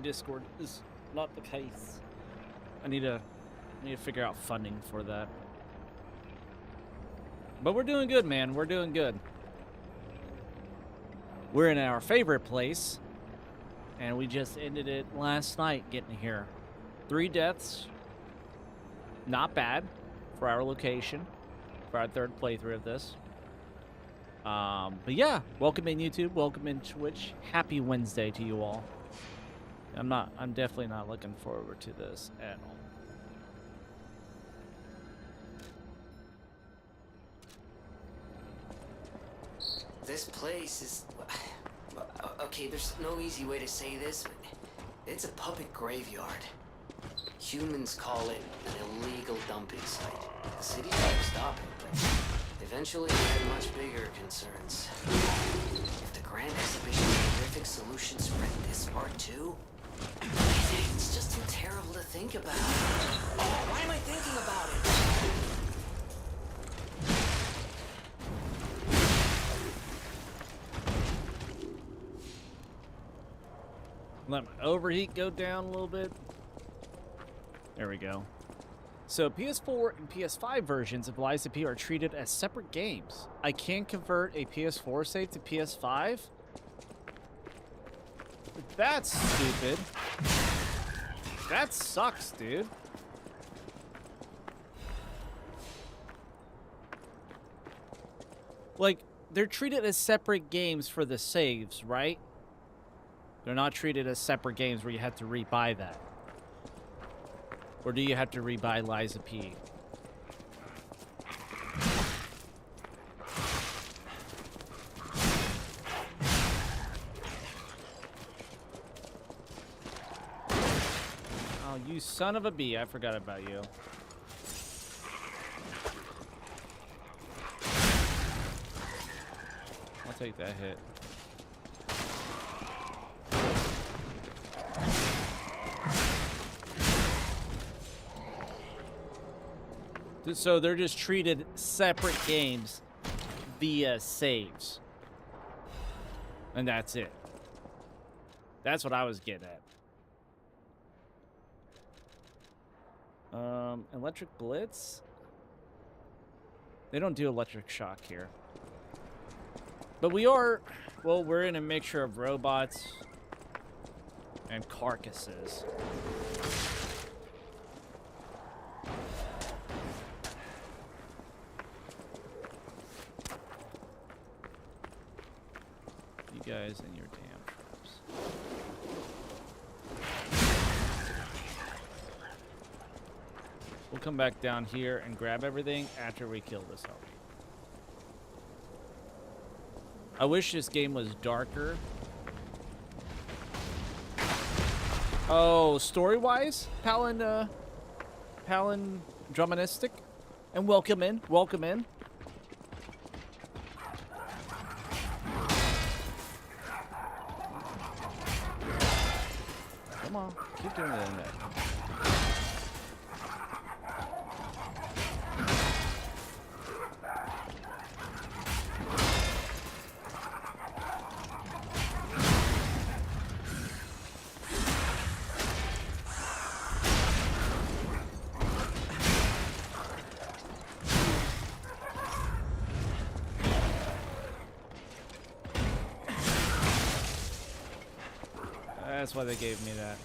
Discord is not the case. I need to figure out funding for that. But we're doing good, man. We're doing good. We're in our favorite place, and we just ended it last night getting here. 3 deaths. Not bad for our location, for our 3rd playthrough of this. But yeah, welcome in YouTube, welcome in Twitch. Happy Wednesday to you all. I'm definitely not looking forward to this at all. This place is... Okay, there's no easy way to say this, but it's a public graveyard. Humans call it an illegal dumping site. The city tried to stop it, but eventually they had much bigger concerns. If the Grand Exhibition's horrific solution spread this far too, it's just too terrible to think about. Why am I thinking about it? Let my overheat go down a little bit. There we go. So PS4 and PS5 versions of Lies of P are treated as separate games. I can't convert a PS4 save to PS5? That's stupid. That sucks, dude. Like, they're treated as separate games for the saves, right? They're not treated as separate games where you have to rebuy that. Or do you have to rebuy Lies of P? Oh, you son of a bee. I forgot about you. I'll take that hit. So they're just treated separate games via saves. And that's it. That's what I was getting at. Electric Blitz? They don't do electric shock here. But we are, well, we're in a mixture of robots and carcasses. You guys and your damn traps. We'll come back down here and grab everything after we kill this help. I wish this game was darker. Oh, story-wise, Palindromistic, and welcome in, welcome in. Come on, keep doing it in there. That's why they gave me that.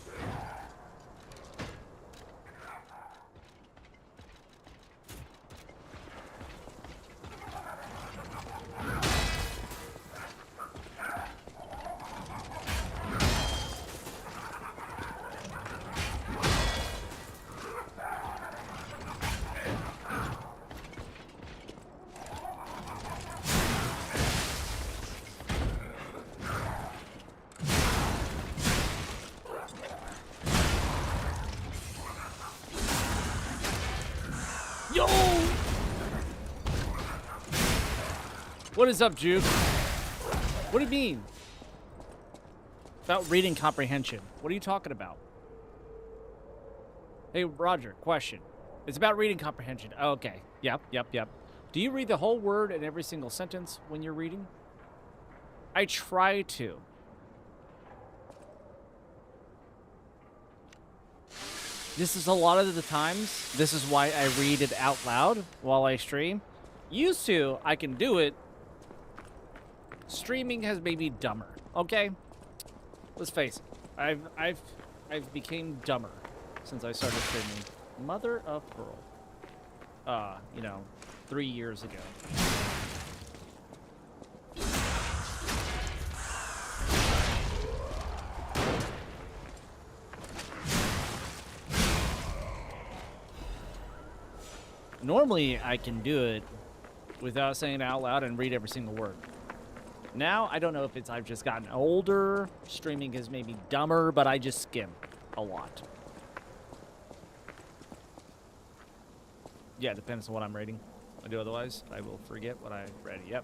Yo! What is up, Juke? What do you mean? About reading comprehension. What are you talking about? Hey, Roger, question. It's about reading comprehension. Oh, okay. Yep. Do you read the whole word in every single sentence when you're reading? I try to. This is a lot of the times. This is why I read it out loud while I stream. Used to, I can do it. Streaming has made me dumber. Okay, let's face it. I've became dumber since I started streaming. Mother of pearl. You know, 3 years ago. Normally, I can do it without saying it out loud and read every single word. Now, I don't know if it's I've just gotten older, streaming has made me dumber, but I just skim a lot. Yeah, it depends on what I'm reading. I do otherwise, I will forget what I read. Yep.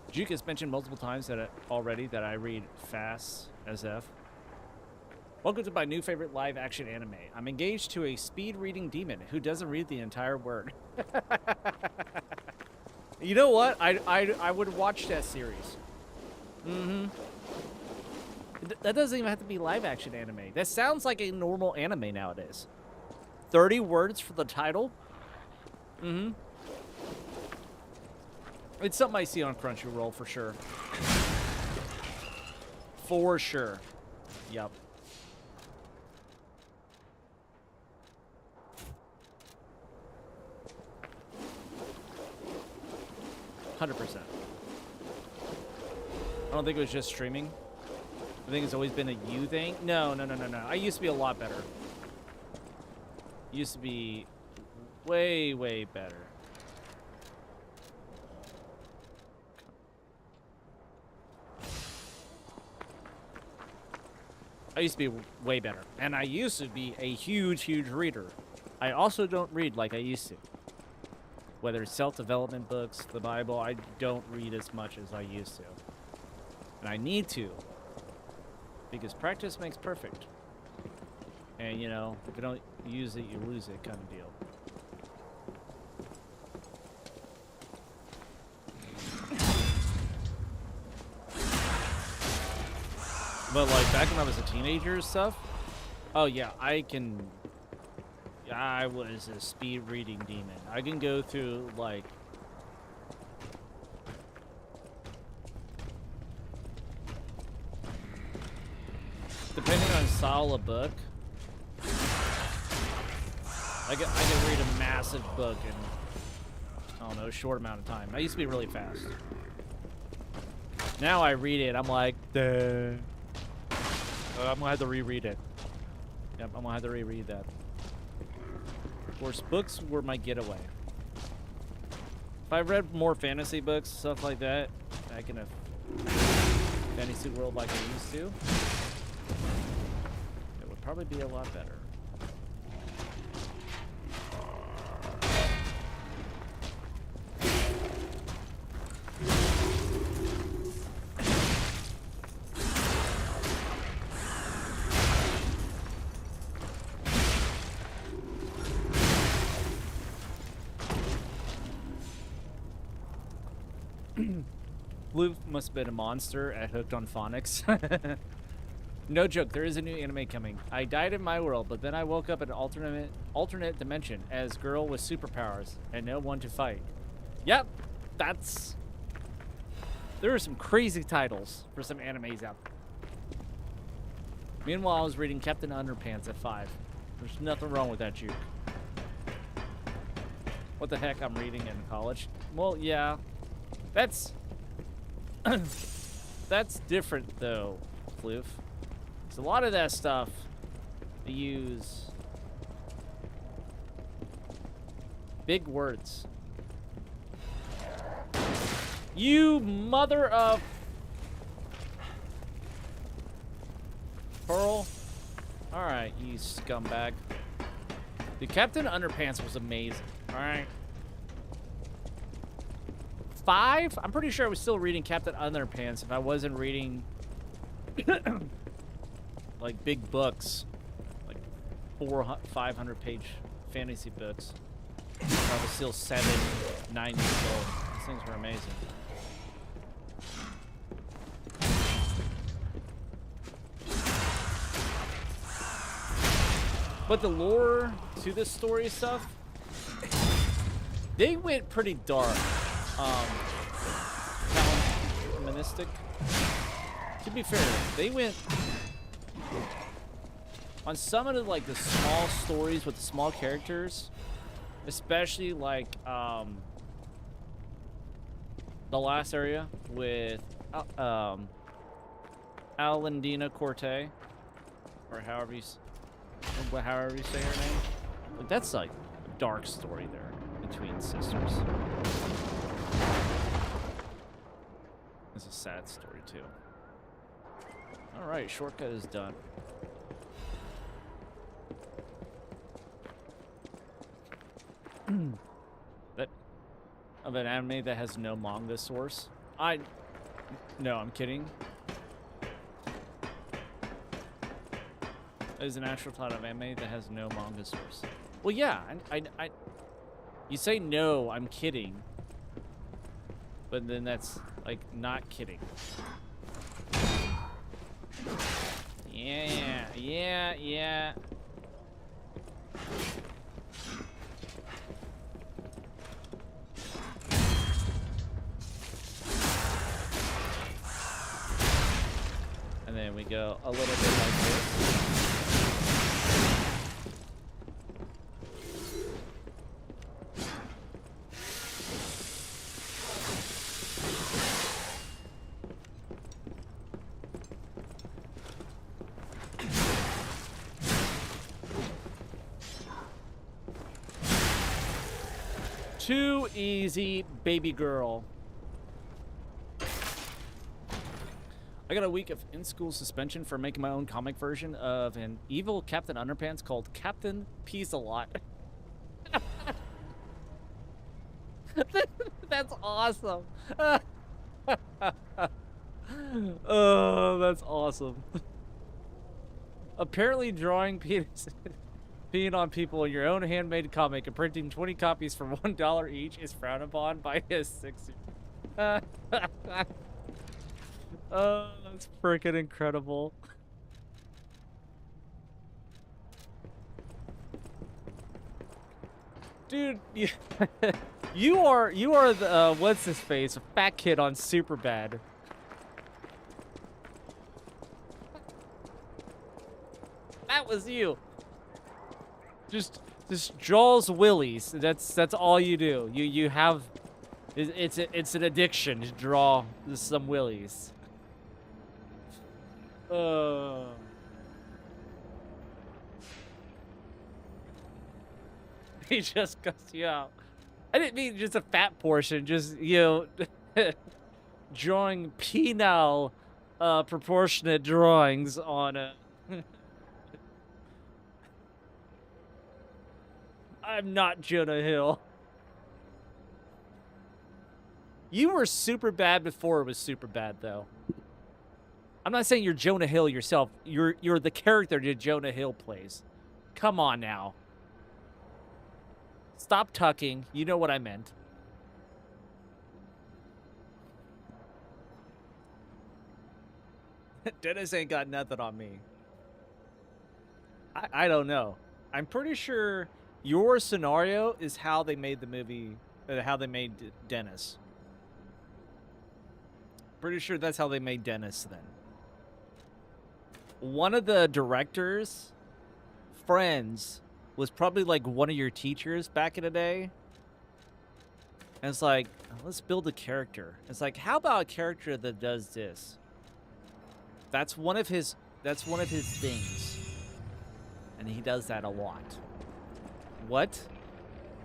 Juke has mentioned multiple times that already that I read fast as F. Welcome to my new favorite live-action anime. I'm engaged to a speed-reading demon who doesn't read the entire word. You know what? I would watch that series. Mm-hmm. That doesn't even have to be live-action anime. That sounds like a normal anime nowadays. 30 words for the title? Mm-hmm. It's something I see on Crunchyroll for sure. For sure. Yep. 100%. I don't think it was just streaming. I think it's always been a you thing. No. I used to be a lot better. Used to be way, way better. I used to be way better. And I used to be a huge, huge reader. I also don't read like I used to. Whether it's self-development books, the Bible, I don't read as much as I used to. And I need to. Because practice makes perfect. And, you know, if you don't use it, you lose it kind of deal. But, like, back when I was a teenager and stuff, oh, yeah, I was a speed reading demon. I can go through, like, depending on style of book, I can read a massive book in, I don't know, a short amount of time. I used to be really fast. Now I read it, I'm like, duh. I'm gonna have to reread it. Yep, I'm gonna have to reread that. Of course, books were my getaway. If I read more fantasy books, stuff like that, back in a fantasy world like I used to, it would probably be a lot better. Blue must have been a monster at Hooked on Phonics. No joke, there is a new anime coming. I died in my world, but then I woke up in an alternate dimension as girl with superpowers and no one to fight. Yep, that's... There are some crazy titles for some animes out there. Meanwhile, I was reading Captain Underpants at 5. There's nothing wrong with that, Juke. What the heck I'm reading in college? Well, yeah. That's... That's different, though, Floof. Because a lot of that stuff, they use big words. You mother of... Pearl? Alright, you scumbag. The Captain Underpants was amazing, alright? 5? I'm pretty sure I was still reading Captain Underpants if I wasn't reading like big books, like 500 page fantasy books. I was still 7, 9 years old. These things were amazing. But the lore to this story stuff, they went pretty dark. Calvinistic. To be fair, they went on some of the like the small stories with the small characters, especially like the last area with Alandina Corte, or however you say her name. Like, that's like a dark story there between sisters. It's a sad story too. All right, shortcut is done. That of an anime that has no manga source. No, I'm kidding. There's an actual title of anime that has no manga source. Well, yeah, you say no, I'm kidding. But then that's like not kidding. Yeah. And then we go a little bit like this. Too easy, baby girl. I got a week of in-school suspension for making my own comic version of an evil Captain Underpants called Captain Peas a Lot. That's awesome. Oh, that's awesome. Apparently drawing penis peeing on people in your own handmade comic and printing 20 copies for $1 each is frowned upon by his 6-year. Oh, that's freaking incredible. Dude, you are the what's his face, a fat kid on Superbad. That was you. Just draws willies. That's all you do. You have it's an addiction to draw some willies. He just cussed you out. I didn't mean just a fat portion. Just drawing penile proportionate drawings on a. I'm not Jonah Hill. You were super bad before it was super bad, though. I'm not saying you're Jonah Hill yourself. You're the character that Jonah Hill plays. Come on now. Stop tucking. You know what I meant. Dennis ain't got nothing on me. I don't know. I'm pretty sure your scenario is how they made the movie, how they made Dennis. Pretty sure that's how they made Dennis then. One of the director's friends was probably like one of your teachers back in the day. And it's like, let's build a character. It's like, how about a character that does this? That's one of his things. And he does that a lot. What?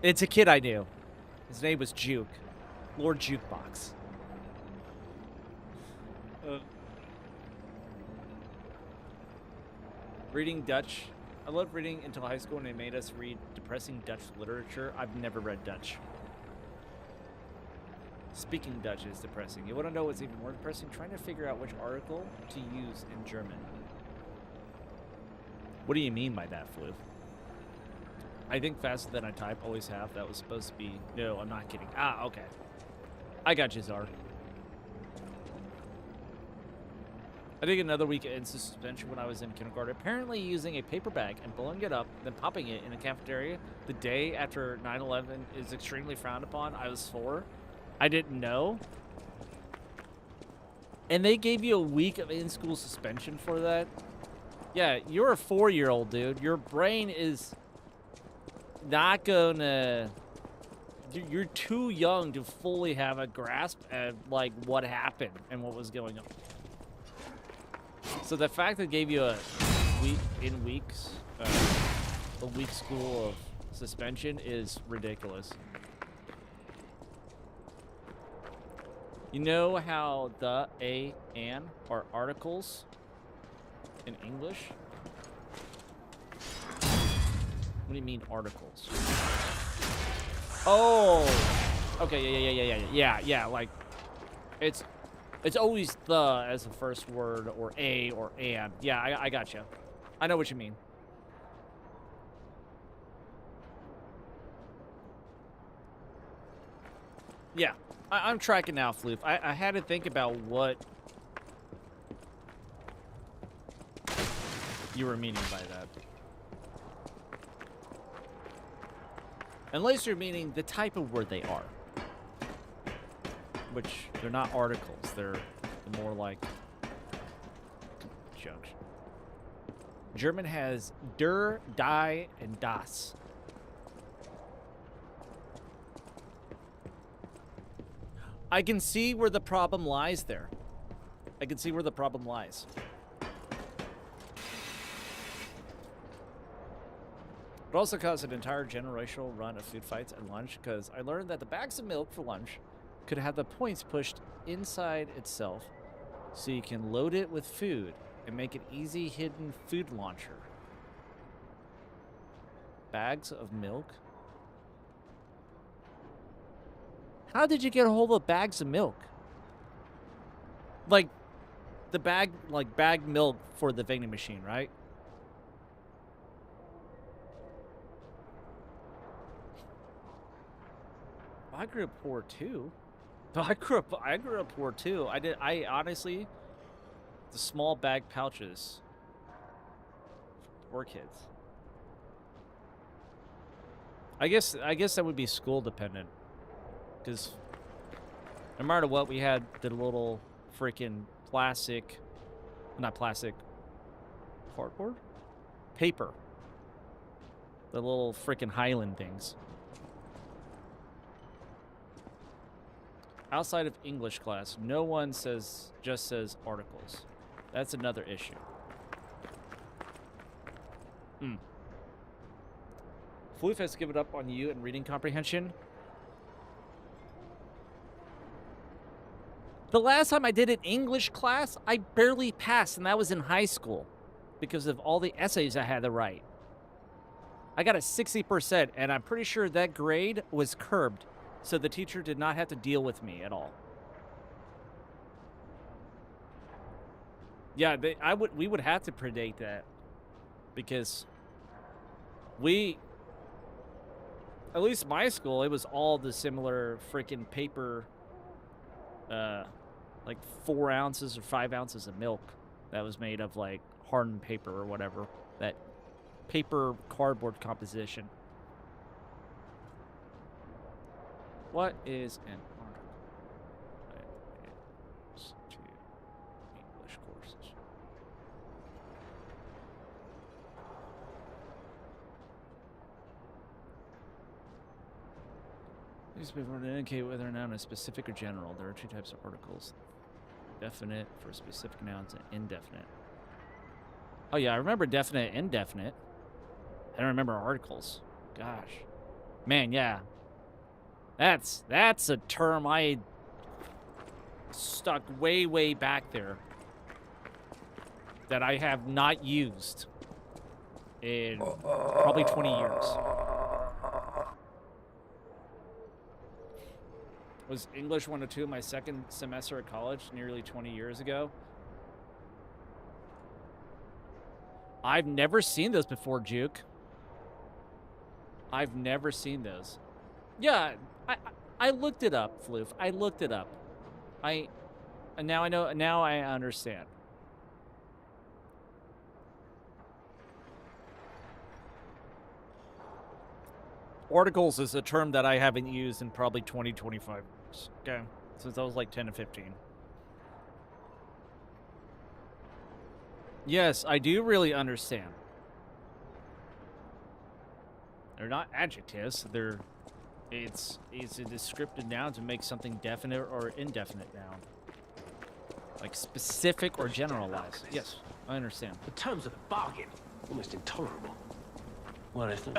It's a kid I knew. His name was Juke. Lord Jukebox. Reading Dutch. I loved reading until high school when they made us read depressing Dutch literature. I've never read Dutch. Speaking Dutch is depressing. You want to know what's even more depressing? Trying to figure out which article to use in German. What do you mean by that, Floof? I think faster than I type, always have. That was supposed to be... No, I'm not kidding. Ah, okay. I got you, Czar. I did get another week in suspension when I was in kindergarten. Apparently using a paper bag and blowing it up, then popping it in a cafeteria the day after 9/11 is extremely frowned upon. I was 4. I didn't know. And they gave you a week of in-school suspension for that? Yeah, you're a 4-year-old, dude. Your brain is not gonna... You're too young to fully have a grasp at, like, what happened and what was going on. So the fact that it gave you a week school of suspension is ridiculous. You know how the, a, and are articles in English? What do you mean articles? Oh, okay, yeah. Like, it's always the as the first word, or a, or and. Yeah, I gotcha. I know what you mean. Yeah, I'm tracking now, Floof. I had to think about what you were meaning by that. Unless you're meaning the type of word they are. Which, they're not articles. They're more like conjunction. German has der, die, and das. I can see where the problem lies there. I can see where the problem lies. It also caused an entire generational run of food fights at lunch because I learned that the bags of milk for lunch could have the points pushed inside itself so you can load it with food and make an easy hidden food launcher. Bags of milk? How did you get a hold of bags of milk? Like, the bag, like bagged milk for the vending machine, right? I grew up poor too. I grew up poor too. I honestly, the small bag pouches for kids. I guess that would be school dependent. Because no matter what, we had the little freaking plastic, not plastic, cardboard? Paper. The little freaking Highland things. Outside of English class, no one just says articles. That's another issue. Floof has given up on you in reading comprehension. The last time I did an English class, I barely passed, and that was in high school because of all the essays I had to write. I got a 60%, and I'm pretty sure that grade was curbed, so the teacher did not have to deal with me at all. Yeah, we would have to predate that because at least my school, it was all the similar freaking paper, like 4 ounces or 5 ounces of milk that was made of like hardened paper or whatever, that paper cardboard composition. What is an article? It's to English courses. Newspaper to indicate whether a noun is specific or general. There are 2 types of articles. Definite for specific nouns and indefinite. Oh yeah, I remember definite and indefinite. I don't remember articles. Gosh. Man, yeah. That's a term I stuck way back there that I have not used in probably 20 years. Was English 102 my second semester at college nearly 20 years ago? I've never seen those before, Juke. I've never seen those. Yeah, I looked it up, Floof. I looked it up. And now I know. Now I understand. Orticles is a term that I haven't used in probably 20, 25 years. Okay, since I was like 10 to 15. Yes, I do really understand. They're not adjectives. They're it's a descriptive noun to make something definite or indefinite noun. Like specific or generalized. Yes, I understand. The terms of the bargain, almost intolerable. What is it?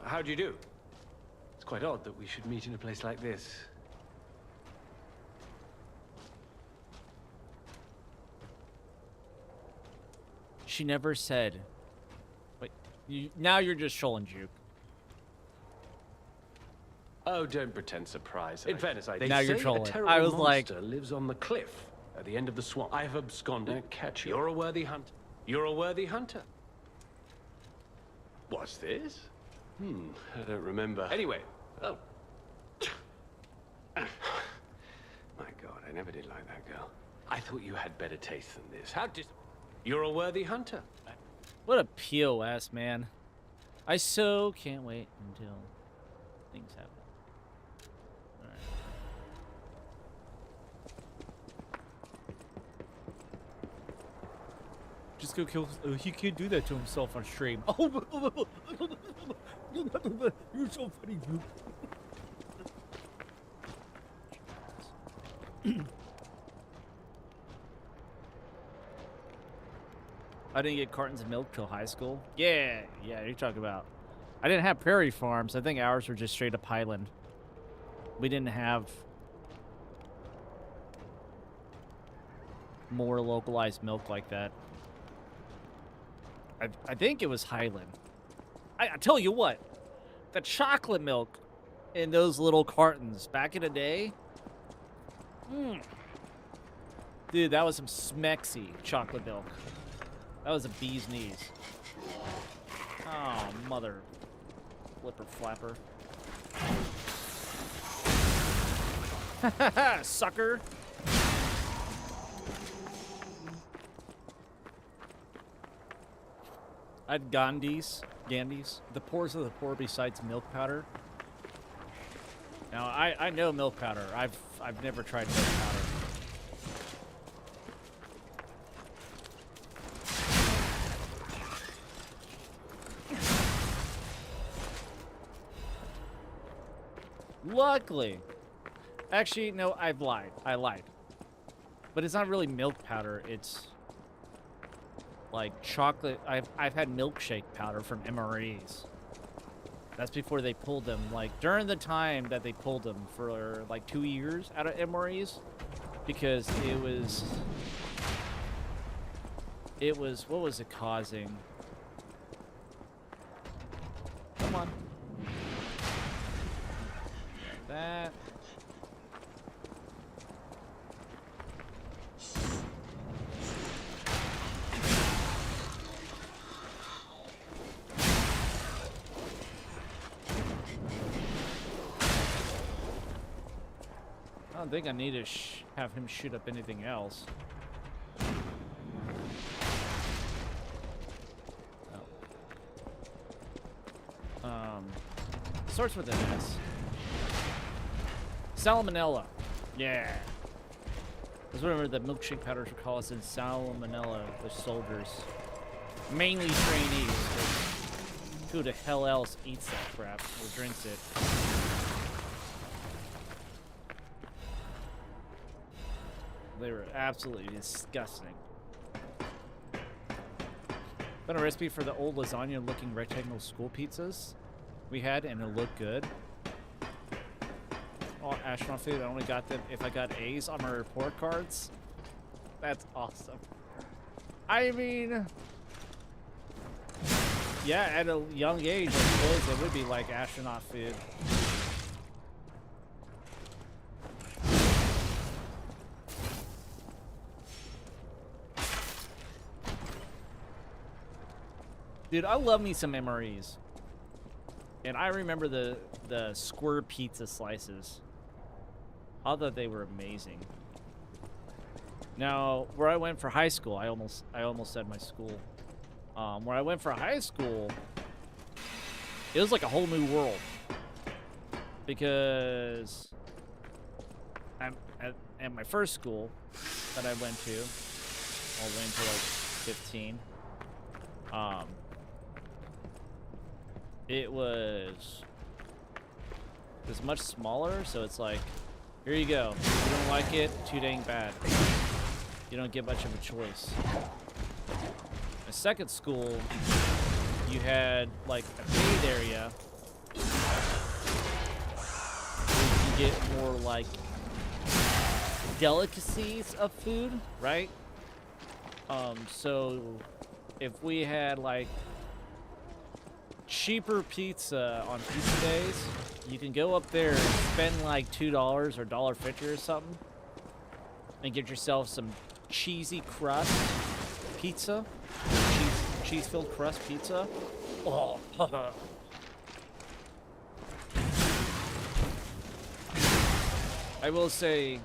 How do you do? It's quite odd that we should meet in a place like this. She never said. Wait, now you're just trolling, Juke. Oh, don't pretend surprise. In fairness, They Now you're say trolling. a terrible I was like- monster lives on the cliff at the end of the swamp. I've absconded. Don't catch you. You're a worthy hunter. You're a worthy hunter. What's this? I don't remember. Anyway, oh. My God, I never did like that girl. I thought you had better taste than this. You're a worthy hunter. What a POS, man. I so can't wait until things happen. Alright. Just go kill. He can't do that to himself on stream. Oh, you're so funny, dude. I didn't get cartons of milk till high school. Yeah, you're talking about. I didn't have prairie farms. I think ours were just straight up Highland. We didn't have more localized milk like that. I think it was Highland. I tell you what, the chocolate milk in those little cartons back in the day. Dude, that was some smexy chocolate milk. That was a bee's knees. Oh, mother flipper flapper. Sucker. I had Gandhi's. The poorest of the poor besides milk powder. Now, I know milk powder. I've never tried milk powder. Luckily. Actually, no, I've lied. I lied. But it's not really milk powder. It's like chocolate. I've had milkshake powder from MREs. That's before they pulled them. Like during the time that they pulled them for like 2 years out of MREs, because it was what was it causing? Come on. That. I don't think I need to have him shoot up anything else. Oh. Starts with an S. Salmonella. Yeah. Because remember the milkshake powders were causing salmonella with soldiers. Mainly trainees. Who the hell else eats that crap or drinks it? They were absolutely disgusting. Found a recipe for the old lasagna-looking rectangle school pizzas we had, and it looked good. Oh, astronaut food. I only got them if I got A's on my report cards. That's awesome. I mean, yeah, at a young age, I suppose it would be like astronaut food. Dude, I love me some MREs. And I remember the square pizza slices. I thought they were amazing. Now, where I went for high school, I almost said my school. Where I went for high school, It was like a whole new world. Because at my first school that I went to, all the way until like 15, it was much smaller, so it's like, here you go. If you don't like it, too dang bad. You don't get much of a choice. My second school, you had like a paid area where you can get more like delicacies of food, right? So if we had like cheaper pizza on pizza days, you can go up there and spend like $2 or $1.50 or something and get yourself some cheesy crust pizza, cheese-filled crust pizza. Oh. I will say,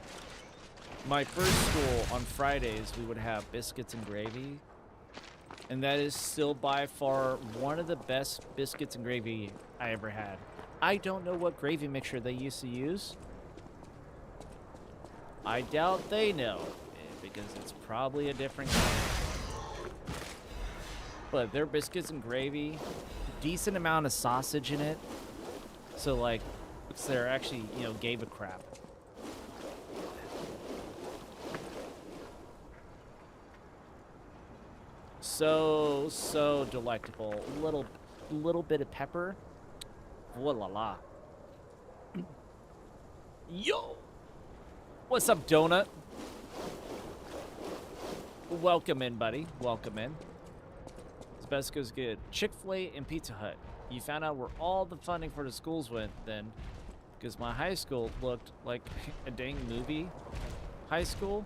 my first school on Fridays, we would have biscuits and gravy. And that is still by far one of the best biscuits and gravy I ever had. I don't know what gravy mixture they used to use. I doubt they know, because it's probably a different kind. But their biscuits and gravy, decent amount of sausage in it. So like, they're actually, you know, gave a crap. So delectable. Little bit of pepper. Oh la la. Yo! What's up, Donut? Welcome in, buddy. Welcome in. This best goes good. Chick-fil-A and Pizza Hut. You found out where all the funding for the schools went then, because my high school looked like a dang movie. High school.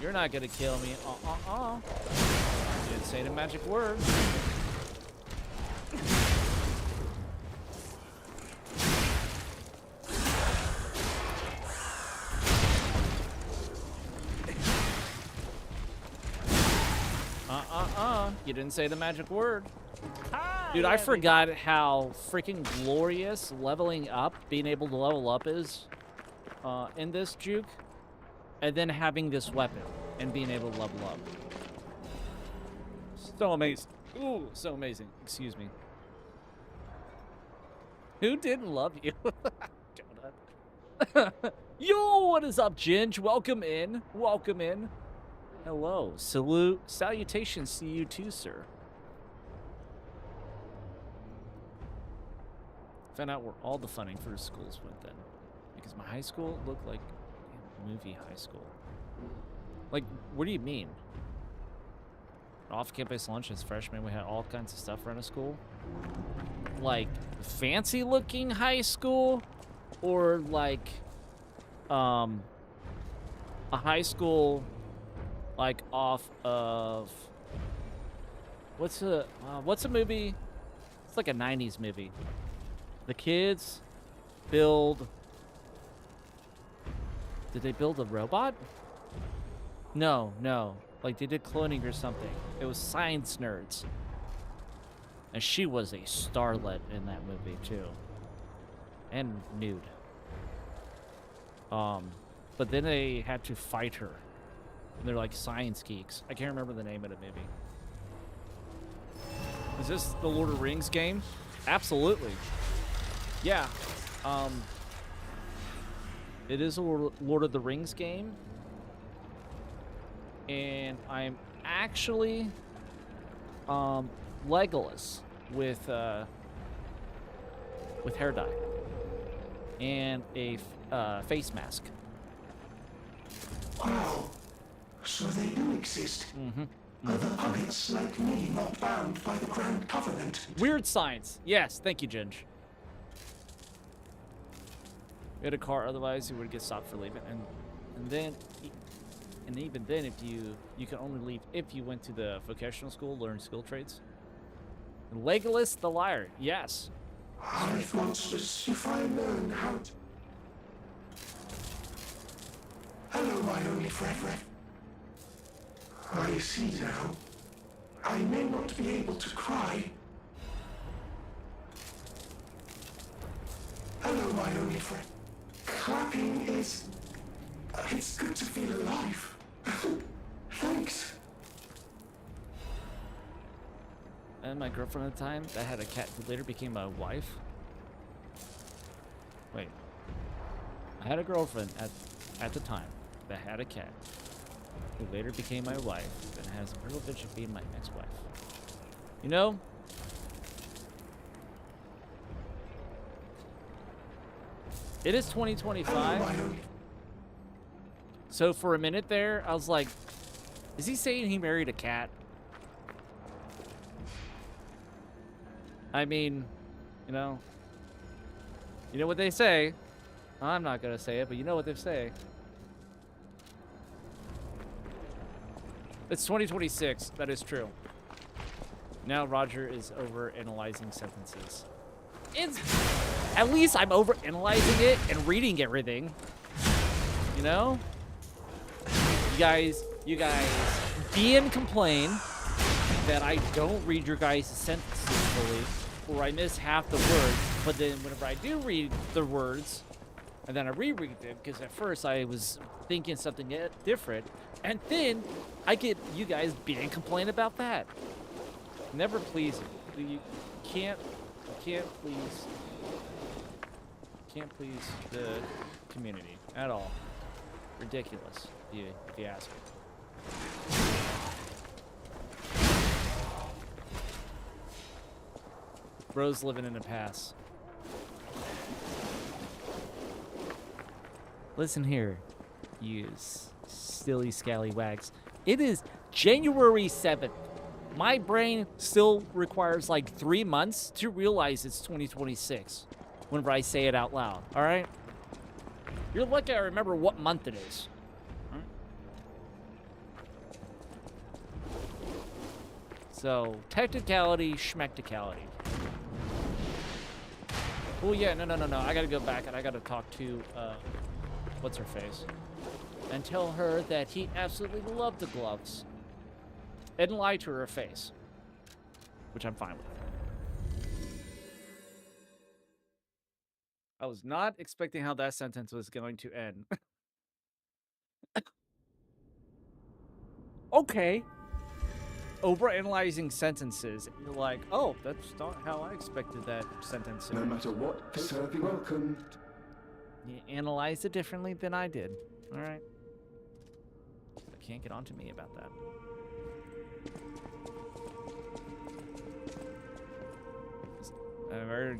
You're not gonna kill me. You didn't say the magic word. You didn't say the magic word. Dude, I forgot how freaking glorious leveling up, being able to level up is in this juke. And then having this weapon and being able to level up. So amazing. Ooh, so amazing. Excuse me. Who didn't love you? Yo, what is up, Ginge? Welcome in. Welcome in. Hello. Salutations to you too, sir. Found out where all the funding for the schools went then. Because my high school looked like movie high school. Like, what do you mean? Off-campus lunch as freshmen, we had all kinds of stuff around the school. Like, fancy-looking high school? Or, like, a high school, like, off of... What's a movie? It's like a 90s movie. The kids build... Did they build a robot? No. Like, they did cloning or something. It was Science Nerds. And she was a starlet in that movie, too. And nude. But then they had to fight her. And they're like science geeks. I can't remember the name of the movie. Is this the Lord of the Rings game? Absolutely. Yeah. It is a Lord of the Rings game. And I'm actually Legolas with hair dye and a face mask. Wow. So they do exist. Are the puppets like me not bound by the Grand Covenant? Weird science. Yes, thank you, Ginge. We had a car, otherwise you would get stopped for leaving. And even then, if you can only leave if you went to the vocational school, learn skill trades. And Legolas the Liar, yes. Hive monsters, if I learn how to... Hello, my only friend. I see now. I may not be able to cry. Hello, my only friend. Clapping is... it's good to feel alive. Thanks. And my girlfriend at the time that had a cat who later became my wife. Wait. I had a girlfriend at the time that had a cat who later became my wife and has the privilege of being my ex-wife. You know? It is 2025. So for a minute there, I was like, is he saying he married a cat? I mean, you know what they say. I'm not gonna say it, but you know what they say. It's 2026. That is true. Now Roger is over analyzing sentences. It's at least I'm over analyzing it and reading everything. You know? You guys be and complain that I don't read your guys' sentences fully, or I miss half the words, but then whenever I do read the words, and then I reread them, because at first I was thinking something different, and then I get you guys being complain about that. Never pleasing. You can't please the community at all. Ridiculous, if you ask me. Bro's living in the past. Listen here, you silly scallywags. It is January 7th. My brain still requires like 3 months to realize it's 2026 whenever I say it out loud, all right? You're lucky I remember what month it is. Right? So, technicality, schmecticality. Oh yeah, no. I gotta go back and I gotta talk to, what's her face? And tell her that he absolutely loved the gloves. And lie to her face. Which I'm fine with. I was not expecting how that sentence was going to end. Okay. Overanalyzing sentences. You're like, oh, that's not how I expected that sentence to No end. matter what, serve you welcome. You analyzed it differently than I did. All right. Can't get on to me about that.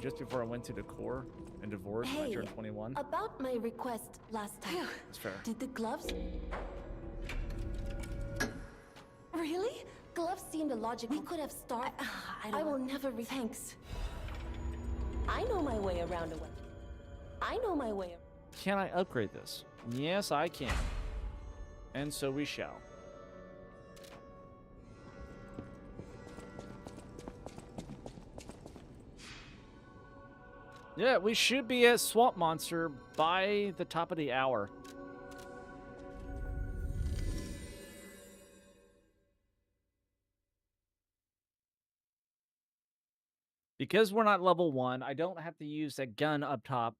Just before I went to the Corps and divorced when I turned 21. About my request last time. That's fair. Did the gloves... Really? Gloves seemed illogical. We could have started... I will never Thanks. I know my way around a weapon. I know my way... Can I upgrade this? Yes, I can. And so we shall. Yeah, we should be at Swamp Monster by the top of the hour. Because we're not level 1, I don't have to use that gun up top.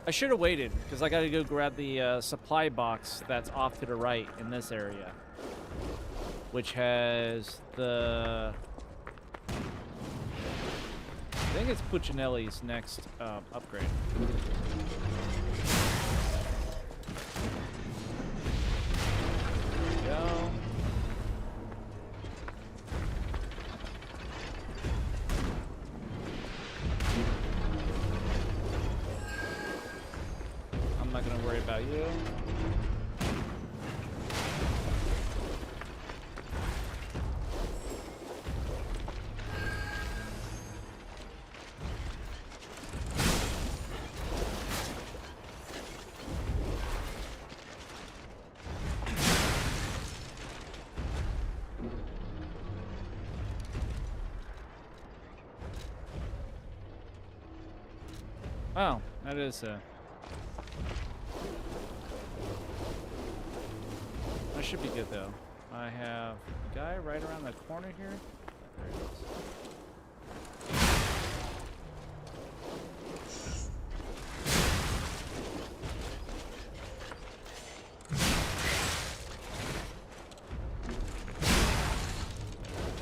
I should have waited, because I gotta go grab the supply box that's off to the right in this area. Which has the... I think it's Puccinelli's next upgrade. There we go. I'm not gonna worry about you. Oh, that is I should be good though. I have a guy right around the corner here. There it is.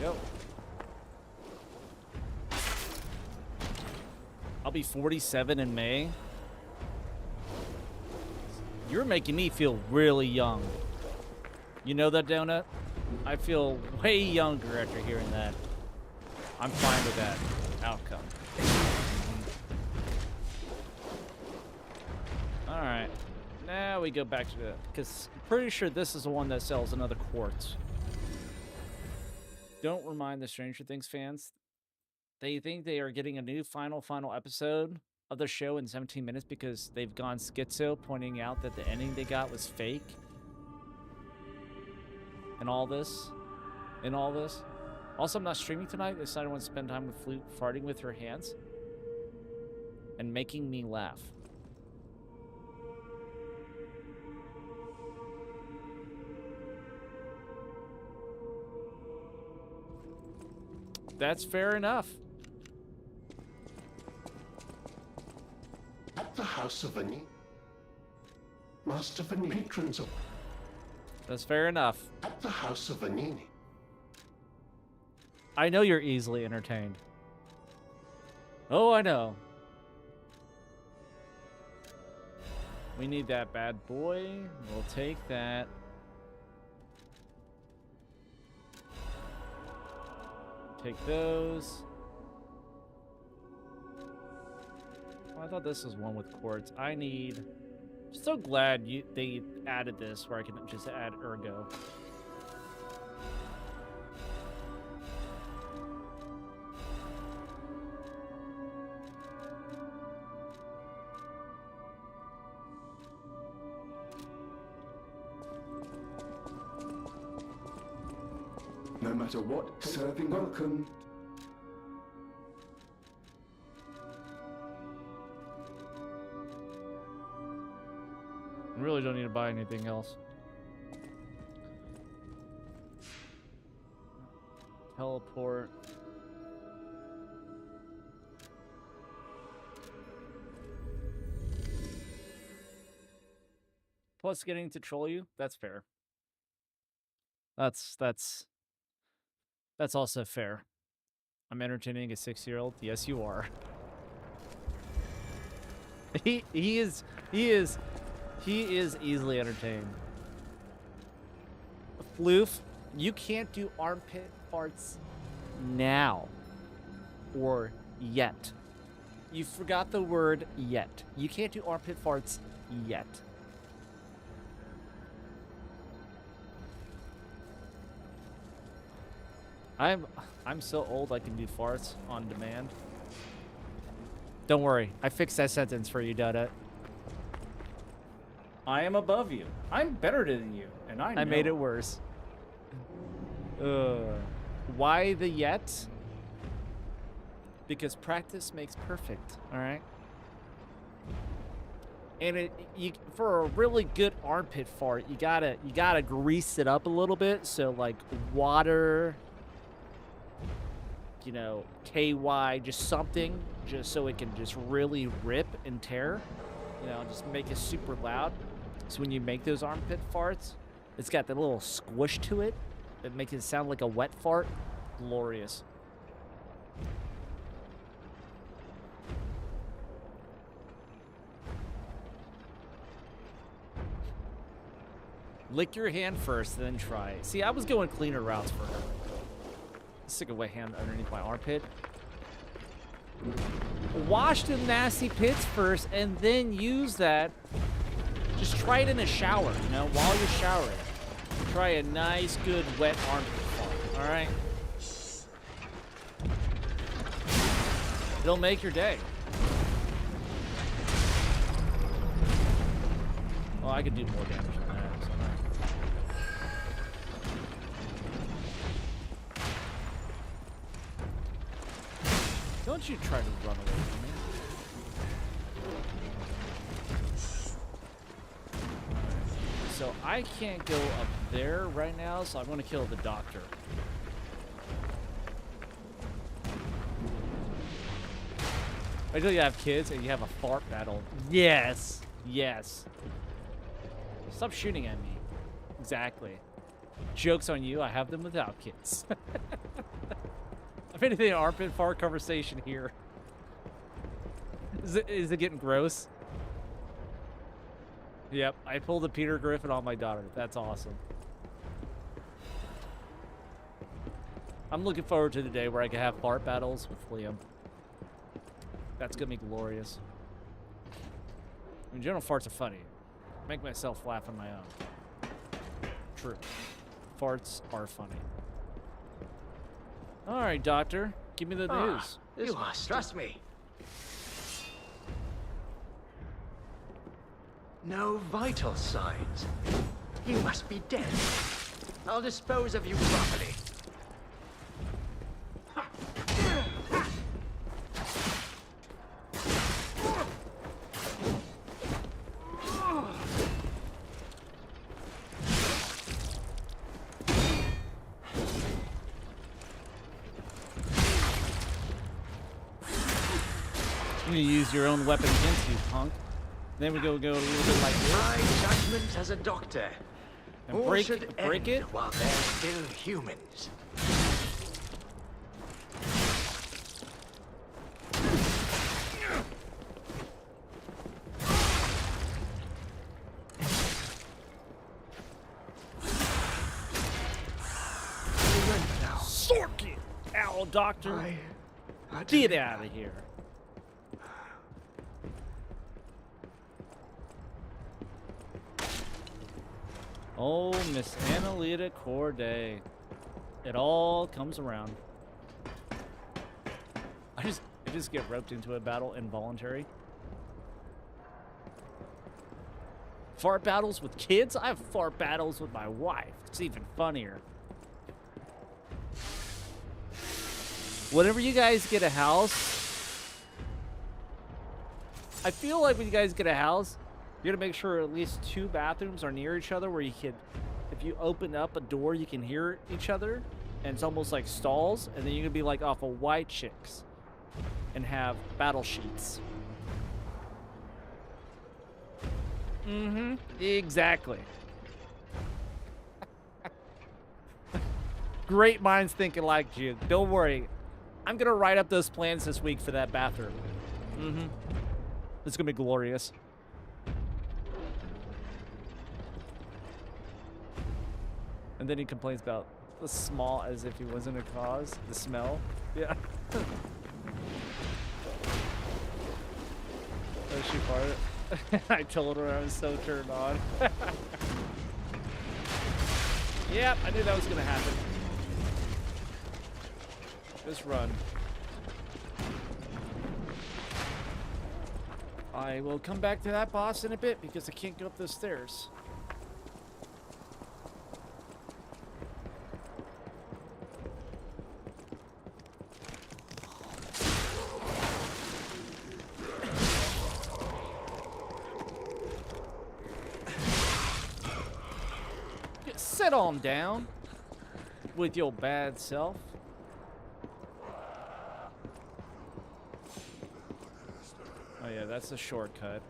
Go. I'll be 47 in May. You're making me feel really young. You know that, Donut? I feel way younger after hearing that. I'm fine with that outcome. Alright. Now we go back to the... Because I'm pretty sure this is the one that sells another quartz. Don't remind the Stranger Things fans. They think they are getting a new final episode of the show in 17 minutes because they've gone schizo, pointing out that the ending they got was fake. And all this. Also, I'm not streaming tonight. I decided I want to spend time with Flute farting with her hands. And making me laugh. That's fair enough. At the House of Vanini. Master Vanini. Patrons of... That's fair enough. At the House of Vanini. I know you're easily entertained. Oh, I know. We need that bad boy. We'll take that. Take those. Oh, I thought this was one with quartz. I need... I'm so glad they added this where I can just add ergo. No matter what, serving welcome. I really don't need to buy anything else. Teleport. Plus getting to troll you, that's fair. That's also fair. I'm entertaining a 6-year-old. Yes, you are. He is easily entertained. Floof, you can't do armpit farts now. Or yet. You forgot the word yet. You can't do armpit farts yet. I'm so old I can do farts on demand. Don't worry, I fixed that sentence for you, Dada. I am above you. I'm better than you, and I know. I made it worse. Why the yet? Because practice makes perfect, all right? And for a really good armpit fart, you gotta grease it up a little bit. So like water, you know, KY, just something, just so it can just really rip and tear. You know, just make it super loud. So when you make those armpit farts, it's got that little squish to it that makes it sound like a wet fart. Glorious. Lick your hand first, then try it. See, I was going cleaner routes for her. Stick a wet hand underneath my armpit. Wash the nasty pits first, and then use that. Just try it in the shower, you know, while you're showering. Try a nice, good, wet armpit fart, all right? It'll make your day. Well, I could do more damage than that. So don't you try to run away from me. So I can't go up there right now, so I'm going to kill the doctor. Until you have kids and you have a fart battle. Yes. Yes. Stop shooting at me. Exactly. Joke's on you. I have them without kids. If anything, armpit fart conversation here. Is it getting gross? Yep. I pulled a Peter Griffin on my daughter. That's awesome. I'm looking forward to the day where I can have fart battles with Liam. That's gonna be glorious. In general, farts are funny. Make myself laugh on my own. True. Farts are funny. All right, doctor. Give me the news. You must trust me. No vital signs. You must be dead. I'll dispose of you properly. You use your own weapon against you, punk. Then we go a little bit like this. My judgment as a doctor. And All break should it? end while they're still humans. Sork it! Ow, doctor. Get out of here. Oh, Miss Annalita Corday. It all comes around. I just get roped into a battle involuntary. Fart battles with kids? I have fart battles with my wife. It's even funnier. Whenever you guys get a house, I feel like when you guys get a house, you gotta make sure at least 2 bathrooms are near each other where you can, if you open up a door, you can hear each other. And it's almost like stalls. And then you can be like off of White Chicks and have battle sheets. Mm-hmm. Exactly. Great minds think alike, Jude. Don't worry. I'm gonna write up those plans this week for that bathroom. Mm-hmm. It's gonna be glorious. And then he complains about the small as if he wasn't a cause. The smell. Yeah. Oh, she farted. I told her I was so turned on. Yep, I knew that was gonna happen. Just run. I will come back to that boss in a bit because I can't go up those stairs. Sit on down with your bad self. Oh yeah, that's a shortcut.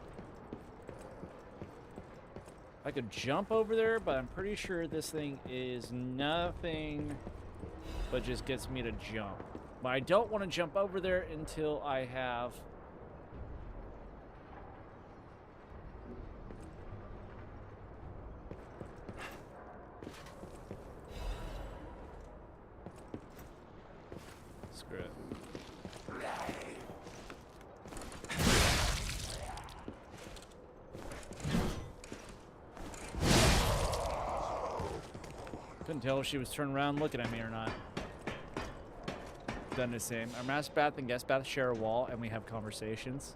I could jump over there, but I'm pretty sure this thing is nothing but just gets me to jump. But I don't want to jump over there until I have... Screw it. Couldn't tell if she was turning around looking at me or not. Done the same. Our master bath and guest bath share a wall, and we have conversations.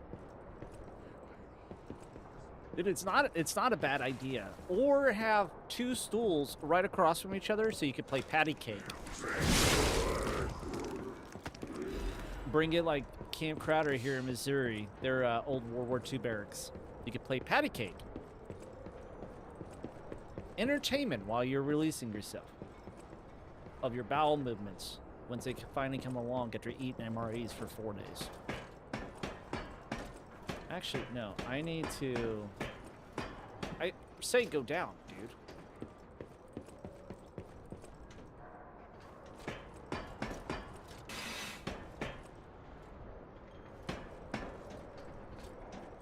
Dude, it's not a bad idea. Or have 2 stools right across from each other so you could play patty cake. Bring it like Camp Crowder here in Missouri. Their old World War II barracks. You could play patty cake. entertainment while you're releasing yourself of your bowel movements. Once they finally come along after eating MREs for 4 days. Actually, no. I need to... I say go down, dude.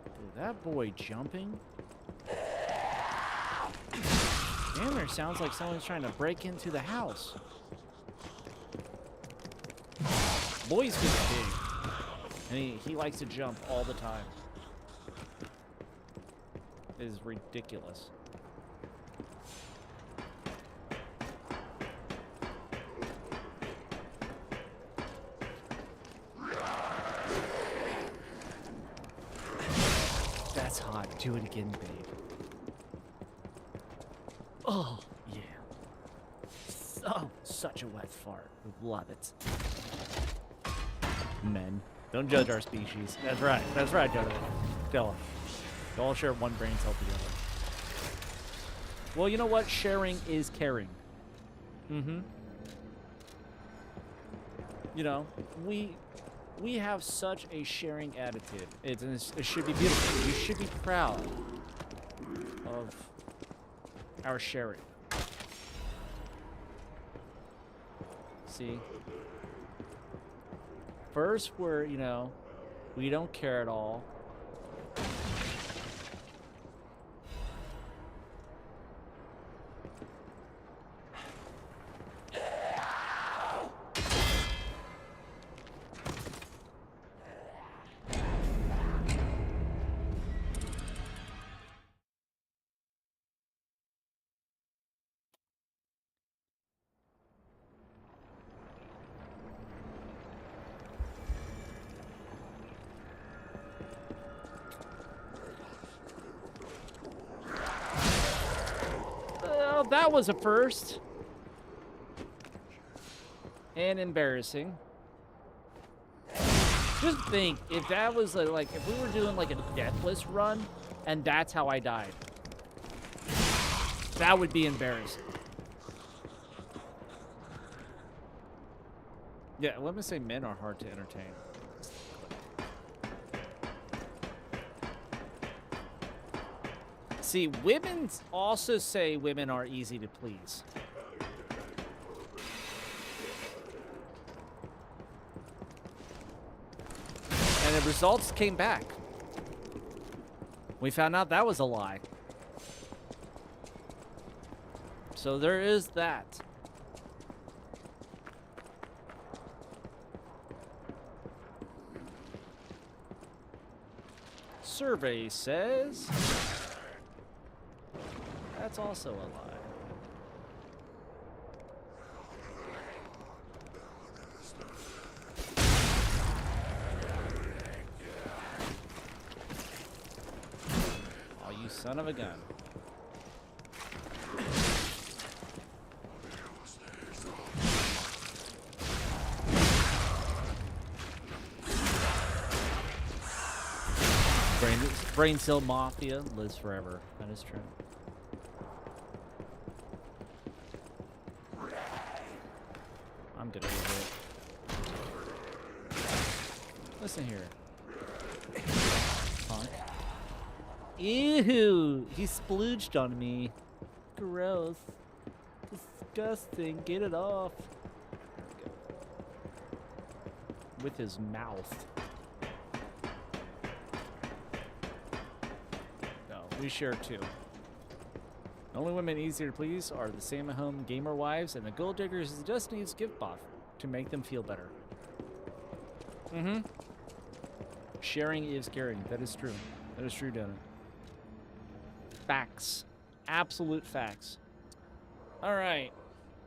Dude, that boy jumping. Damn, there sounds like someone's trying to break into the house. Boy's getting big. And he likes to jump all the time. It is ridiculous. That's hot. Do it again, babe. Oh, yeah. Oh, such a wet fart. Love it. Men. Don't judge our species. That's right. That's right, Dylan. We all share one brain cell together. Well, you know what? Sharing is caring. Mm-hmm. You know, we have such a sharing attitude. It should be beautiful. You should be proud of our sharing. See? First, we're, you know, we don't care at all. That was a first. And embarrassing. Just think, if that was like, if we were doing like a deathless run, and that's how I died. That would be embarrassing. Yeah, let me say men are hard to entertain. See, women also say women are easy to please. And the results came back. We found out that was a lie. So there is that. Survey says... That's also a lie. Oh, you son of a gun. Brain cell mafia lives forever. That is true. I'm gonna get hit. Listen here. Punk. Ew! He splooged on me. Gross. Disgusting. Get it off. With his mouth. No, we share too. The only women easier to please are the stay-at-home gamer wives, and the gold diggers just needs gift box to make them feel better. Mm-hmm. Sharing is caring. That is true. That is true, Donut. Facts. Absolute facts. All right.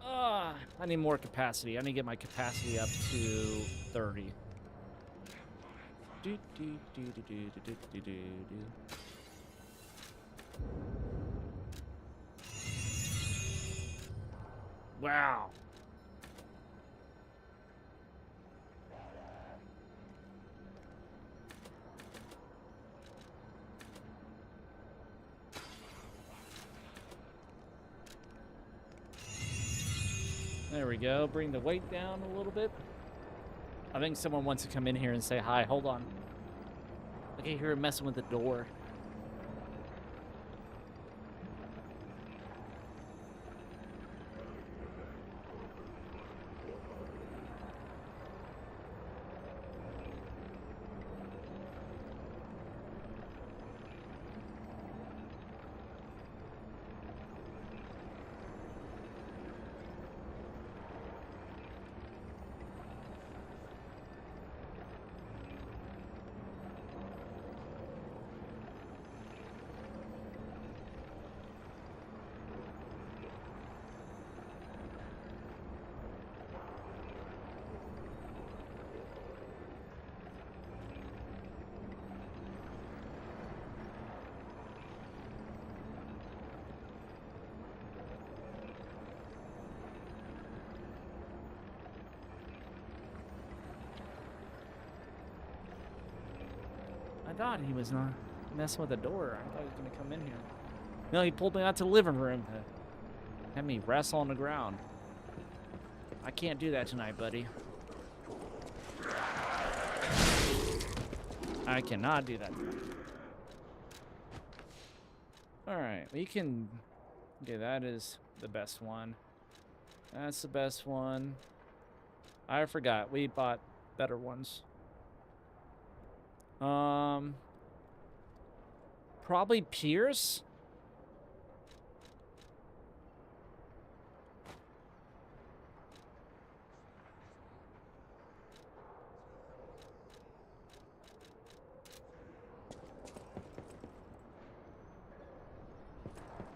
I need more capacity. I need to get my capacity up to 30. Do, do, do, do, do, do, do, do, do. Wow. There we go. Bring the weight down a little bit. I think someone wants to come in here and say hi. Hold on. I can hear him messing with the door. I thought he was not messing with the door. I thought he was going to come in here. No, he pulled me out to the living room to have me wrestle on the ground. I can't do that tonight, buddy. I cannot do that tonight. Alright, we can... Okay, that is the best one. That's the best one. I forgot. We bought better ones. Probably Pierce.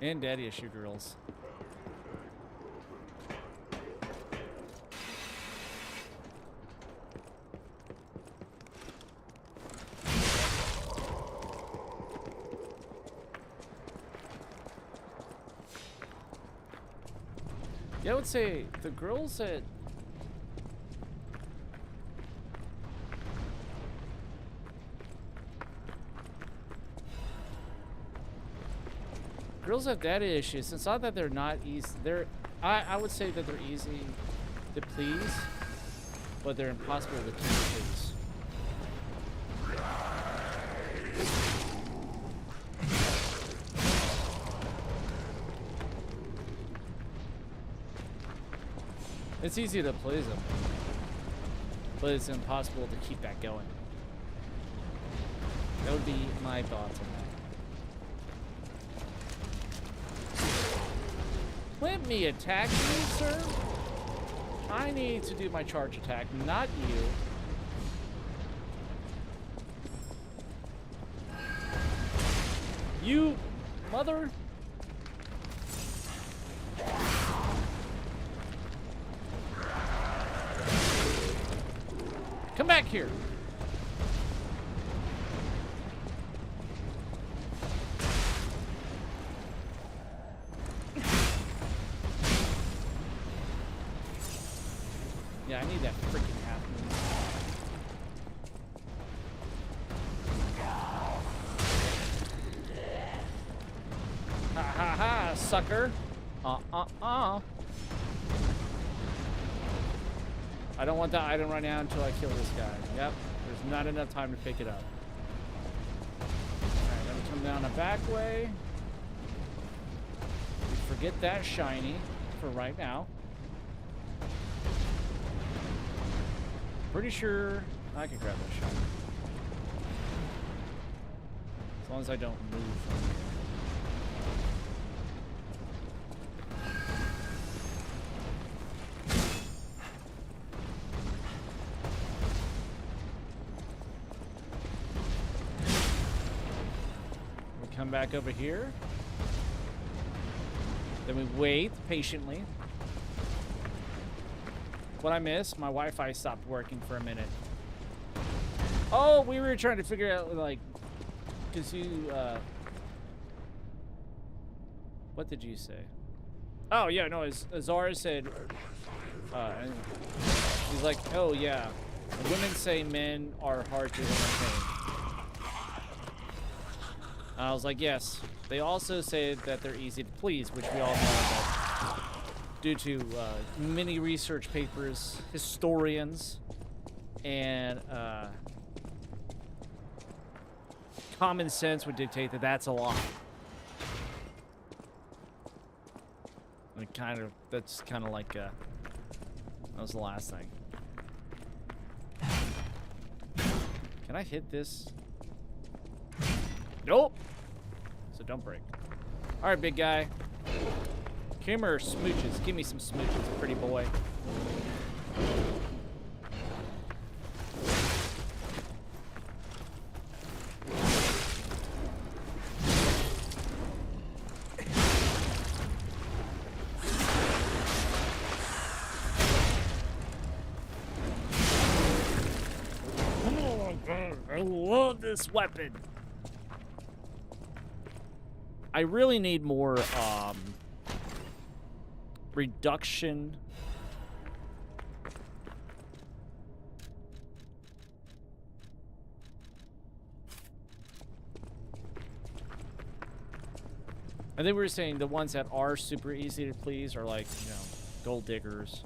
And daddy issue girls. Yeah, I would say the girls at girls have data issues. It's not that they're not easy. I would say that they're easy to please, but they're impossible to please. It's easy to please them, but it's impossible to keep that going. That would be my thoughts on that. Let me attack you, sir. I need to do my charge attack, not you. You mother. Come back here. Yeah, I need that freaking half moon. Ha ha ha, sucker. I don't want that item right now until I kill this guy. Yep, there's not enough time to pick it up. Alright, let me come down the back way. Forget that shiny for right now. Pretty sure I can grab that shiny. As long as I don't move from here. Come back over here. Then we wait patiently. What I missed, my Wi-Fi stopped working for a minute. Oh, we were trying to figure out, like, because you, what did you say? Oh, yeah, no, Azara said, he's like, oh, yeah, women say men are hard to entertain. I was like, yes. They also say that they're easy to please, which we all know that due to many research papers, historians, and common sense would dictate that that's a lie. And that's kind of like, that was the last thing. Can I hit this? Nope. So don't break. All right, big guy. Come here, smooches. Give me some smooches, pretty boy. I love this weapon. I really need more reduction. I think we were saying the ones that are super easy to please are like, you know, gold diggers.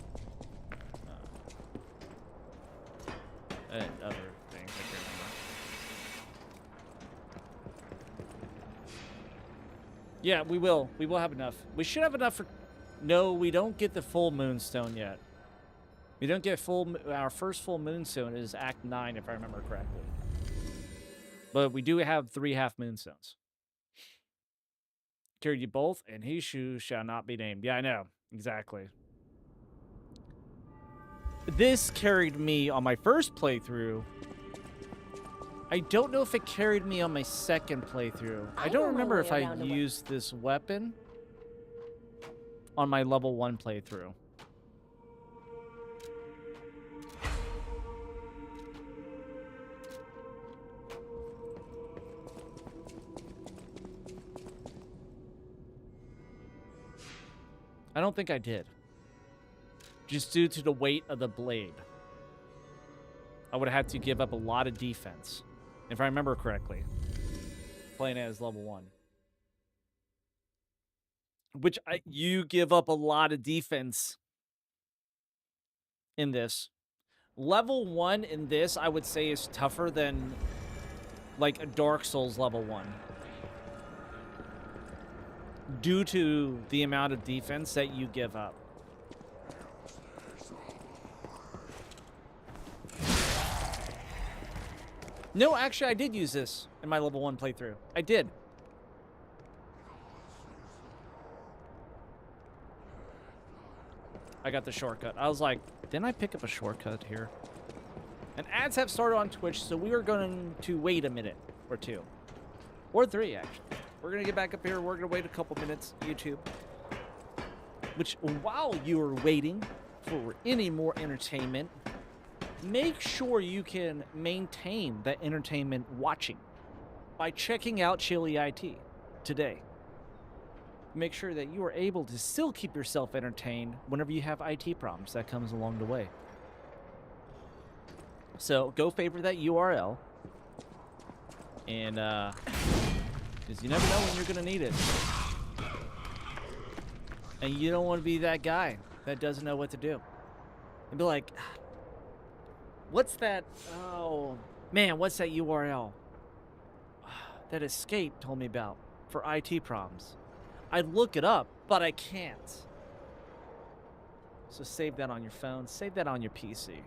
And other things I can't remember. Yeah, we will. We will have enough. We should have enough for... No, we don't get the full moonstone yet. We don't get full... Our first full moonstone is Act 9, if I remember correctly. But we do have 3 half moonstones. Carried you both, and he who shall not be named. Yeah, I know. Exactly. This carried me on my first playthrough. I don't know if it carried me on my second playthrough. I don't remember if I used this weapon on my level 1 playthrough. I don't think I did. Just due to the weight of the blade. I would have had to give up a lot of defense. If I remember correctly. Playing it as level 1. Which, you give up a lot of defense in this. Level 1 in this, I would say, is tougher than, like, a Dark Souls level 1. Due to the amount of defense that you give up. No, actually, I did use this in my level 1 playthrough. I did. I got the shortcut. I was like, didn't I pick up a shortcut here? And ads have started on Twitch, so we are going to wait a minute or 2. Or 3, actually. We're going to get back up here. We're going to wait a couple minutes, YouTube. Which, while you are waiting for any more entertainment, make sure you can maintain that entertainment watching by checking out Chili IT today. Make sure that you are able to still keep yourself entertained whenever you have IT problems. That comes along the way. So go favorite that URL. And, because you never know when you're going to need it. And you don't want to be that guy that doesn't know what to do. And be like, what's that? Oh, man, what's that URL that Escape told me about for IT problems? I'd look it up, but I can't. So save that on your phone. Save that on your PC.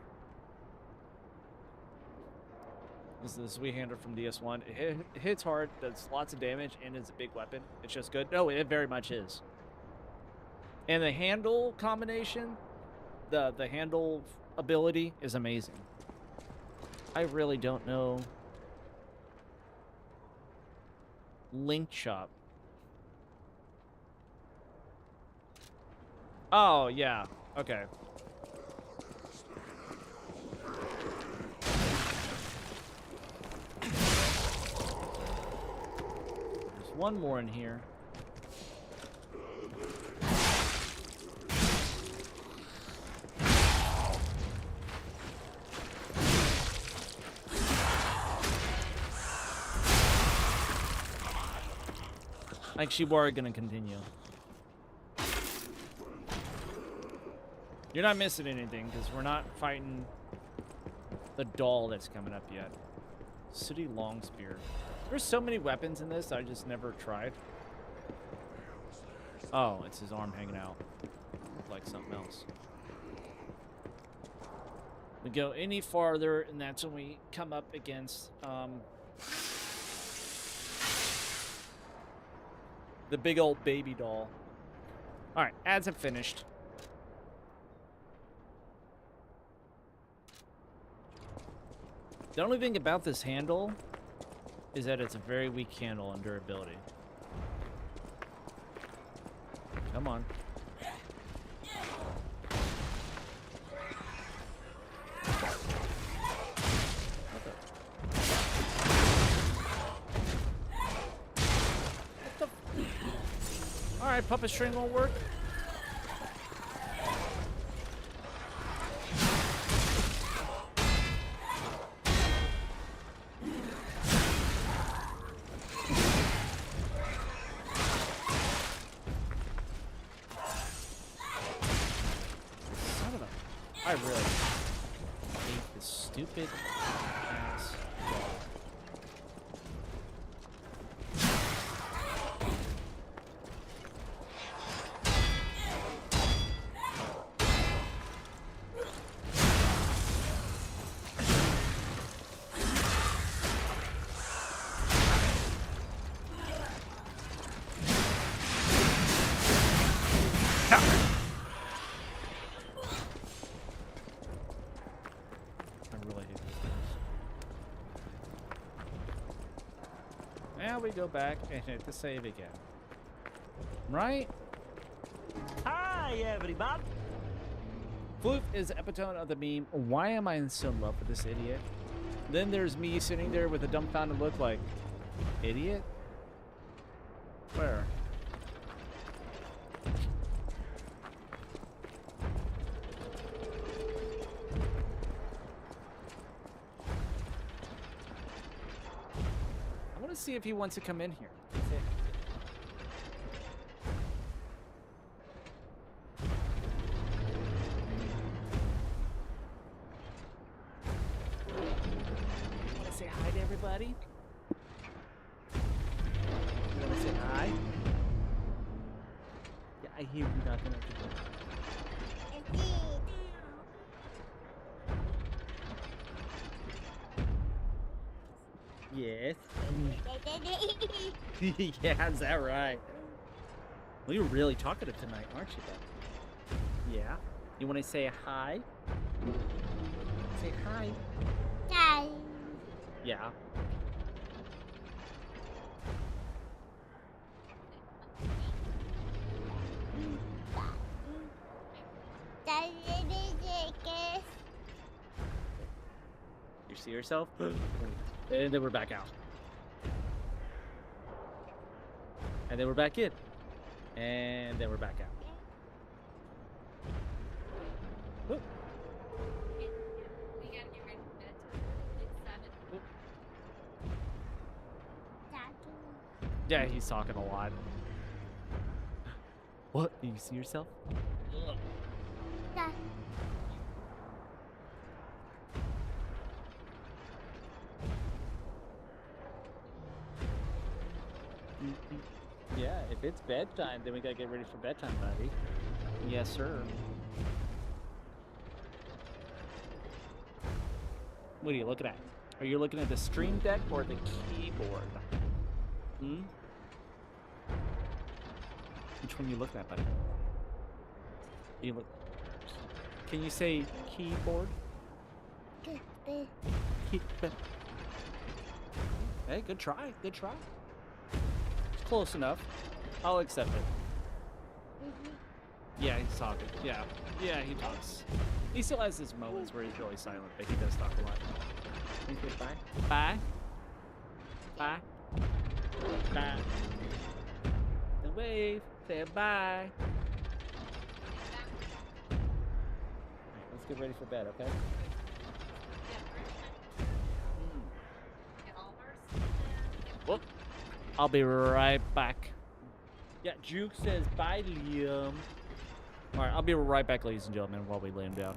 This is the Sweet Hander from DS1. It hits hard, does lots of damage, and is a big weapon. It's just good. No, it very much is. And the handle combination, the handle ability is amazing. I really don't know. Link shop. Oh, yeah. Okay. There's one more in here. Actually, we're gonna continue. You're not missing anything because we're not fighting the doll that's coming up yet. Sooty Longspear. There's so many weapons in this I just never tried. Oh, it's his arm hanging out. Like something else. We go any farther, and that's when we come up against the big old baby doll. All right, ads have finished. The only thing about this handle is that it's a very weak handle on durability. Come on. Alright, puppet string won't work. Son of a... I really hate this stupid ass dog. Now we go back and hit the save again. Right? Hi, everybody. Floof is the epitome of the meme, why am I so in love with this idiot? Then there's me sitting there with a dumbfounded look like, idiot? Where? I want to see if he wants to come in here. Want to say hi to everybody? You want to say hi? Yeah, I hear you knocking at the door. Yes. Yeah, is that right? Well, you're really talkative tonight, aren't you, bud? Yeah. You want to say hi? Say hi. Hi. Yeah. You see yourself? And then we're back out. And then we're back in. And then we're back out. Whoop. Yeah, he's talking a lot. What? You see yourself? Yeah, if it's bedtime, then we gotta get ready for bedtime, buddy. Yes, sir. What are you looking at? Are you looking at the Stream Deck or the keyboard? Hmm? Which one are you looking at, buddy? You look. Can you say keyboard? Keyboard. Hey, good try. Good try. It's close enough. I'll accept it. Yeah, he's talking. Yeah. Yeah, he talks. He still has his moments where he's really silent, but he does talk a lot. Bye. Bye. Bye. Bye. The wave. Say bye. Alright, let's get ready for bed, okay? Whoop. I'll be right back. Yeah, Juke says bye, Liam. All right, I'll be right back, ladies and gentlemen, while we lay him down.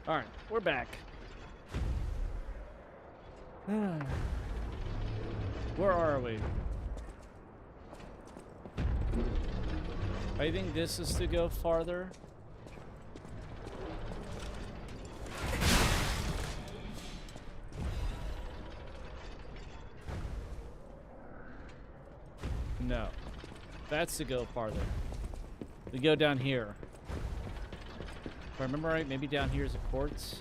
All right, we're back. Where are we? I think this is to go farther. No. That's to go farther. We go down here. If I remember right, maybe down here is a quartz.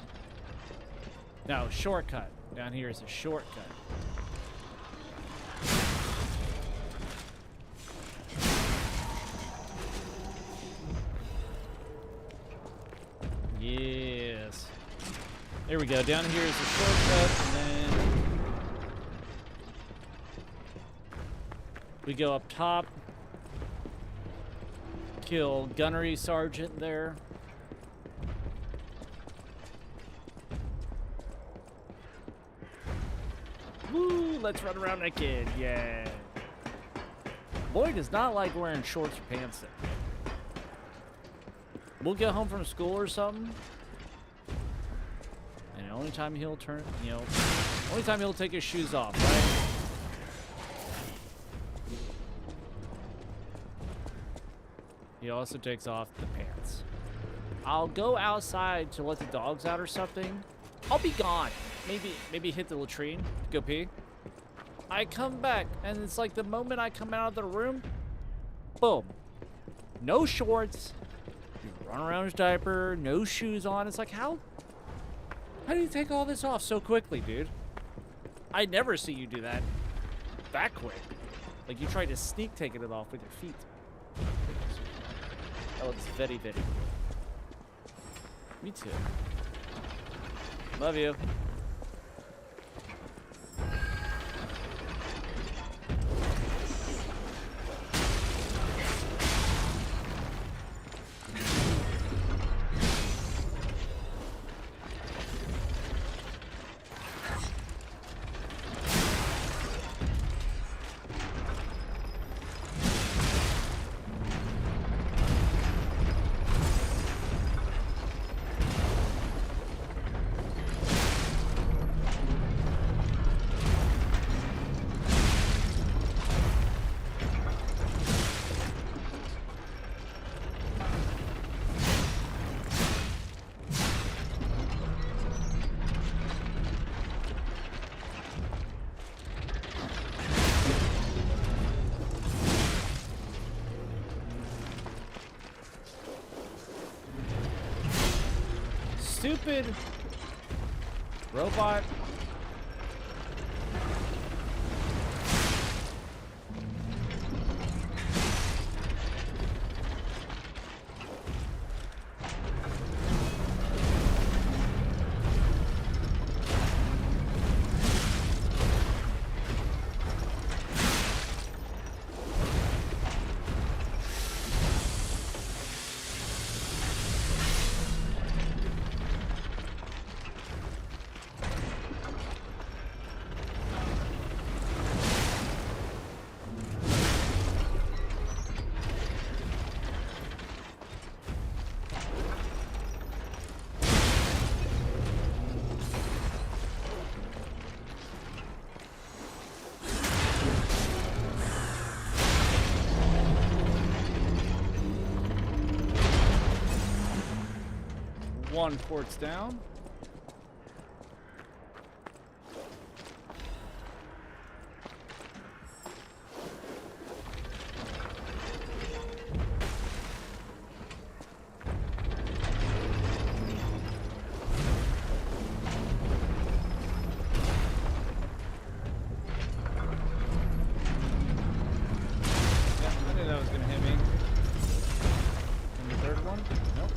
No, shortcut. Down here is a shortcut. Yes. There we go. Down here is a shortcut, and then we go up top. Kill Gunnery Sergeant there. Woo! Let's run around naked. Yeah. Boy does not like wearing shorts or pants there. We'll get home from school or something. And the only time he'll turn, only time he'll take his shoes off, right? He also takes off the pants. I'll go outside to let the dogs out or something. I'll be gone. Maybe hit the latrine, go pee. I come back, and it's like the moment I come out of the room, boom. No shorts. You run around his diaper, no shoes on. It's like, how do you take all this off so quickly, dude? I never see you do that quick. Like you try to sneak taking it off with your feet. That looks very, very good. Me too. Love you. stupid robot. One port's down. Yeah, I knew that was gonna hit me. And the third one? Nope.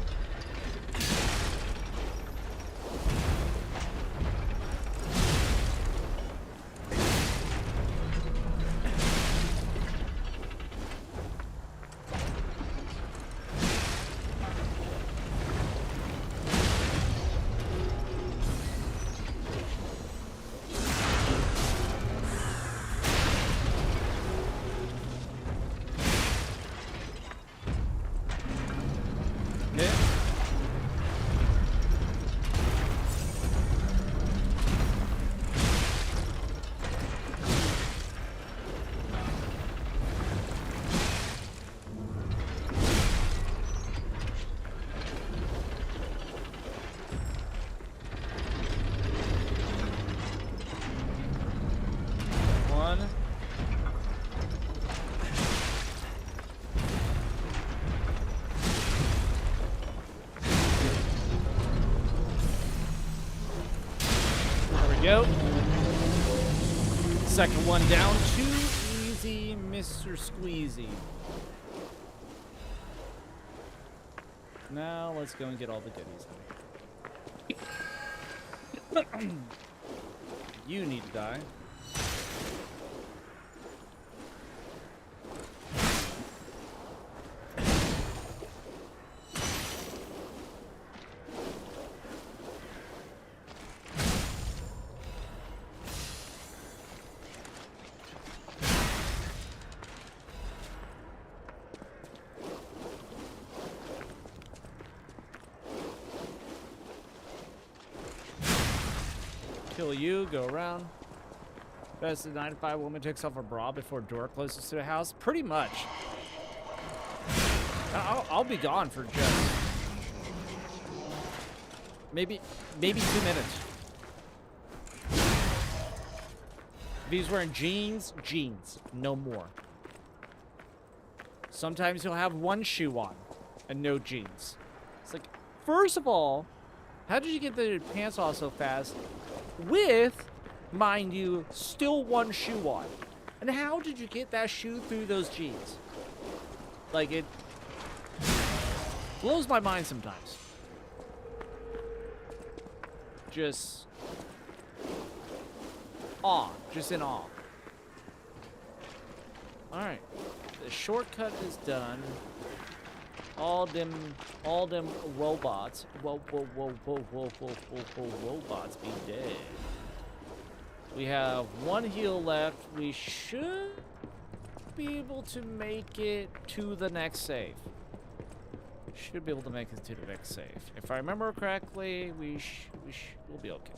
Hit. One. There we go. Second one down. Too easy, Mr. Squeezy. Now let's go and get all the goodies. You need to die. Kill you, go around. Best of 95 woman takes off her bra before door closes to the house. Pretty much. I'll be gone for just maybe 2 minutes. If he's wearing jeans, no more. Sometimes he'll have one shoe on and no jeans. It's like, first of all, how did you get the pants off so fast with, mind you, still one shoe on? And how did you get that shoe through those jeans? Like, it blows my mind sometimes. Just awe, just in awe. Alright, the shortcut is done. All them robots, robots be dead. We have one heal left. We should be able to make it to the next save. Should be able to make it to the next save. If I remember correctly, we'll be okay.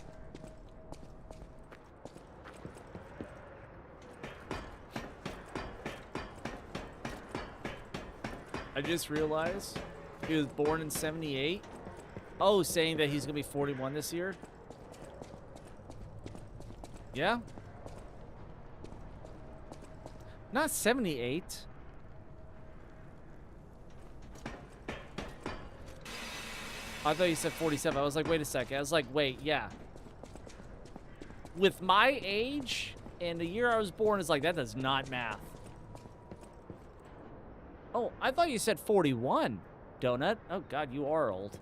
I just realized he was born in 78. Oh, saying that he's gonna be 41 this year. Yeah. Not 78. I thought you said 47. I was like, wait a second. I was like, wait, yeah. With my age and the year I was born, it's like, that does not math. Oh, I thought you said 41, Donut. Oh, God, you are old.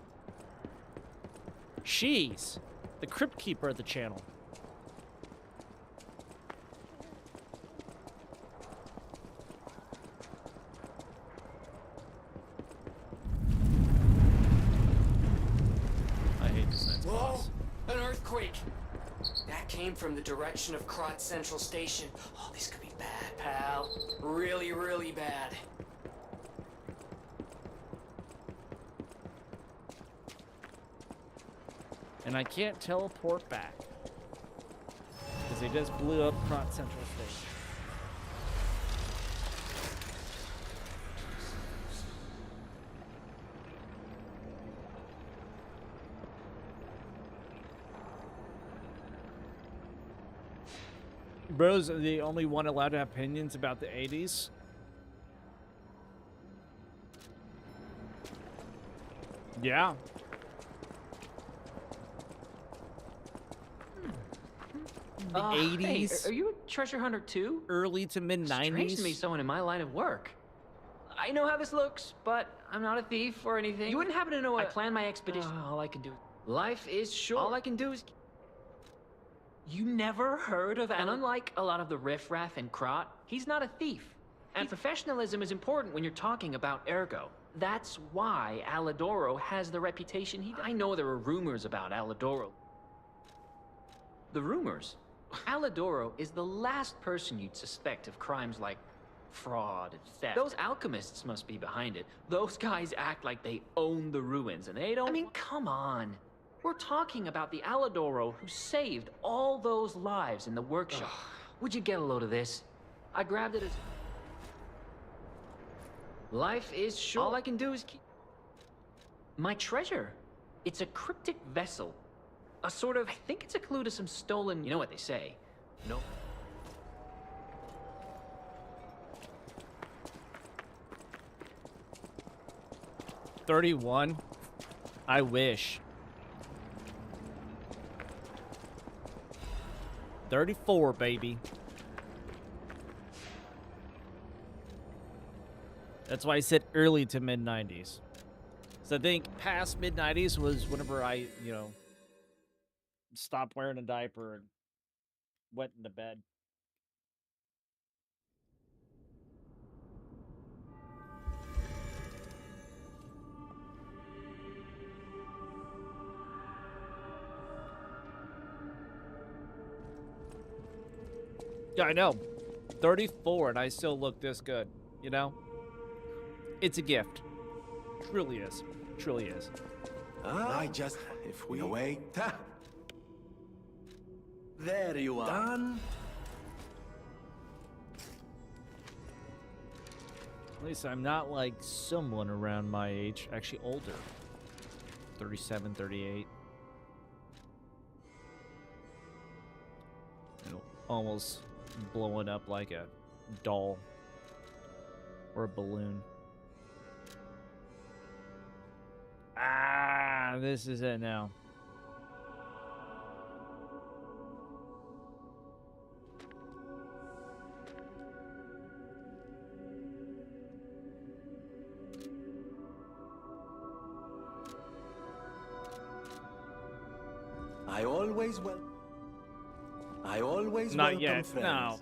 She's the Crypt Keeper of the channel. I hate this next Whoa! boss. An earthquake! That came from the direction of Krot Central Station. Oh, this could be bad, pal. Really, really bad. And I can't teleport back. Because they just blew up Krot Central Station. Bro's the only one allowed to have opinions about the 80s. Yeah. The 80s. Hey, are you a treasure hunter too? Early to mid 90s. Strange to me, someone in my line of work. I know how this looks, but I'm not a thief or anything. You wouldn't happen to know I plan my expedition. All I can do. Life is short. All I can do is. You never heard of And unlike a lot of the riffraff in Krot, he's not a thief. And professionalism is important when you're talking about Ergo. That's why Alidoro has the reputation he does. I know there are rumors about Alidoro. The rumors? Alidoro is the last person you'd suspect of crimes like fraud and theft. Those alchemists must be behind it. Those guys act like they own the ruins, and they don't. I mean, come on. We're talking about the Alidoro who saved all those lives in the workshop. Would you get a load of this? I grabbed it as... Life is short. All I can do is keep... My treasure. It's a cryptic vessel. A sort of... I think it's a clue to some stolen... You know what they say. No. 31. I wish. 34, baby. That's why I said early to mid 90s. So I think past mid 90s was whenever I, stopped wearing a diaper and went into bed. Yeah, I know. 34 and I still look this good, you know? It's a gift. Truly is. Truly is. I just... If we wait... There you are. Done. At least I'm not like someone around my age. Actually older. 37, 38. And almost blowing up like a doll. Or a balloon. Ah, this is it now. I always Not welcome yet. friends. No.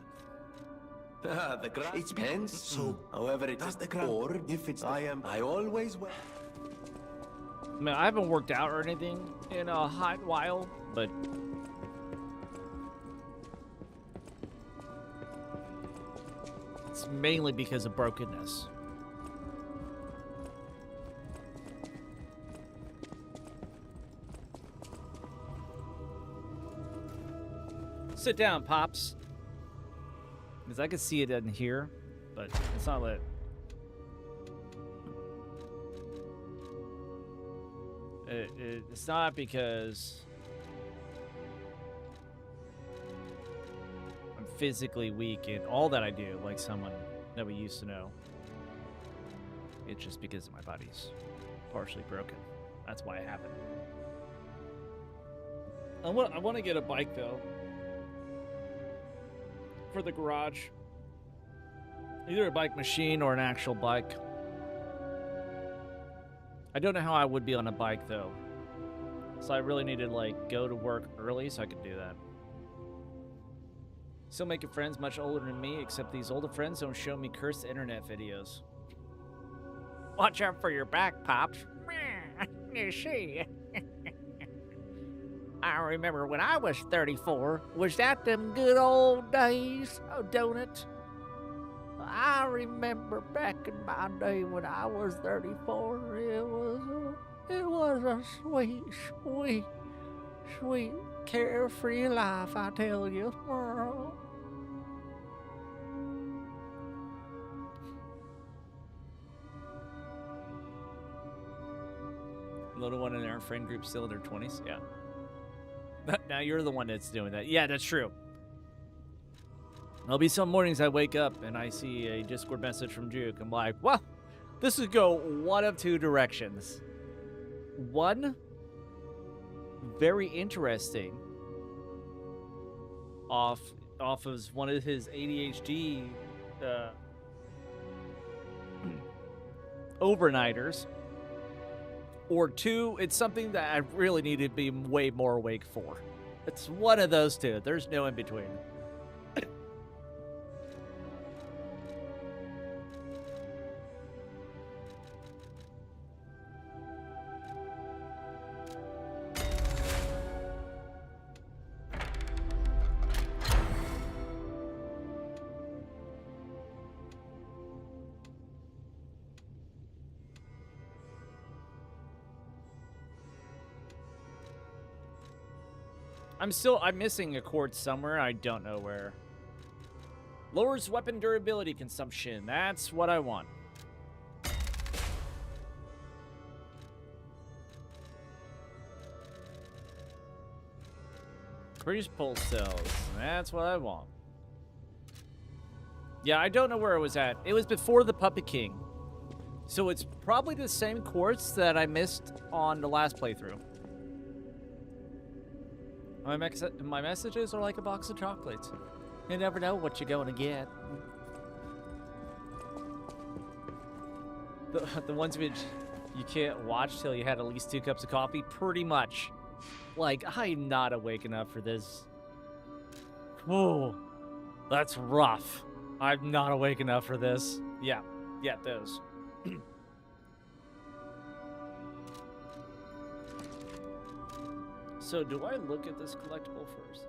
The grass. It depends. So, however it is, or if it's I always I mean, I haven't worked out or anything in a hot while, but it's mainly because of brokenness. Sit down, Pops. Because I can see it in here, but it's not lit. It's not because I'm physically weak in all that I do, like someone that we used to know. It's just because my body's partially broken. That's why I haven't. I want to get a bike though. For the garage. Either a bike machine or an actual bike. I don't know how I would be on a bike though. So I really need to like go to work early so I could do that. Still making friends much older than me, except these older friends don't show me cursed internet videos. Watch out for your back, Pops. You see. I remember when I was 34. Was that them good old days? Oh, don't it? I remember back in my day when I was 34. It was a sweet, sweet, sweet, carefree life, I tell you. Little one in our friend group still in their 20s? Yeah. Now you're the one that's doing that. Yeah, that's true. There'll be some mornings I wake up and I see a Discord message from Juke. I'm like, well, this would go one of two directions. One, very interesting, off of one of his ADHD overnighters. Or two, it's something that I really need to be way more awake for. It's one of those two. There's no in between. I'm missing a chord somewhere. I don't know where. Lowers weapon durability consumption. That's what I want. Increase pulse cells. That's what I want. Yeah, I don't know where it was at. It was before the Puppet King. So it's probably the same quartz that I missed on the last playthrough. My messages are like a box of chocolates. You never know what you're going to get. The ones which you can't watch till you had at least 2 cups of coffee, pretty much. Like, I'm not awake enough for this. Whoa, that's rough. I'm not awake enough for this. Yeah, those. So, do I look at this collectible first?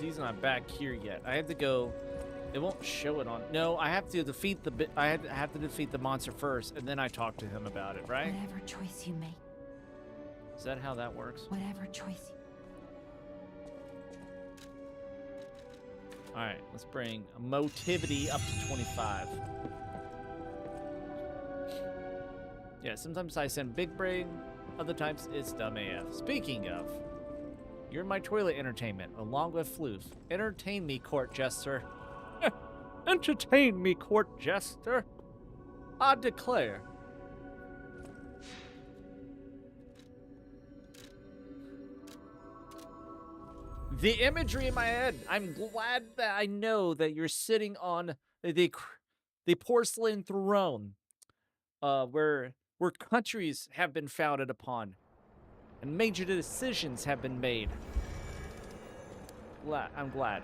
He's not back here yet. I have to go. It won't show it on. No, I have to defeat the. I have to defeat the monster first, and then I talk to him about it, right? Whatever choice you make. Is that how that works? Whatever choice. All right, let's bring motivity up to 25. Yeah, sometimes I send big brain, other times it's dumb AF. Speaking of, you're my toilet entertainment, along with Floof. Entertain me, court jester. Entertain me, court jester. I declare. The imagery in my head. I'm glad that I know that you're sitting on the porcelain throne, where countries have been founded upon, and major decisions have been made. I'm glad.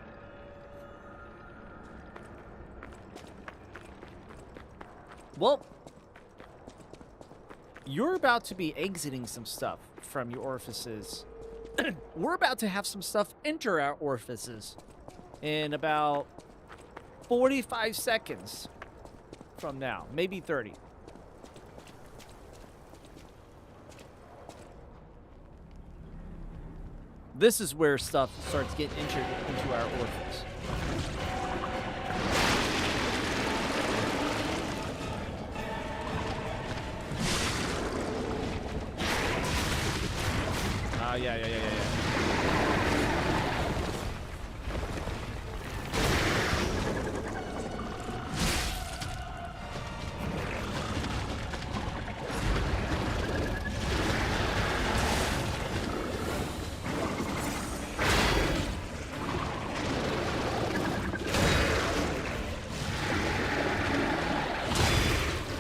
Well, you're about to be exiting some stuff from your orifices. We're about to have some stuff enter our orifices in about 45 seconds from now, maybe 30. This is where stuff starts getting entered into our orifice. Yeah.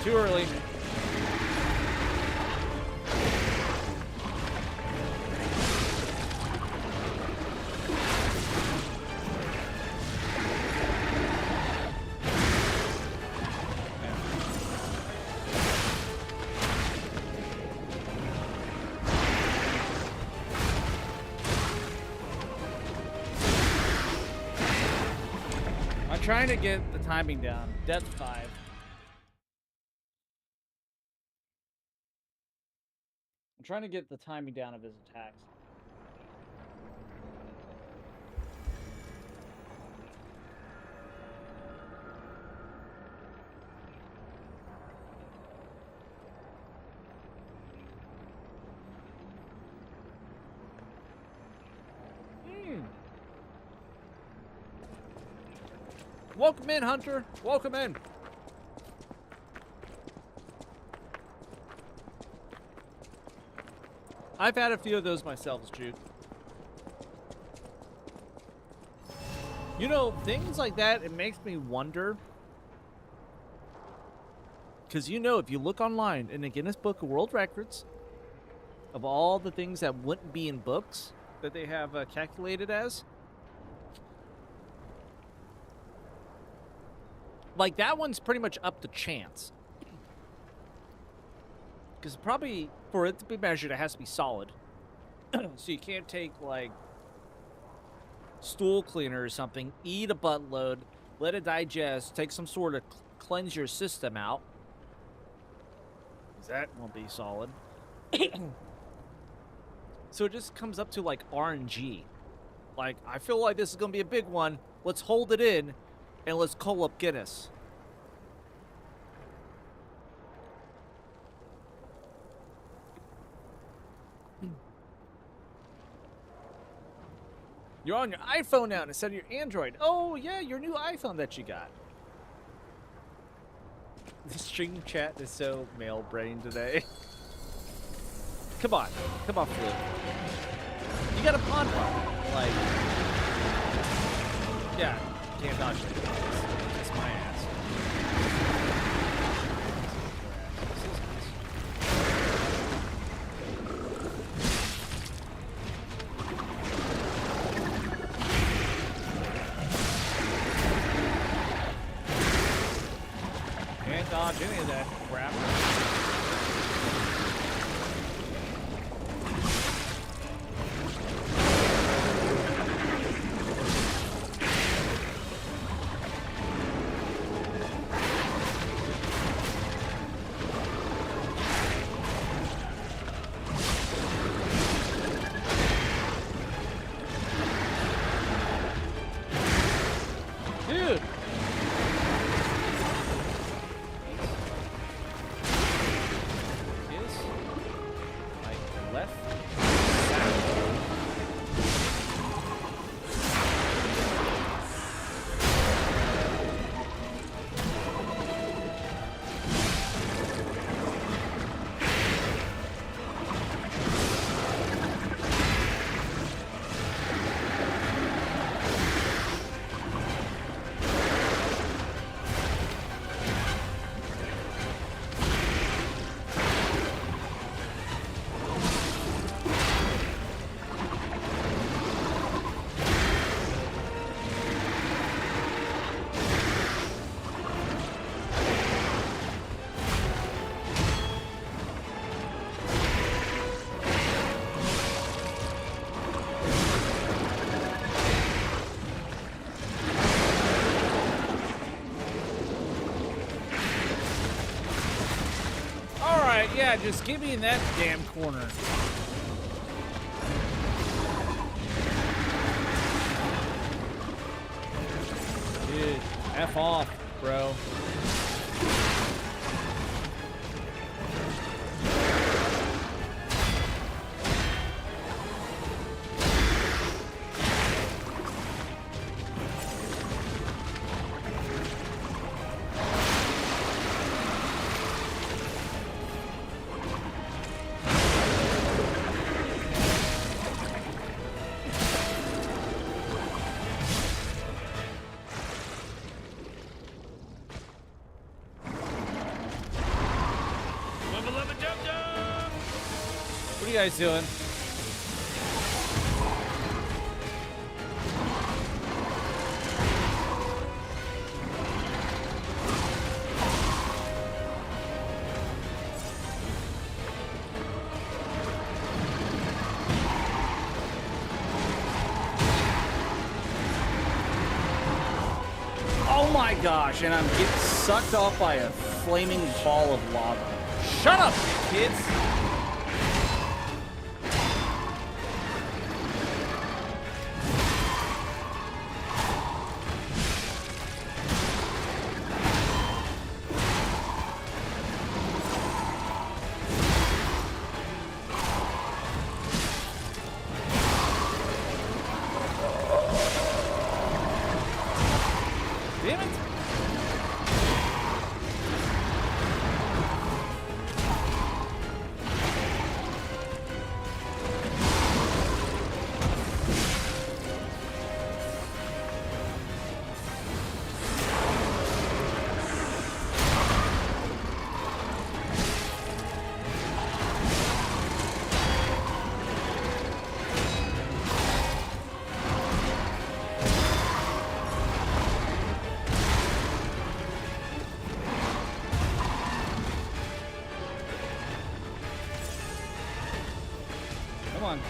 Too early. I'm trying to get the timing down. Depth 5. I'm trying to get the timing down of his attacks. Welcome in, Hunter. Welcome in. I've had a few of those myself, Jude. You know, things like that, it makes me wonder. Because, you know, if you look online in the Guinness Book of World Records, of all the things that wouldn't be in books that they have calculated as, like, that one's pretty much up to chance. Because probably, for it to be measured, it has to be solid. So you can't take, like, stool cleaner or something, eat a buttload, let it digest, take some sort of cleanse your system out. Because that won't be solid. So it just comes up to, like, RNG. Like, I feel like this is going to be a big one. Let's hold it in. And let's call up Guinness. You're on your iPhone now instead of your Android. Oh, yeah, your new iPhone that you got. The stream chat is so male brain today. Come on. Come on, Flip. You got a pawn problem. Like, yeah. Can't dodge it. It's my ass. Can't dodge any of that crap. Yeah, just give me in that damn corner. Dude, F off, bro. you guys doing? Oh my gosh, and I'm getting sucked off by a flaming ball of lava. Shut up, kids! Damn it! Come on.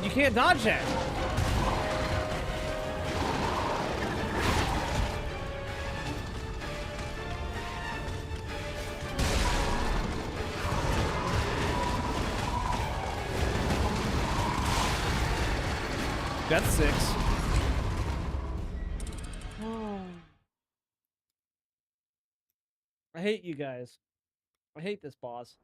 You can't dodge that. That's 6. I hate you guys. I hate this boss.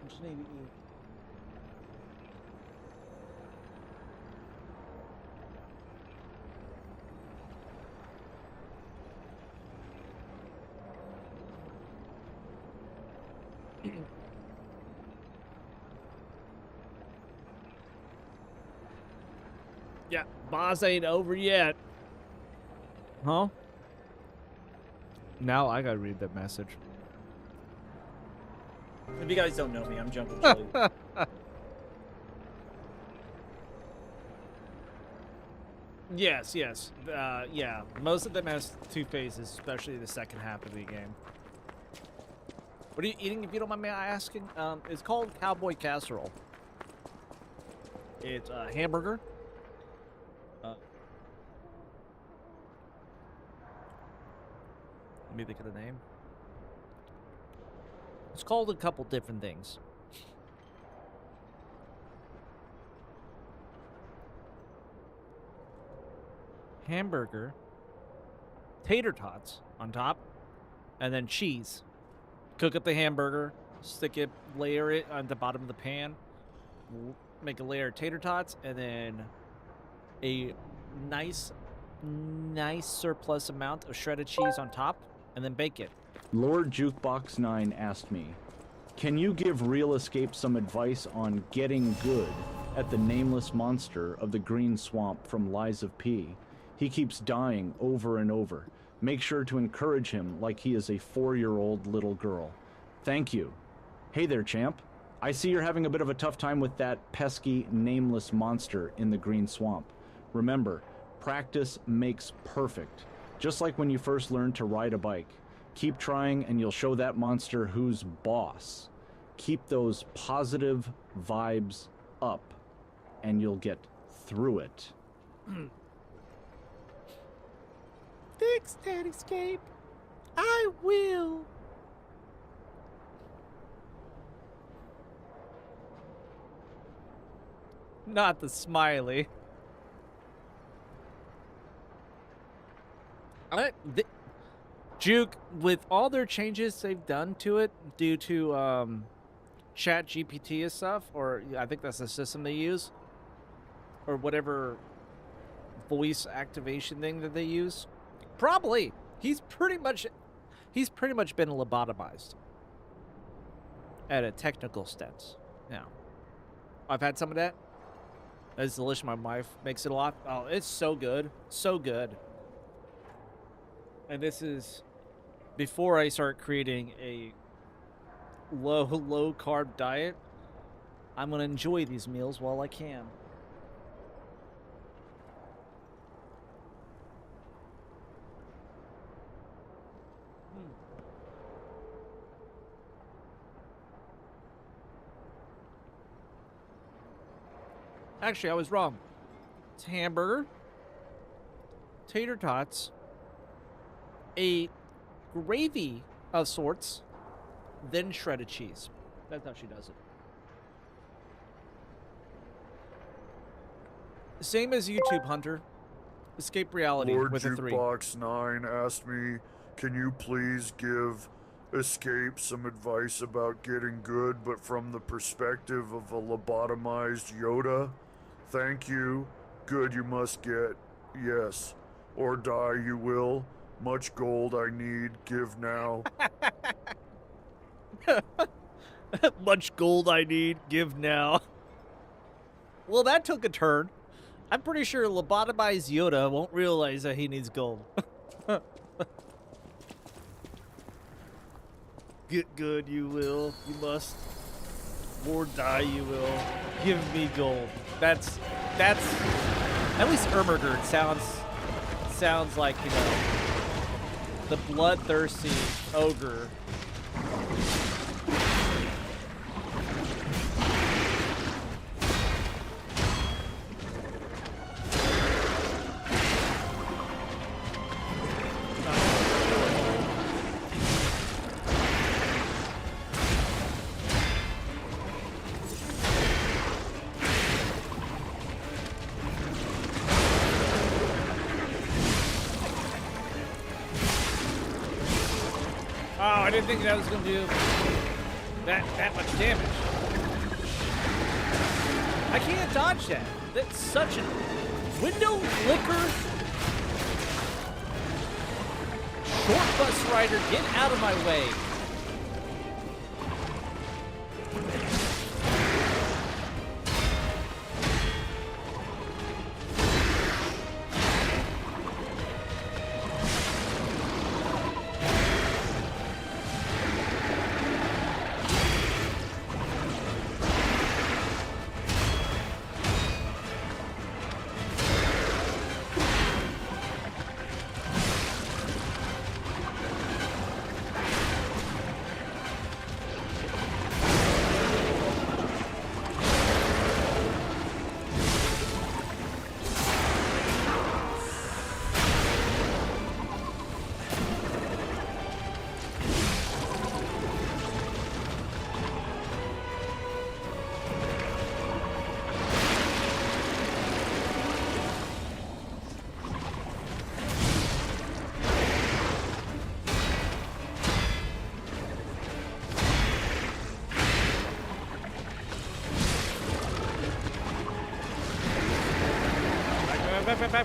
Just need to eat. Yeah, boss ain't over yet. Huh? Now I gotta read that message. If you guys don't know me, I'm Jungle Chili. Yes, yes. Yeah, most of them has 2 phases, especially the second half of the game. What are you eating, if you don't mind me asking? It's called Cowboy Casserole. It's a hamburger. Let me think of the name. It's called a couple different things. Hamburger, tater tots on top, and then cheese. Cook up the hamburger, stick it, layer it on the bottom of the pan, make a layer of tater tots, and then a nice surplus amount of shredded cheese on top, and then bake it. Lord Jukebox 9 asked me, can you give Real Escape some advice on getting good at the nameless monster of the Green Swamp from Lies of P? He keeps dying over and over. Make sure to encourage him like he is a 4-year-old little girl. Thank you. Hey there, champ. I see you're having a bit of a tough time with that pesky, nameless monster in the Green Swamp. Remember, practice makes perfect. Just like when you first learned to ride a bike. Keep trying and you'll show that monster who's boss. Keep those positive vibes up. and you'll get through it. Fix that escape. I will. Not the smiley. Juke, with all their changes they've done to it due to Chat GPT and stuff, or I think that's the system they use, or whatever voice activation thing that they use, probably he's pretty much been lobotomized at a technical sense. Now, I've had some of that. It's delicious. My wife makes it a lot. Oh, it's so good, so good. And this is before I start creating a low carb diet. I'm gonna enjoy these meals while I can. Actually, I was wrong. It's hamburger, tater tots, a gravy of sorts, then shredded cheese. That's how she does it. Same as YouTube, Hunter. Escape reality Lord with a 3. Jukebox 9 asked me, can you please give Escape some advice about getting good, but from the perspective of a lobotomized Yoda? Thank you. Good you must get. Yes. Or die you will. Much gold I need. Give now. Much gold I need. Give now. Well, that took a turn. I'm pretty sure lobotomized Yoda won't realize that he needs gold. Get good you will. You must. Or die you will. Give me gold. That's at least Ermagerd sounds like, you know, the bloodthirsty ogre. I didn't think that was going to do that much damage. I can't dodge that. That's such a window flicker. Short bus rider, get out of my way.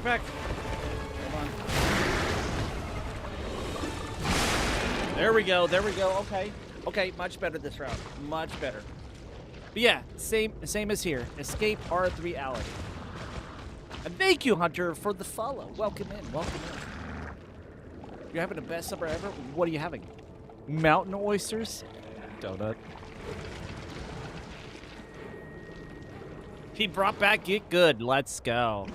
Back. Come on. There we go. Okay, much better this round. Much better. But yeah, same as here. Escape R3ality. And thank you, Hunter, for the follow. Welcome in. You're having the best summer ever? What are you having? Mountain oysters? Donut. He brought back Get Good. Let's go.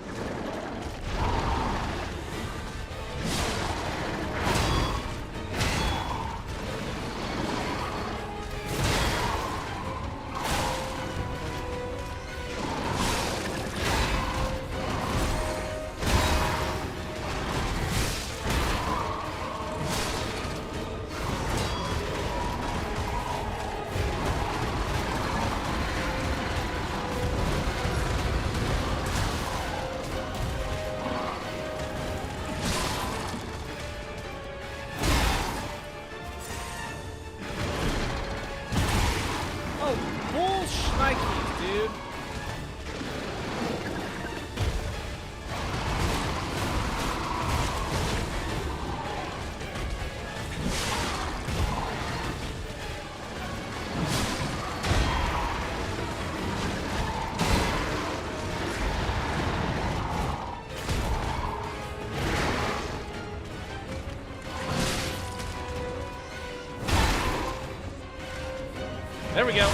There we go.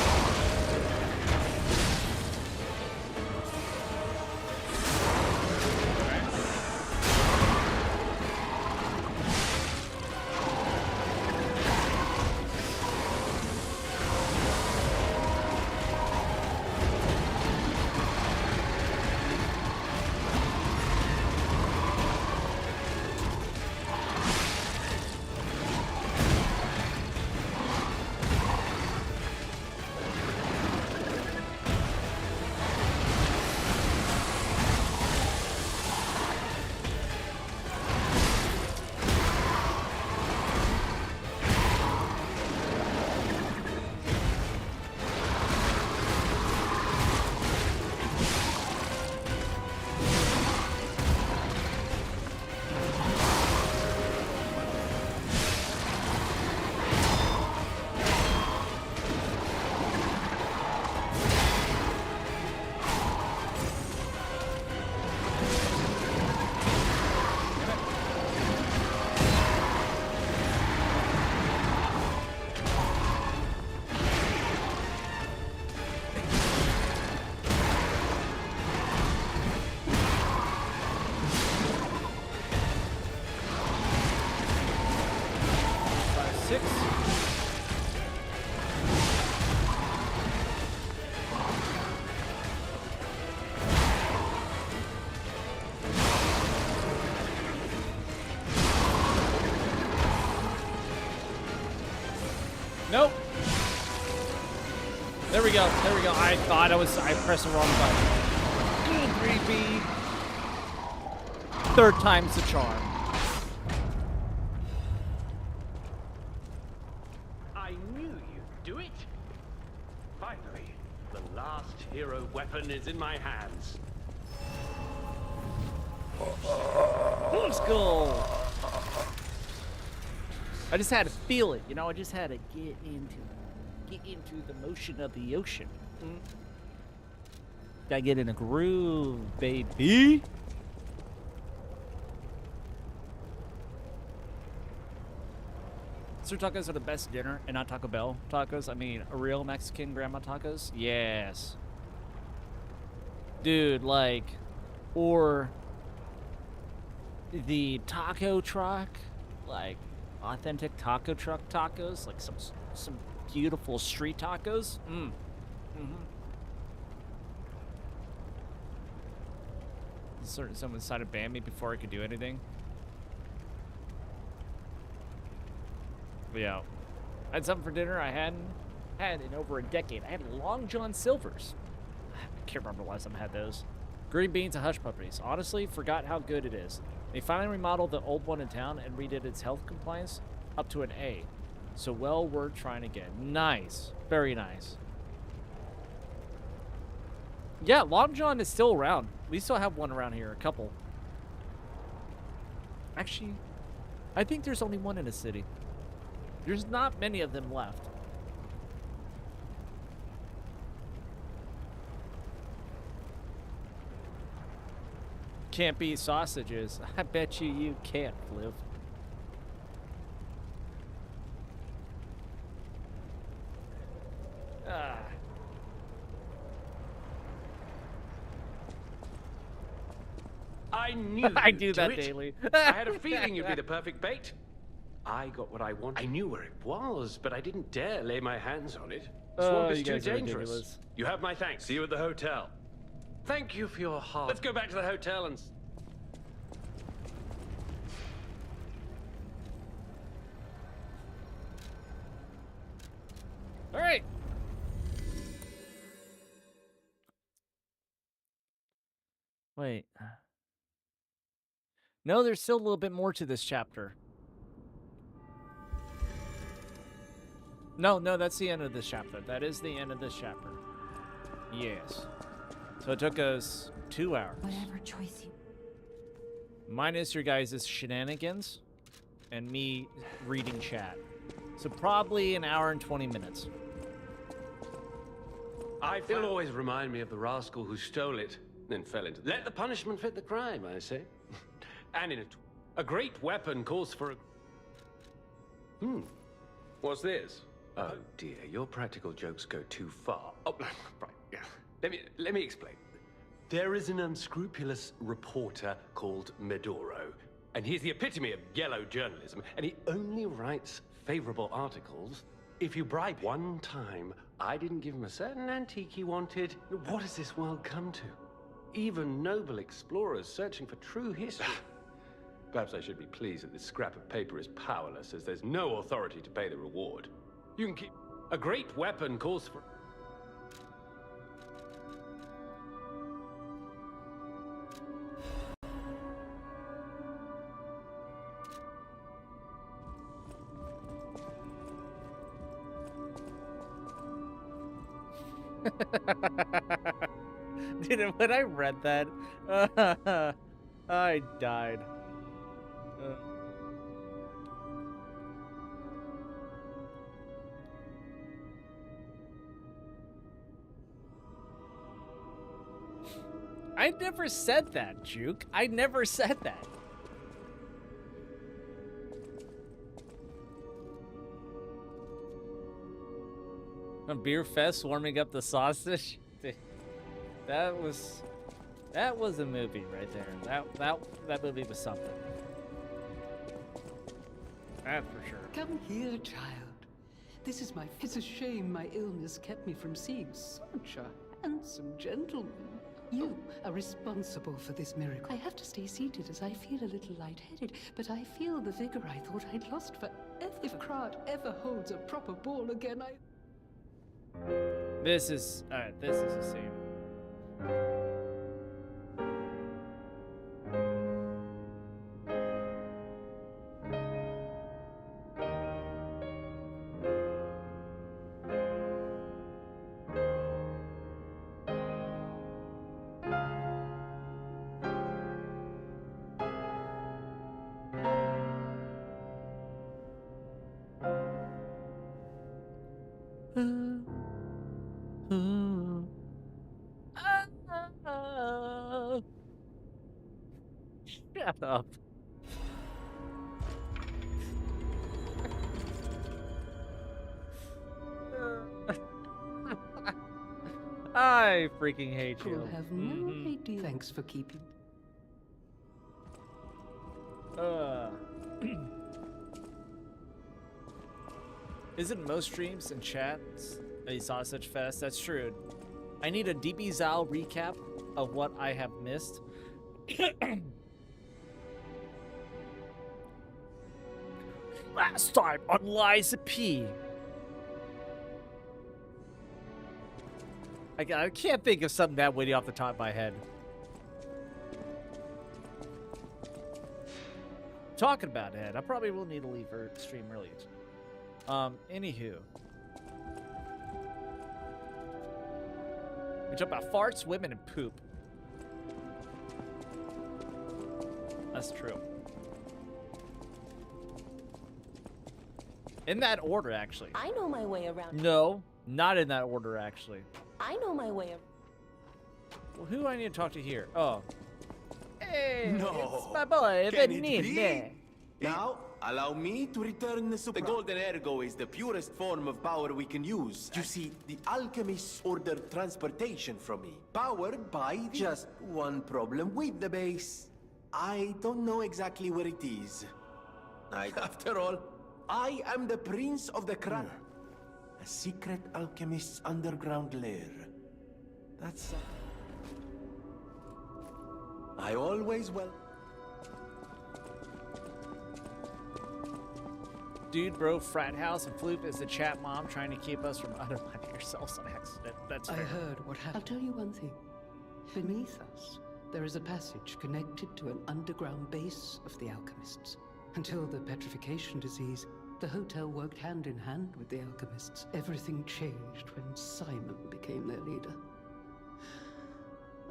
Nope. There we go. There we go. I thought I pressed the wrong button. Creepy. Third time's the charm. I knew you'd do it. Finally, the last hero weapon is in my hands. Let's go. I just had to feel it, you know. I just had to get into the motion of the ocean. Gotta get in a groove, baby. Sir tacos are the best dinner, and not Taco Bell tacos. I mean, a real Mexican grandma tacos. Yes, dude. Like, or the taco truck, like. Authentic taco truck tacos, like some beautiful street tacos. Someone decided to ban me before I could do anything. But yeah, I had something for dinner I hadn't had in over a decade. I had Long John Silver's. I can't remember the last time I had those. Green beans and hush puppies. Honestly, forgot how good it is. They finally remodeled the old one in town and redid its health compliance up to an A. So well worth trying again. Nice. Very nice. Yeah, Long John is still around. We still have one around here. A couple. Actually, I think there's only one in the city. There's not many of them left. Can't beat sausages. I bet you can't, Liv. I knew I do that it. daily. I had a feeling you'd be the perfect bait. I got what I wanted. I knew where it was, but I didn't dare lay my hands on it. The swamp is too dangerous. Ridiculous. You have my thanks. See you at the hotel. Thank you for your heart. Let's go back to the hotel and... All right. Wait. No, there's still a little bit more to this chapter. No, that's the end of this chapter. That is the end of this chapter. Yes. So it took us 2 hours. Whatever choice you... Minus your guys' shenanigans and me reading chat. So probably an hour and 20 minutes. It'll always remind me of the rascal who stole it, then fell into... Let the punishment fit the crime, I say. And in a great weapon calls for a... What's this? Oh dear, your practical jokes go too far. Oh, right, yeah. Let me explain. There is an unscrupulous reporter called Medoro, and he's the epitome of yellow journalism, and he only writes favorable articles if you bribe him. One time, I didn't give him a certain antique he wanted. What has this world come to? Even noble explorers searching for true history. Perhaps I should be pleased that this scrap of paper is powerless, as there's no authority to pay the reward. You can keep... A great weapon calls for... Dude, when I read that, I died. I never said that, Juke. I never said that. A beer fest warming up the sausage. That was a movie right there. That movie was something. That's for sure. Come here, child. This is it's a shame my illness kept me from seeing such a handsome gentleman. You are responsible for this miracle. I have to stay seated as I feel a little lightheaded, but I feel the vigor I thought I'd lost forever. If Krat ever holds a proper ball again, This is a scene. Shut up. I freaking hate you. You'll have no idea. Thanks for keeping. Isn't most streams and chats a sausage fest? That's true. I need a DB Zal recap of what I have missed. Last time on Liza P. I can't think of something that witty off the top of my head. Talking about it, I probably will need to leave her stream early. Anywho. We talk about farts, women, and poop. That's true. In that order, actually. I know my way around. No, not in that order, actually. I know my way around. Well, who do I need to talk to here? Oh. Hey, No. it's my boy, Can it Benny. be? Now, allow me to return the supply. The Golden Ergo is the purest form of power we can use. You see, the alchemists ordered transportation from me, powered by just one problem with the base. I don't know exactly where it is. After all, I am the Prince of the Crown. A secret alchemist's underground lair. That's... I always Dude, bro, frat house and Floop is the chat mom trying to keep us from undermining yourselves on accident. That's fair. I heard what happened. I'll tell you one thing. Beneath us, there is a passage connected to an underground base of the alchemists. Until the petrification disease, the hotel worked hand in hand with the alchemists. Everything changed when Simon became their leader.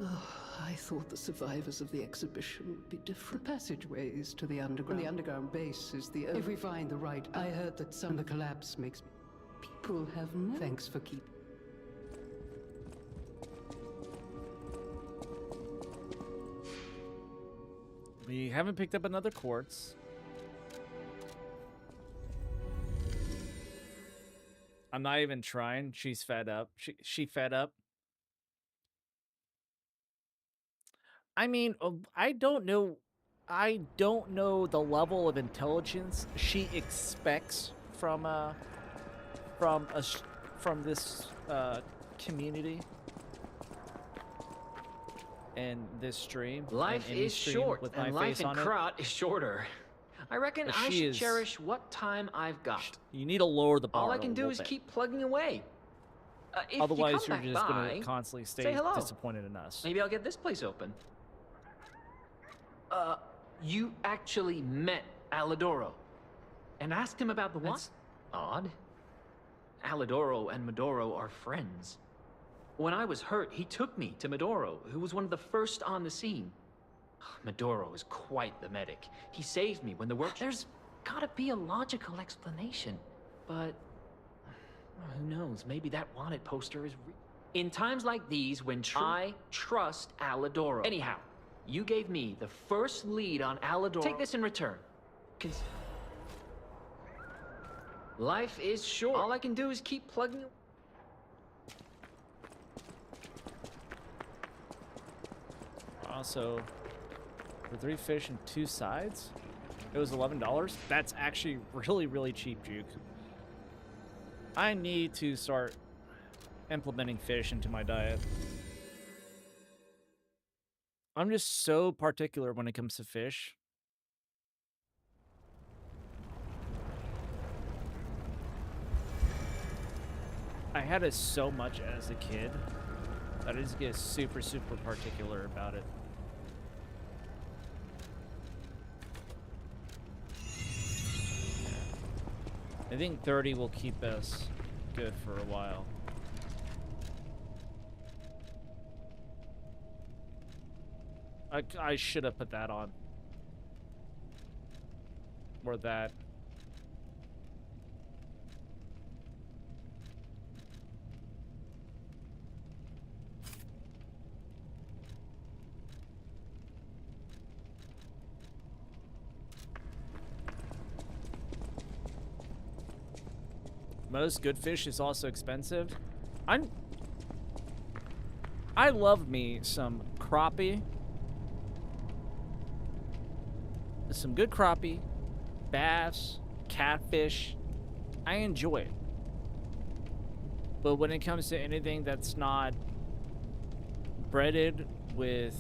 Oh, I thought the survivors of the exhibition would be different. The passageways to the underground. The underground base is the only... If we find the right... I heard that some of the collapse makes... People have no... Thanks for keeping... We haven't picked up another quartz. 。I'm not even trying. She's fed up. She fed up. I mean, I don't know. I don't know the level of intelligence she expects from this community and this stream. Life and any is stream short, with my and life face in on it. Krat is shorter. I reckon But I she should is- cherish what time I've got. You need to lower the bar. All I a can do little is bit. keep plugging away. If Otherwise, you you're come just back going by, to constantly say stay hello. disappointed in us. Maybe I'll get this place open. You actually met Alidoro and asked him about the what? That's odd. Alidoro and Medoro are friends. When I was hurt, he took me to Medoro, who was one of the first on the scene. Medoro is quite the medic. He saved me when the work... There's gotta be a logical explanation, but... who knows? Maybe that wanted poster is in times like these, when I trust Alidoro. Anyhow, you gave me the first lead on Alidoro. Take this in return. Life is short. All I can do is keep plugging... Also, for 3 fish and 2 sides, it was $11. That's actually really, really cheap, Juke. I need to start implementing fish into my diet. I'm just so particular when it comes to fish. I had it so much as a kid that I just get super, super particular about it. I think 30 will keep us good for a while. I should have put that on. Or that. Most good fish is also expensive. I love me some crappie. Some good crappie, bass, catfish. I enjoy it. But when it comes to anything that's not breaded with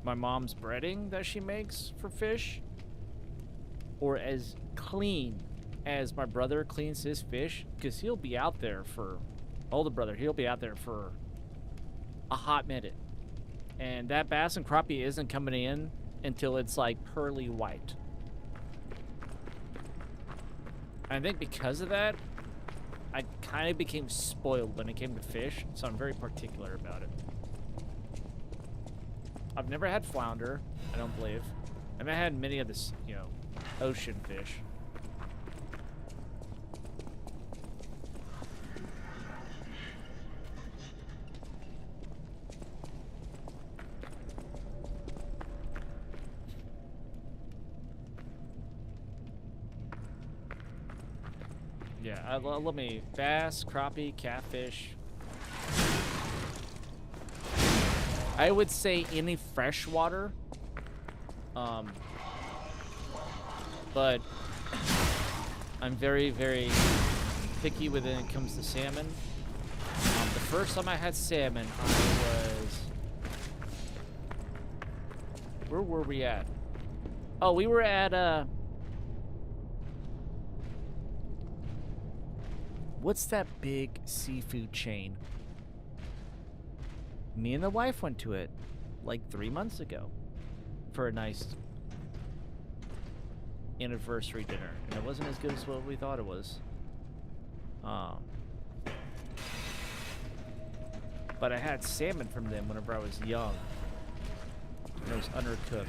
my mom's breading that she makes for fish, or as clean as my brother cleans his fish, because he'll be out there for, older brother, he'll be out there for a hot minute. And that bass and crappie isn't coming in until it's like pearly white. I think because of that, I kind of became spoiled when it came to fish, so I'm very particular about it. I've never had flounder, I don't believe. I've had many of this, you know, ocean fish. Yeah, let me bass, crappie, catfish. I would say any freshwater. But I'm very, very picky when it comes to salmon. The first time I had salmon, I was... Where were we at? Oh, we were at, what's that big seafood chain? Me and the wife went to it like 3 months ago for a nice anniversary dinner, and it wasn't as good as what we thought it was. But I had salmon from them whenever I was young. It was undercooked.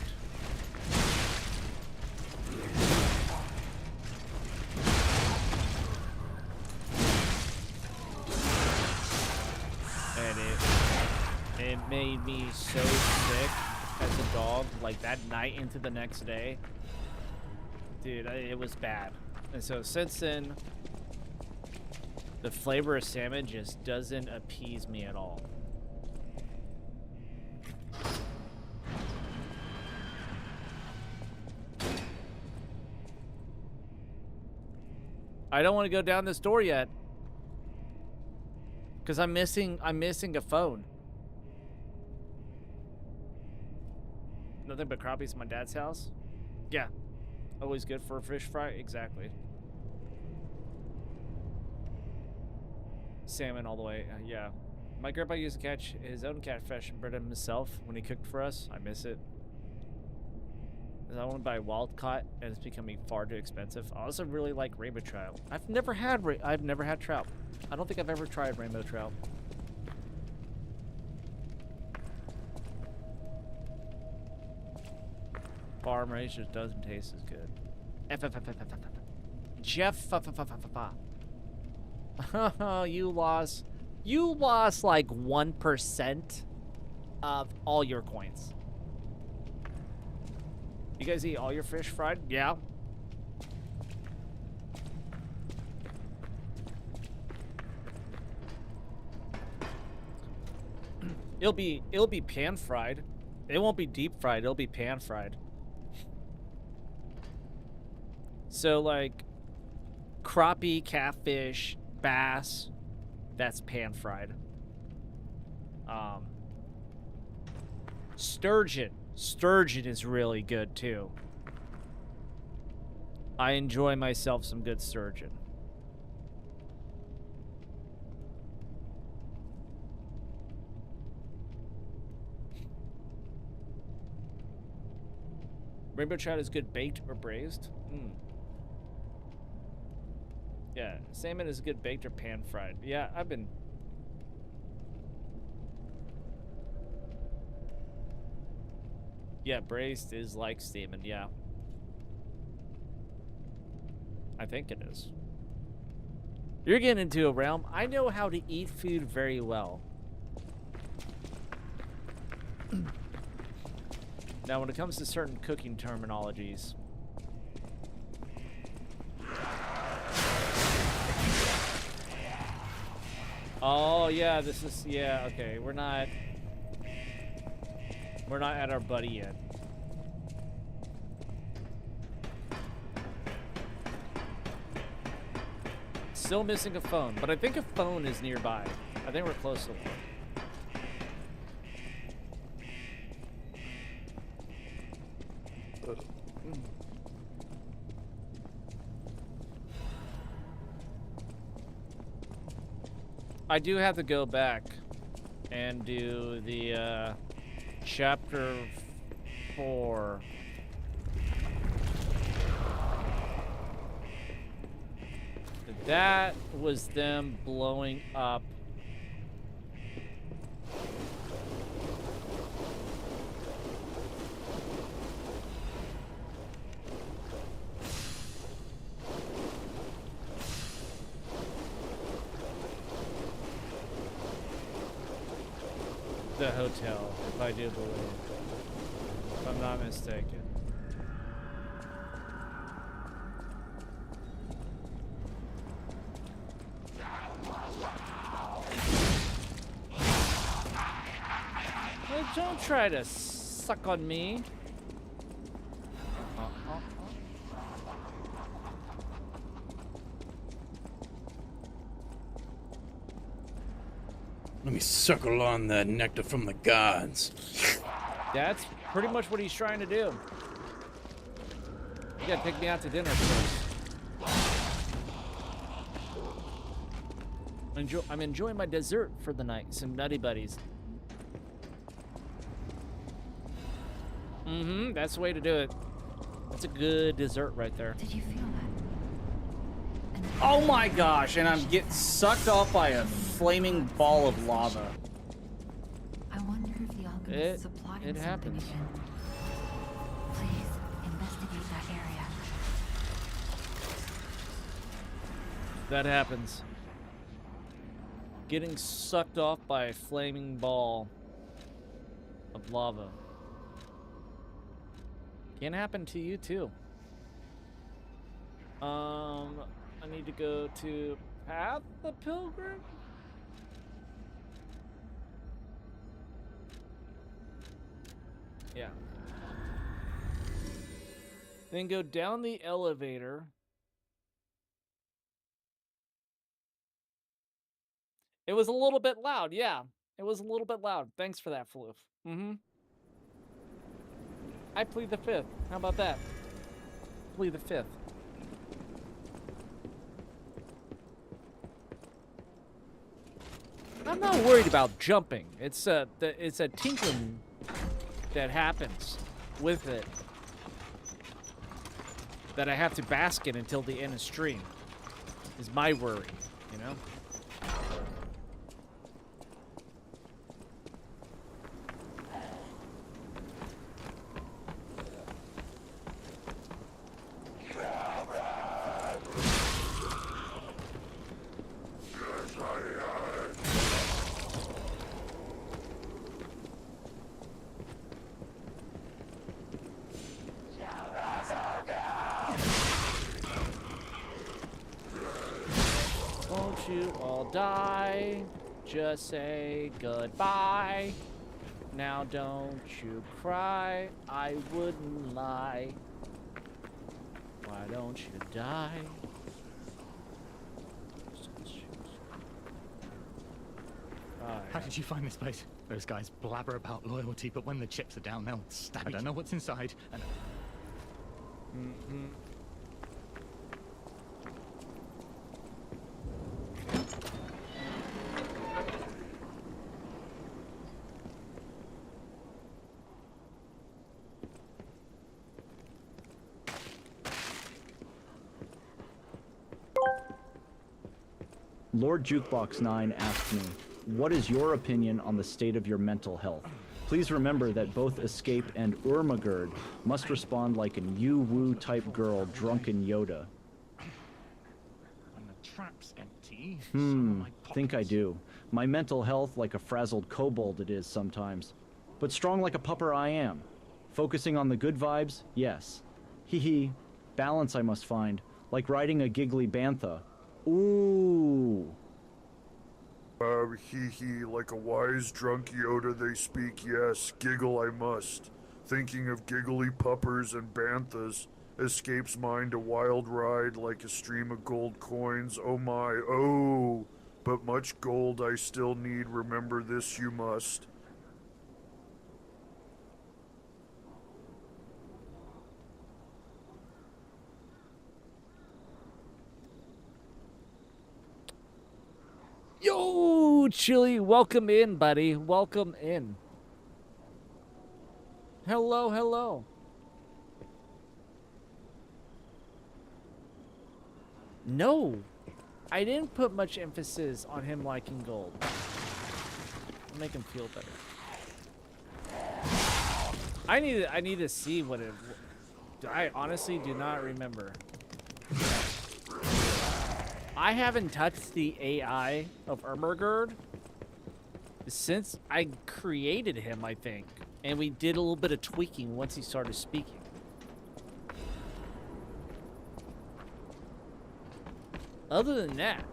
And it made me so sick as a dog, like that night into the next day. Dude, it was bad. And so since then, The flavor of salmon just doesn't appease me at all. I don't want to go down this door yet. Because I'm missing a phone. Nothing but crappies at my dad's house? Yeah. Always good for a fish fry? Exactly. Salmon all the way. Yeah. My grandpa used to catch his own catfish and bread him himself when he cooked for us. I miss it. I want to buy wild caught, and it's becoming far too expensive. I also really like rainbow trout. I've never had trout. I don't think I've ever tried rainbow trout. Farm raised just doesn't taste as good. Jeff, you lost like 1% of all your coins. You guys eat all your fish fried? Yeah. It'll be pan fried. It won't be deep fried. It'll be pan fried. So like crappie, catfish, bass, that's pan fried. Sturgeon. Sturgeon is really good too. I enjoy myself some good sturgeon. Rainbow trout is good baked or braised? Yeah, salmon is good baked or pan fried. Yeah, I've been... Yeah, braised is like salmon, yeah. I think it is. You're getting into a realm. I know how to eat food very well. Now, when it comes to certain cooking terminologies... Oh, yeah, this is... Yeah, okay, we're not at our buddy yet. Still missing a phone, but I think a phone is nearby. I think we're close to one. I do have to go back and do the chapter 4. That was them blowing up the hotel, if I do believe, if I'm not mistaken. Well, don't try to suck on me. Let me suckle on that nectar from the gods. That's pretty much what he's trying to do. You gotta take me out to dinner first. I'm enjoying my dessert for the night. Some Nutty Buddies. That's the way to do it. That's a good dessert right there. Did you feel that? Oh my gosh, and I'm getting sucked off by a flaming ball of lava. I wonder if the alchemist supplied him something again. Please investigate that area. That happens. Getting sucked off by a flaming ball of lava. Can happen to you too. I need to go to Path the Pilgrim? Yeah. Then go down the elevator. It was a little bit loud, yeah. It was a little bit loud. Thanks for that, Floof. Mm-hmm. I plead the fifth. How about that? Plead the fifth. I'm not worried about jumping. It's a tinkling that happens with it that I have to bask in until the end of stream. Is my worry, you know? You all die, just say goodbye. Now don't you cry, I wouldn't lie. Why don't you die? How did you find this place? Those guys blabber about loyalty, but when the chips are down, they'll stab you. I don't know what's inside. And Lord Jukebox 9 asked me, what is your opinion on the state of your mental health? Please remember that both Escape and Ermagerd must respond like an Yu-Woo type girl drunk in Yoda. when the trap's empty, Think I do. My mental health like a frazzled kobold it is sometimes. But strong like a pupper I am. Focusing on the good vibes, yes. Hee. Balance I must find, like riding a giggly bantha. Ooh. Hee, like a wise drunk Yoda they speak, yes, giggle I must. Thinking of giggly puppers and banthas, Escape's mind a wild ride like a stream of gold coins, oh my, oh. But much gold I still need, remember this you must. Yo, Chili, welcome in, buddy. Welcome in. Hello, hello. No, I didn't put much emphasis on him liking gold. I'll make him feel better. I need to see what it. I honestly do not remember. I haven't touched the AI of Ermagerd since I created him, I think. And we did a little bit of tweaking once he started speaking. Other than that,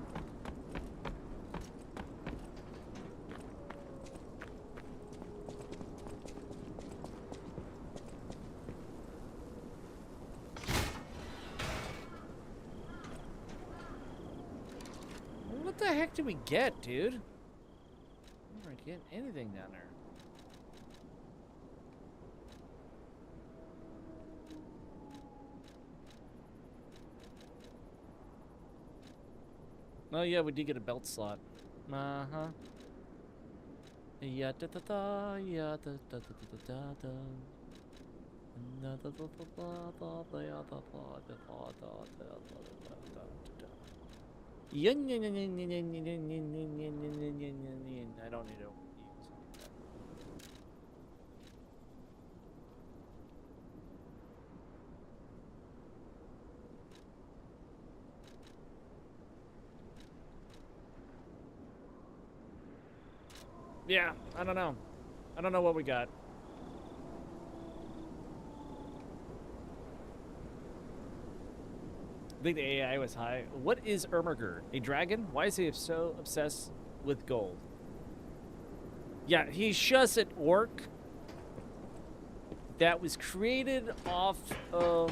what the heck did we get, dude? We weren't getting anything down there. Oh yeah, we did get a belt slot. Uh-huh. Yeah da da da, yeah da da da da da da. Da da da da da da da da da da da da. I don't need to. Yeah, I don't know. I don't know what we got. think the AI was high. What is Ermagerd? A dragon? Why is he so obsessed with gold? Yeah, he's just an orc that was created off of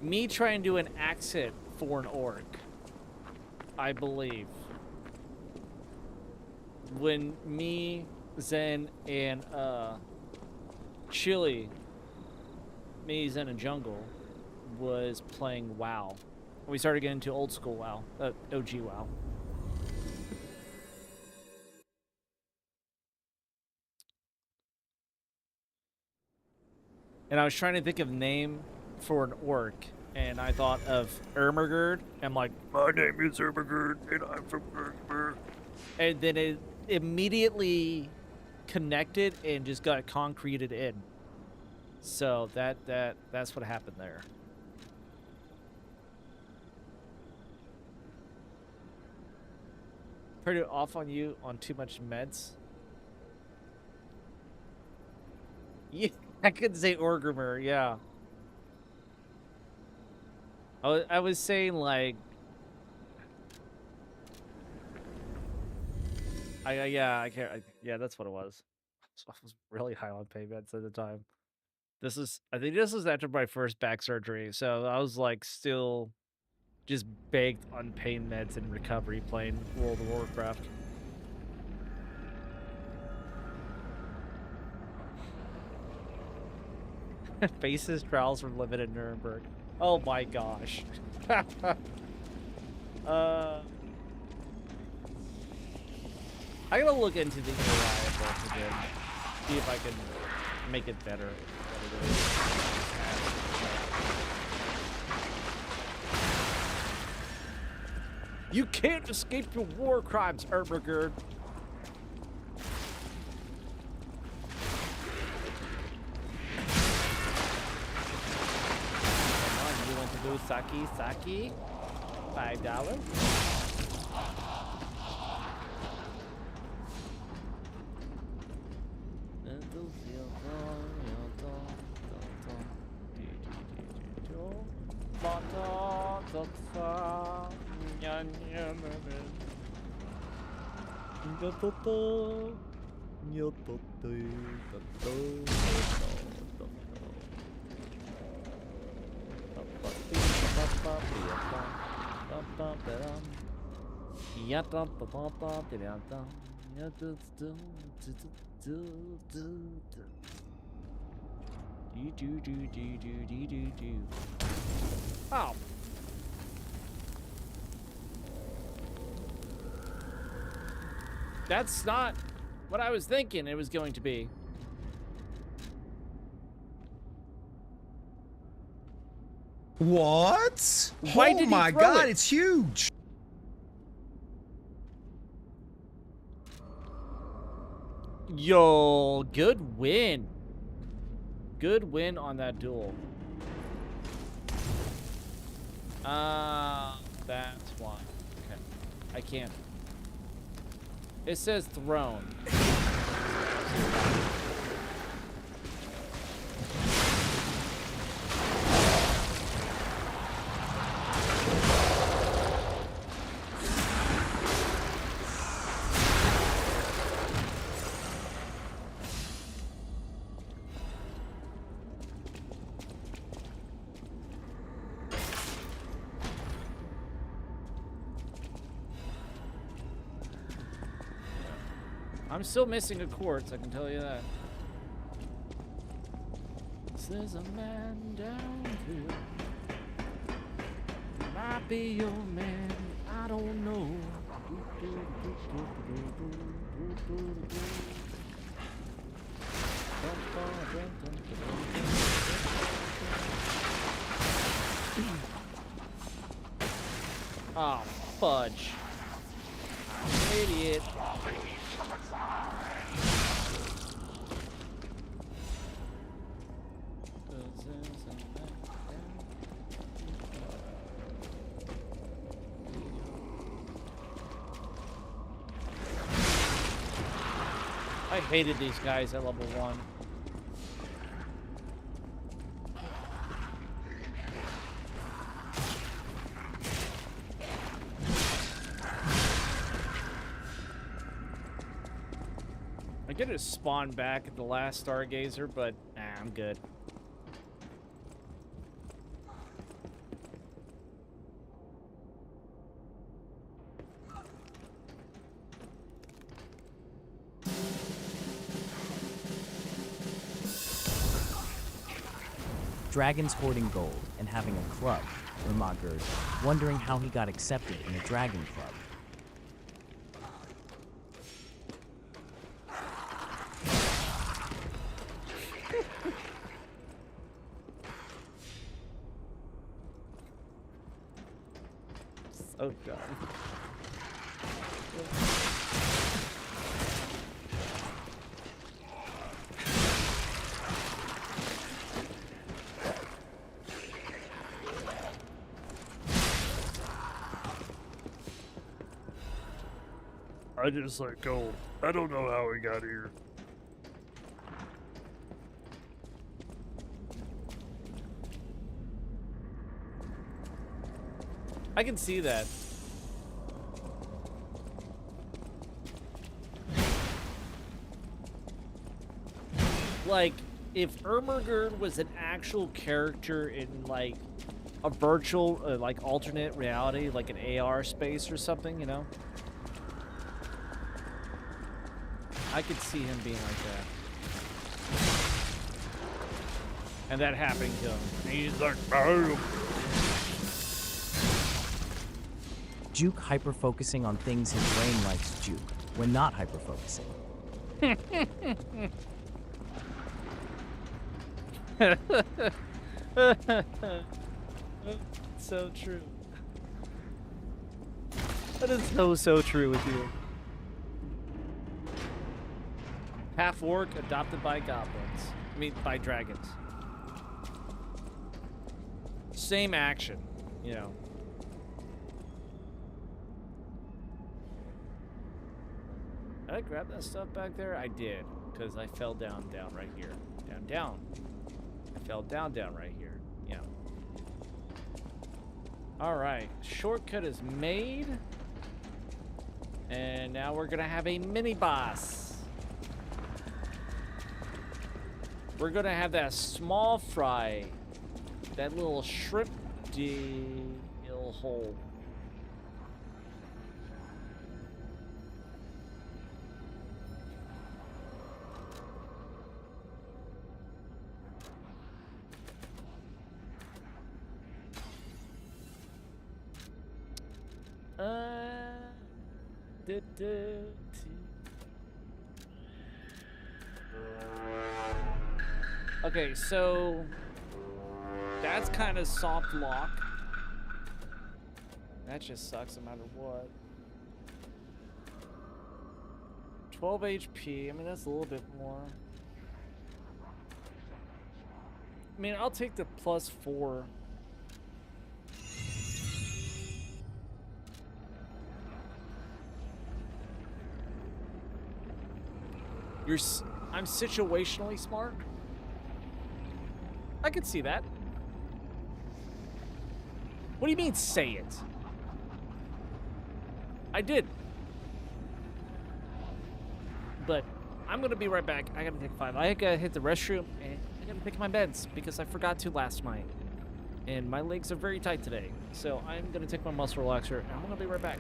me trying to do an accent for an orc, I believe. When me, Zen, and Chili, me, Zen, and Jungle was playing WoW. We started getting into old school WoW, OG WoW. And I was trying to think of a name for an orc, and I thought of Ermagerd. I'm like, my name is Ermagerd, and I'm from Ermagerd. And then it immediately connected and just got concreted in. So that's what happened there. Pretty off on you on too much meds. Yeah, I couldn't say Orgrimmar, yeah. I was saying like yeah, that's what it was. So I was really high on pain meds at the time. I think this was after my first back surgery, so I was like still just baked on pain meds and recovery playing World of Warcraft. Faces trials were limited in Nuremberg. Oh my gosh. I gotta look into the AI book again. See if I can make it better. You can't escape your war crimes, Ermagerd. Come on, you want to do sake? $5? Oh. That's not what I was thinking it was going to be. What? Why oh did my he throw god, it? it's huge. Yo, good win. Good win on that duel. That's why. Okay. I can't. It says throne. I'm still missing a quartz, I can tell you that. There's a man down here. Might be your man, I don't know. Oh, fudge. Idiot. I hated these guys at level 1. could have spawned back at the last Stargazer, but nah, I'm good. Dragons hoarding gold and having a club, Ermagerd, wondering how he got accepted in a dragon club. So dumb. I just like gold. I don't know how we got here. I can see that. Like, if Ermagerd was an actual character in, like, a virtual, like, alternate reality, like an AR space or something, you know? I could see him being like that. And that happening to him. And he's like, oh. Juke hyper-focusing on things his brain likes Juke, when not hyper-focusing. So true. That is so true with you. Half orc adopted by goblins. I mean, by dragons. Same action, you know. Did I grab that stuff back there? I did, because I fell down right here. Down. I fell down right here. Yeah. Alright, shortcut is made. And now we're gonna have a mini-boss. We're gonna have that small fry. That little shrimp deal hole. Okay, so that's kind of soft lock. That just sucks no matter what. 12 HP, I mean, that's a little bit more. I mean, I'll take the +4. I'm situationally smart. I could see that. What do you mean, say it? I did. But I'm gonna be right back. I gotta take 5. I gotta hit the restroom and I gotta pick my meds because I forgot to last night. And my legs are very tight today. So I'm gonna take my muscle relaxer and I'm gonna be right back.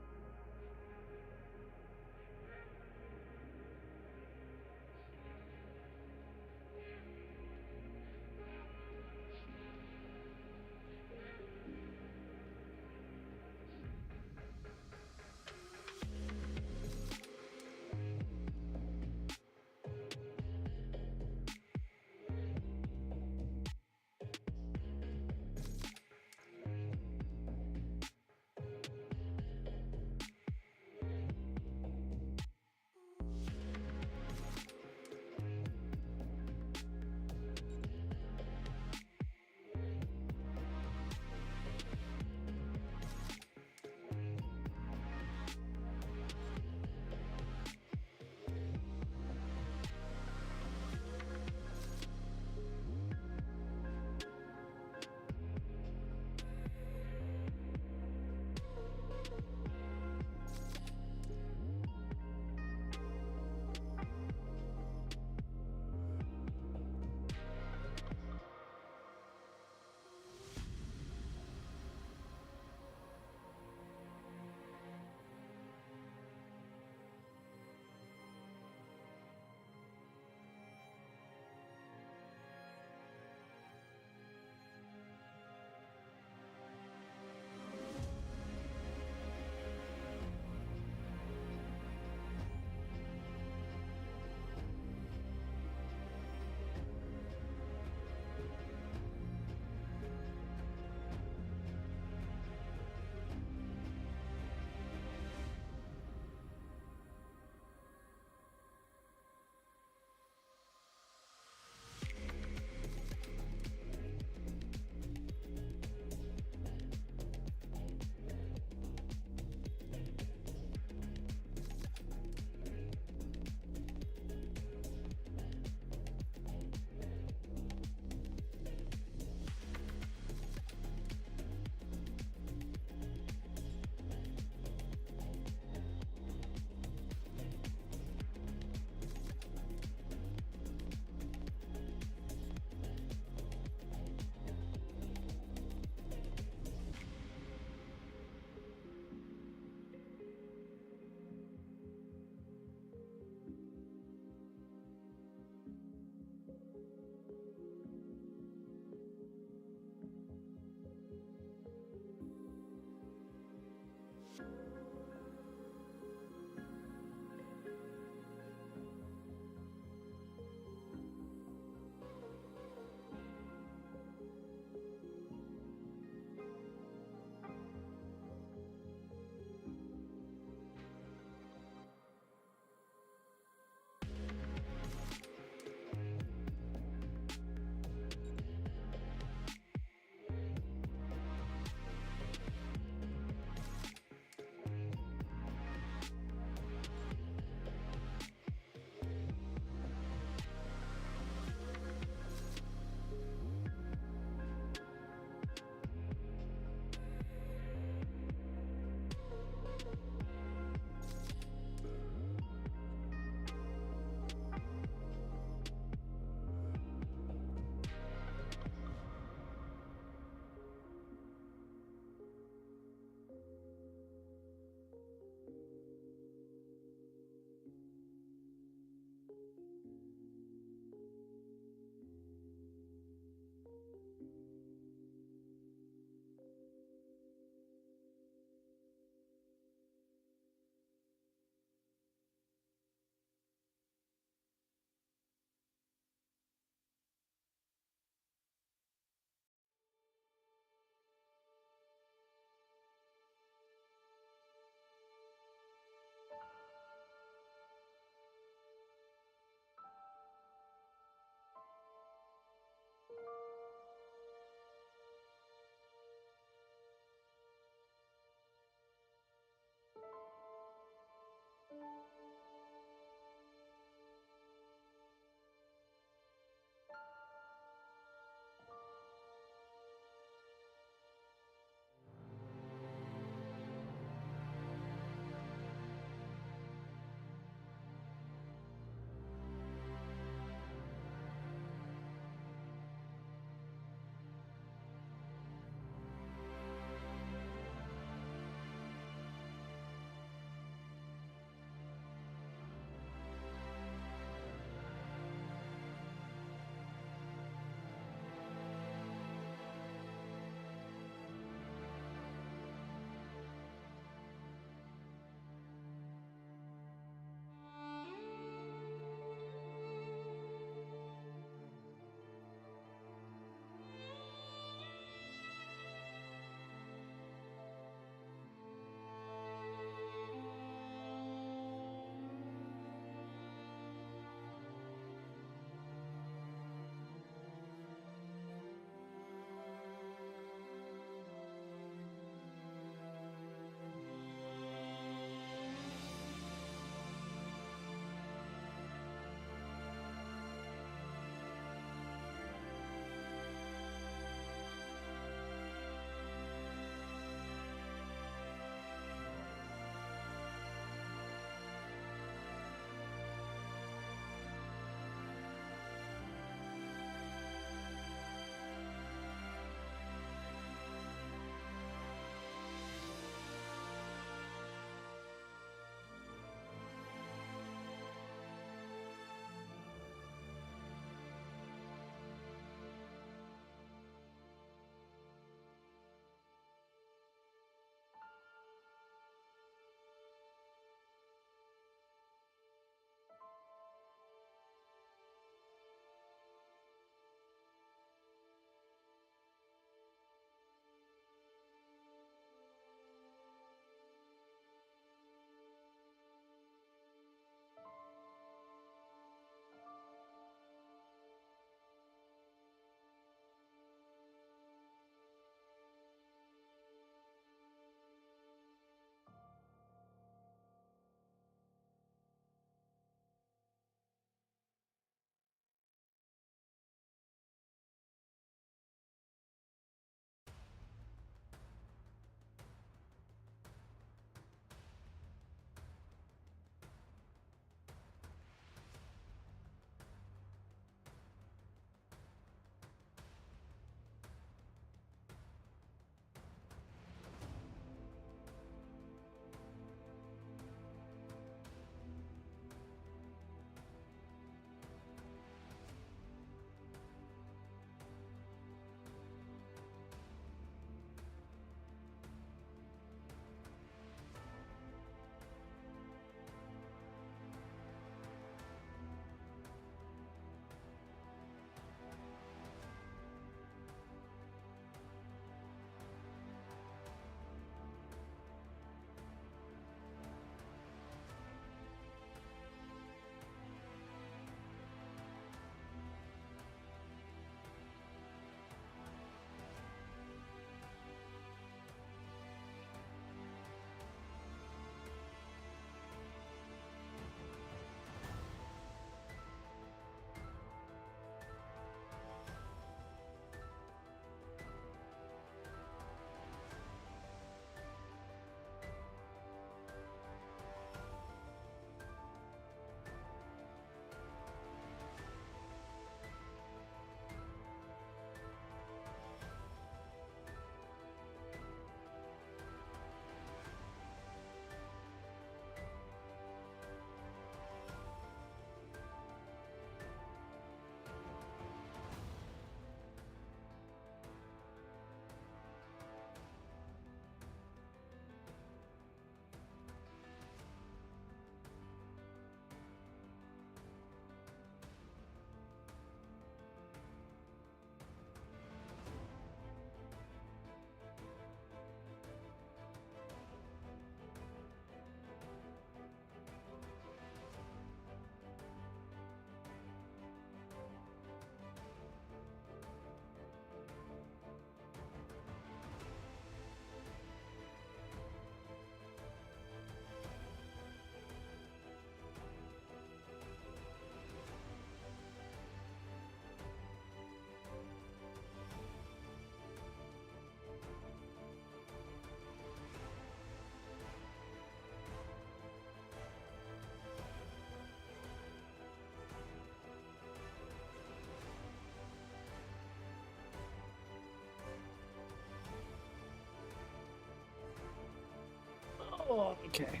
Oh, okay.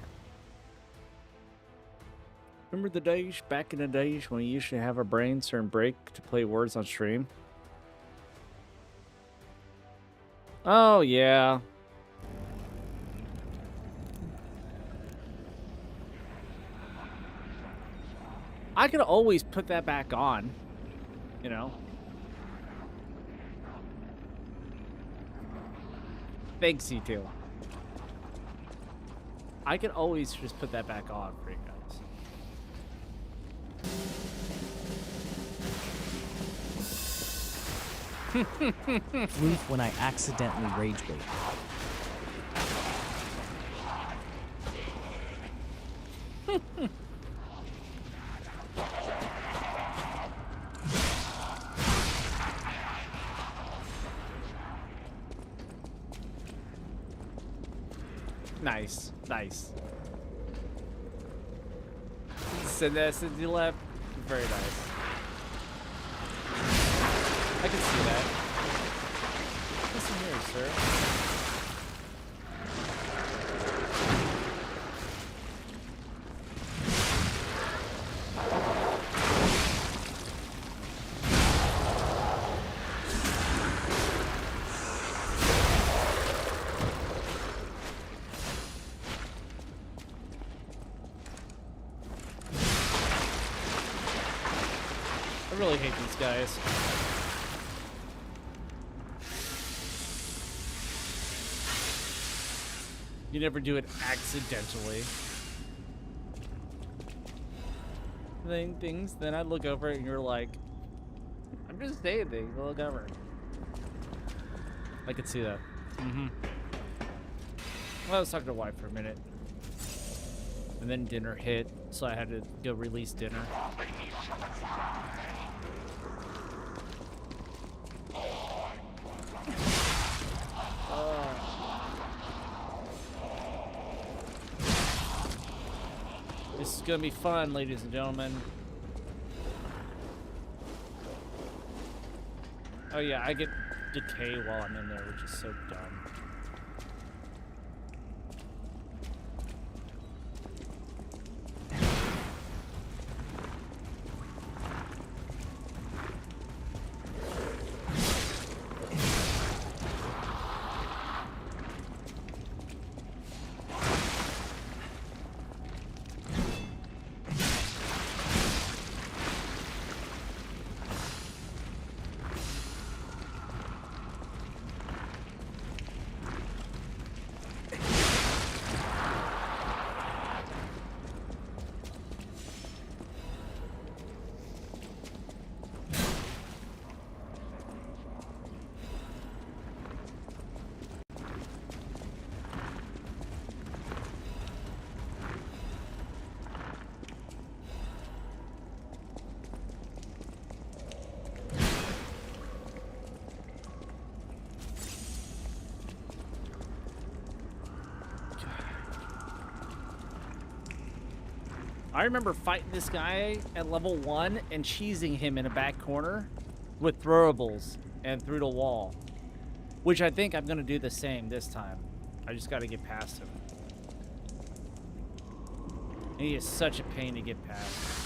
Remember the days, back in the days when we used to have a brainstorm break to play words on stream? Oh, yeah. I could always put that back on, you know? Thanks, C2. I could always just put that back on for you guys. Floof when I accidentally rage bait. Nice, nice. Send that since you left. Very nice. I can see that. Listen here, sir. I really hate these guys. You never do it accidentally. Then I look over and you're like, I'm just saying things, look over. I could see that. Mm-hmm. Well, I was talking to wife for a minute. And then dinner hit, so I had to go release dinner. This is gonna be fun, ladies and gentlemen. Oh yeah, I get decay while I'm in there, which is so dumb. I remember fighting this guy at level 1 and cheesing him in a back corner with throwables and through the wall. Which I think I'm going to do the same this time. I just got to get past him. And he is such a pain to get past.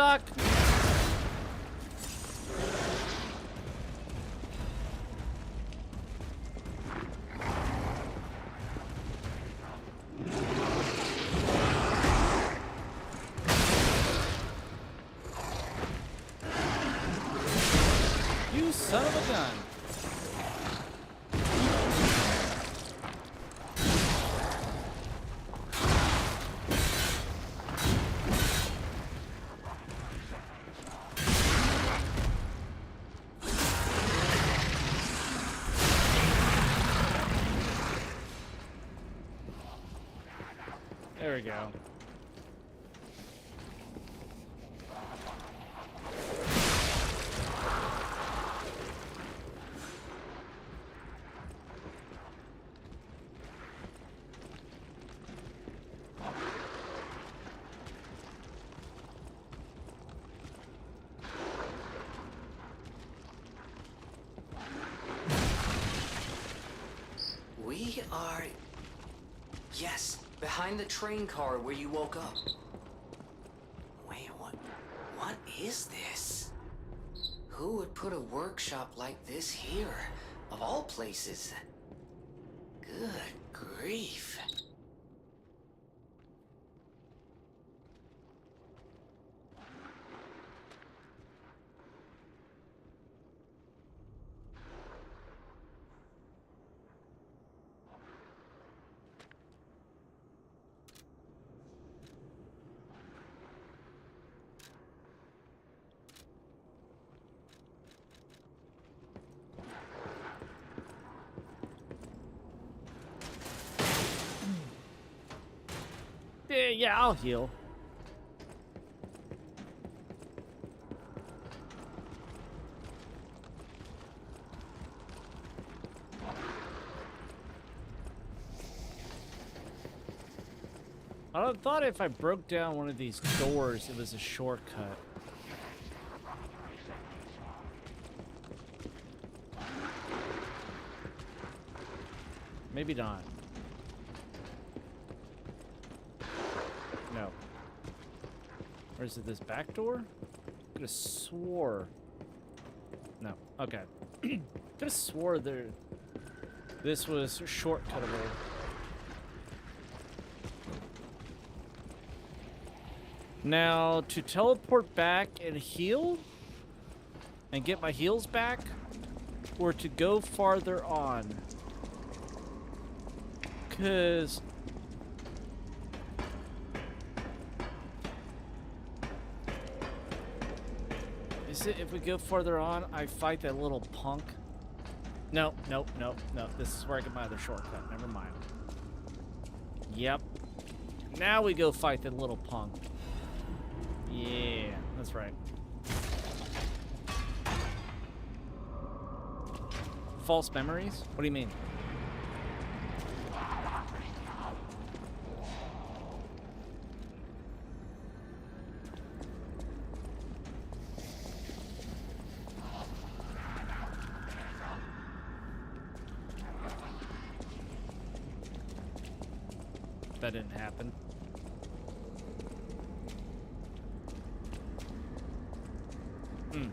stuck. You son of a gun. There we go. We are... Yes, behind the train car where you woke up. Wait, what is this? Who would put a workshop like this here, of all places? Good grief. Yeah, I'll heal. I thought if I broke down one of these doors, it was a shortcut. Maybe not. No. Or is it this back door? I could have swore. No. Okay. Could have swore there. This was shortcuttable. Now, to teleport back and heal? And get my heals back? Or to go farther on? Because... Is it if we go farther on, I fight that little punk? No, no, no, no. This is where I get my other shortcut. Never mind. Yep. Now we go fight that little punk. Yeah, that's right. False memories? What do you mean? That didn't happen. Hmm.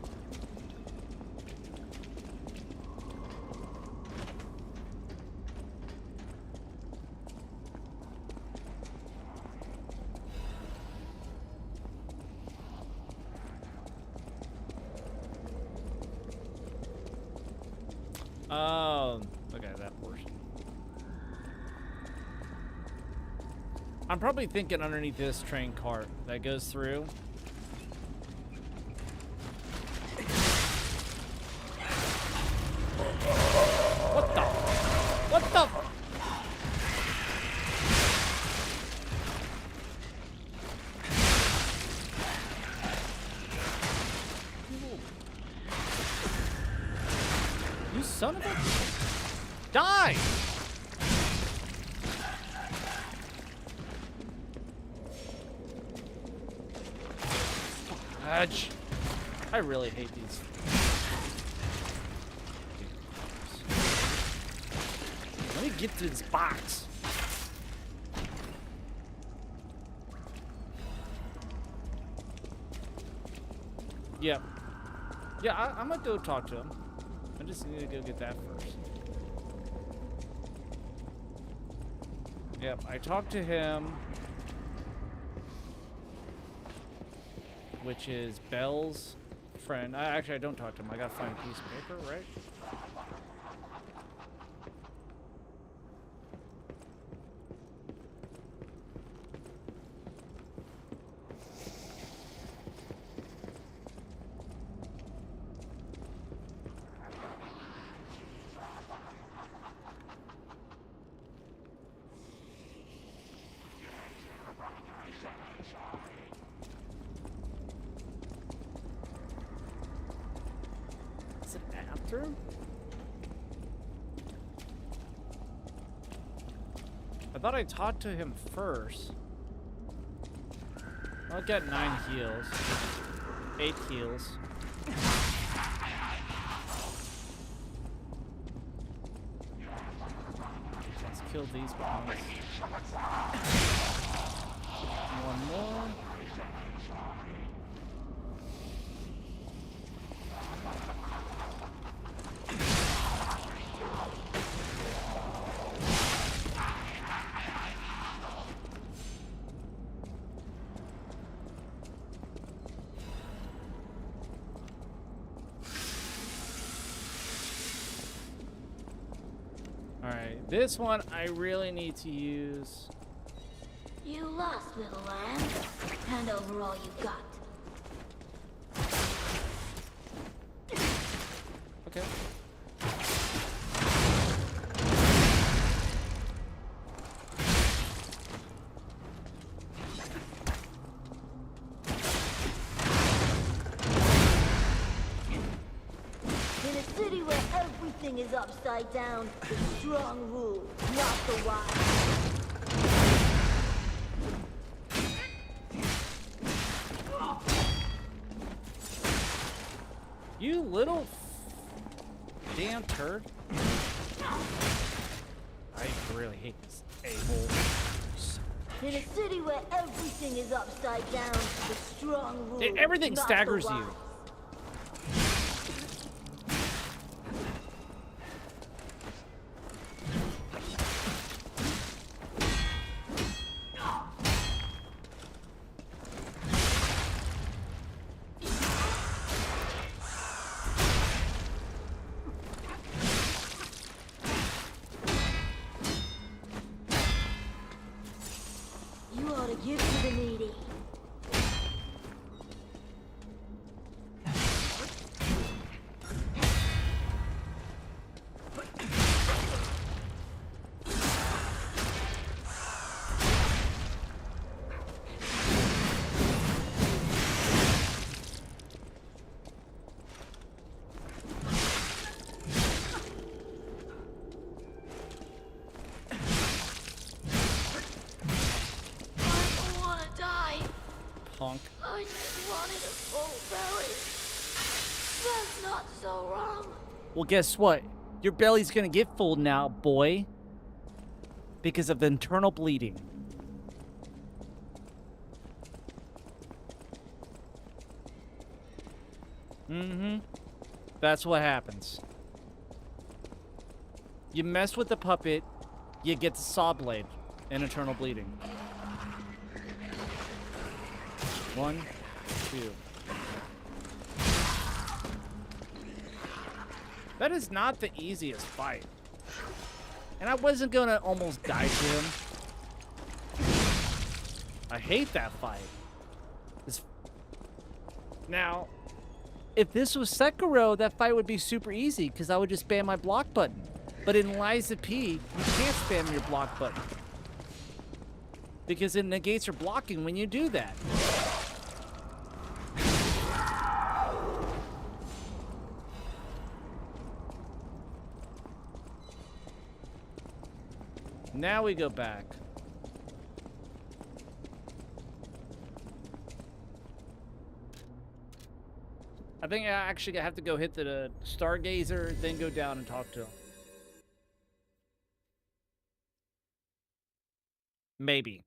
Oh, okay, that portion. I'm probably thinking underneath this train cart that goes through. What the? What the? You son of a... Die! Fudge. I really hate these. Let me get to this box. Yep. Yeah, I'm gonna go talk to him. I just need to go get that first. Yep, I talked to him. Which is Belle's friend. Actually, I don't talk to him. I gotta find a piece of paper, right? I thought I talked to him first. I'll get 9 heals. 8 heals. Let's kill these bombs. One more. This one I really need to use. You lost, little lamb. Hand over all you got. Okay. In a city where everything is upside down, the strong rule, not the wise. You little damn turd. I really hate this a-hole. In a city where everything is upside down, the strong rule, Everything not staggers the you. wise. You ought to give to the needy. I don't want to die. Punk. I just wanted a full belly. That's not so wrong. Well, guess what? Your belly's gonna get full now, boy. Because of the internal bleeding. Mm-hmm. That's what happens. You mess with the puppet, you get the saw blade and internal bleeding. 1, 2. That is not the easiest fight. And I wasn't gonna almost die to him. I hate that fight. Now, if this was Sekiro, that fight would be super easy because I would just spam my block button. But in Lies of P, you can't spam your block button. Because it negates your blocking when you do that. Now we go back. I think I actually have to go hit the Stargazer, then go down and talk to him. Maybe.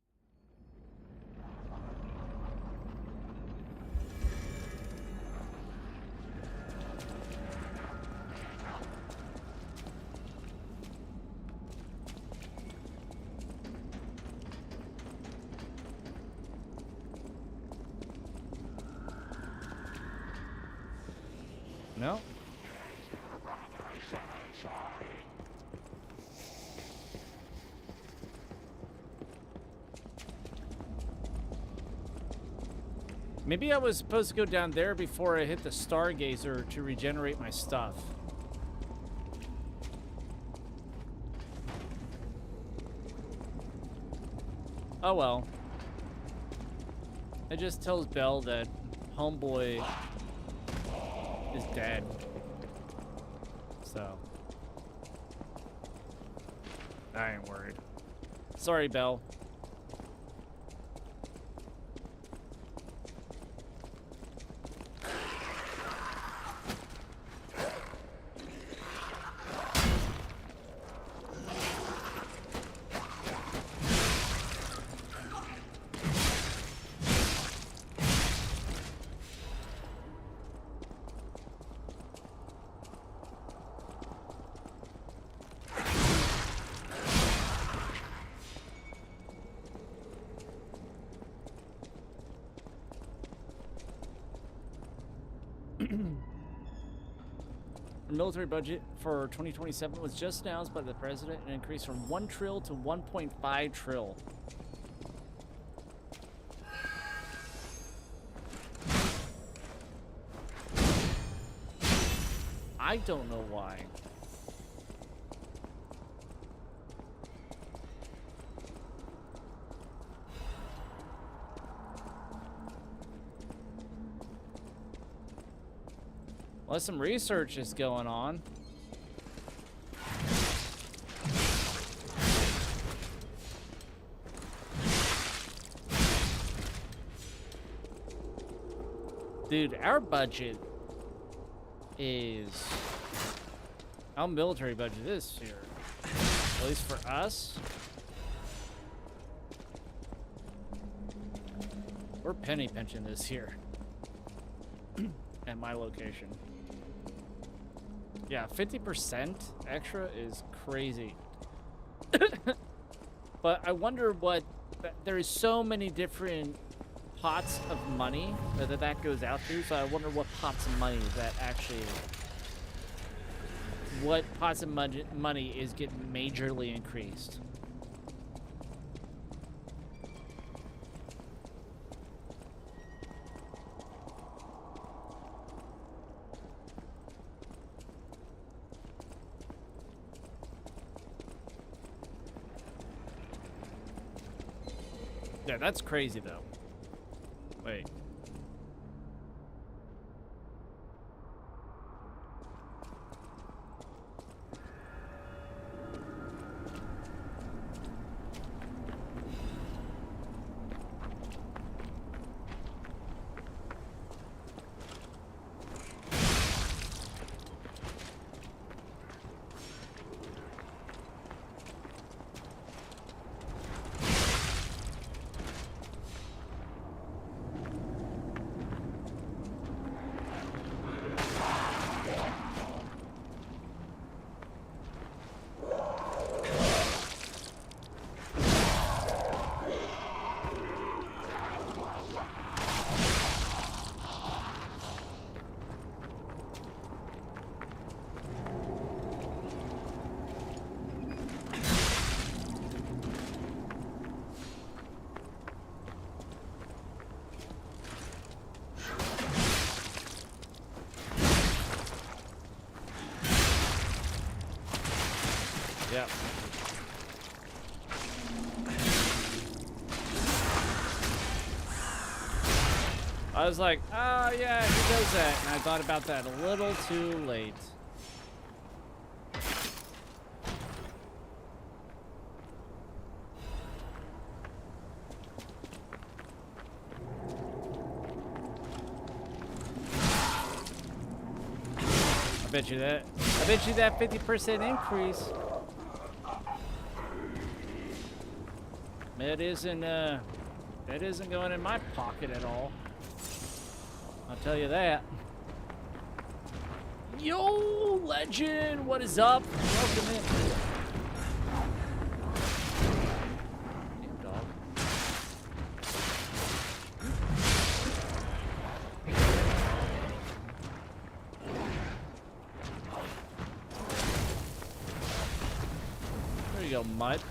No. Maybe I was supposed to go down there before I hit the Stargazer to regenerate my stuff. Oh well. It just tells Belle that Homeboy is dead. So I ain't worried. Sorry, Belle. The military budget for 2027 was just announced by the president and increased from 1 trill to 1.5 trill. I don't know why. Well, some research is going on. Dude, our budget is... Our military budget is here. At least for us. We're penny pinching this here. At my location. Yeah, 50% extra is crazy. But I wonder what... There is so many different pots of money that goes out to, so I wonder what pots of money that actually... What pots of money is getting majorly increased. Yeah, that's crazy though. Wait. Yep. I was like, oh yeah, he does that. And I thought about that a little too late. I bet you that 50% increase. That isn't going in my pocket at all. I'll tell you that. Yo, legend, what is up? Welcome in. Damn dog. go, mutt.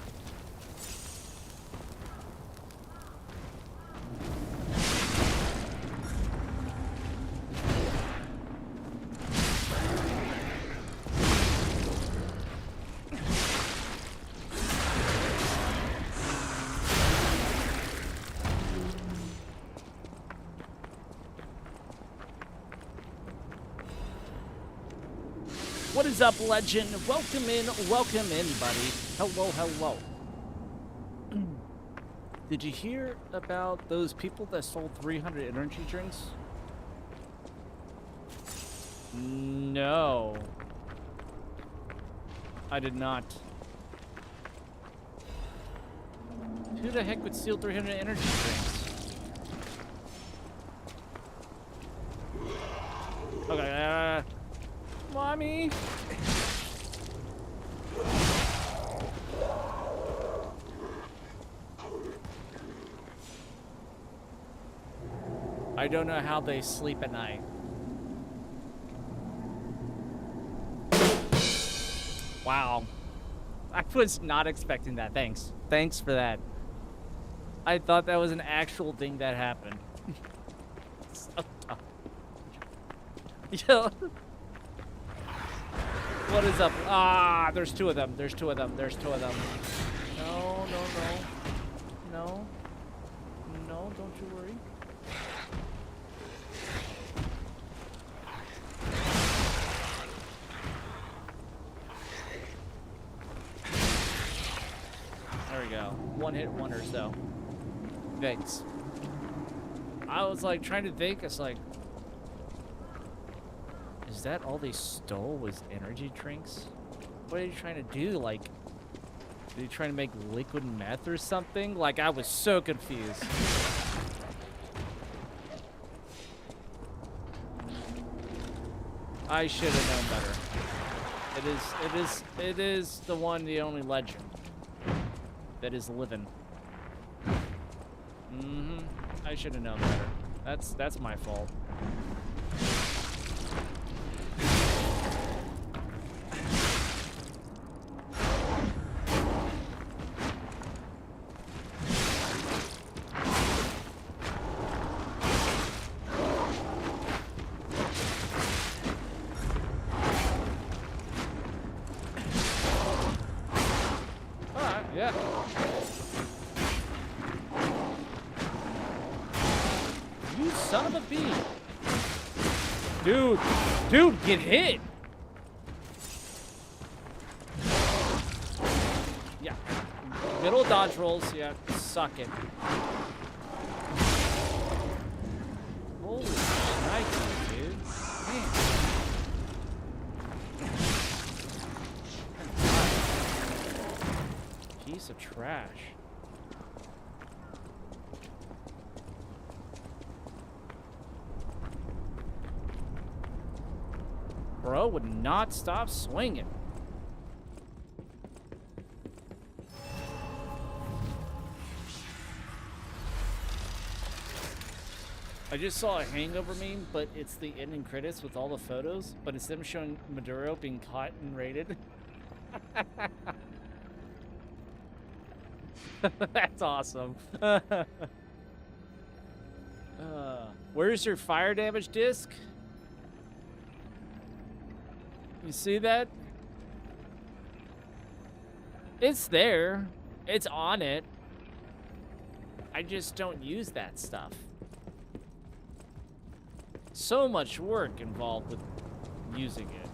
What is up, legend? Welcome in, buddy. Hello, hello. Did you hear about those people that sold 300 energy drinks? No. I did not. Who the heck would steal 300 energy drinks? Okay, Mommy! I don't know how they sleep at night. Wow. I was not expecting that. Thanks. Thanks for that. I thought that was an actual thing that happened. So tough. Yo. What is up? Ah, there's two of them. There's two of them. There's two of them. No, no, no. No. No, don't you worry. There we go. One hit wonder, so. Thanks. I was like trying to think. It's like, is that all they stole was energy drinks? What are you trying to do? Like, are you trying to make liquid meth or something? Like, I was so confused. I should have known better. It is the one, the only legend that is living. I should have known better. That's my fault. Dude, get hit! Yeah. Middle dodge rolls, yeah, suck it. Holy shnikes, dude. Man. Piece of trash. Bro would not stop swinging. I just saw a Hangover meme, but it's the ending credits with all the photos, but it's them showing Maduro being caught and raided. That's awesome. Where's your fire damage disc? You see that? It's there. It's on it. I just don't use that stuff. So much work involved with using it.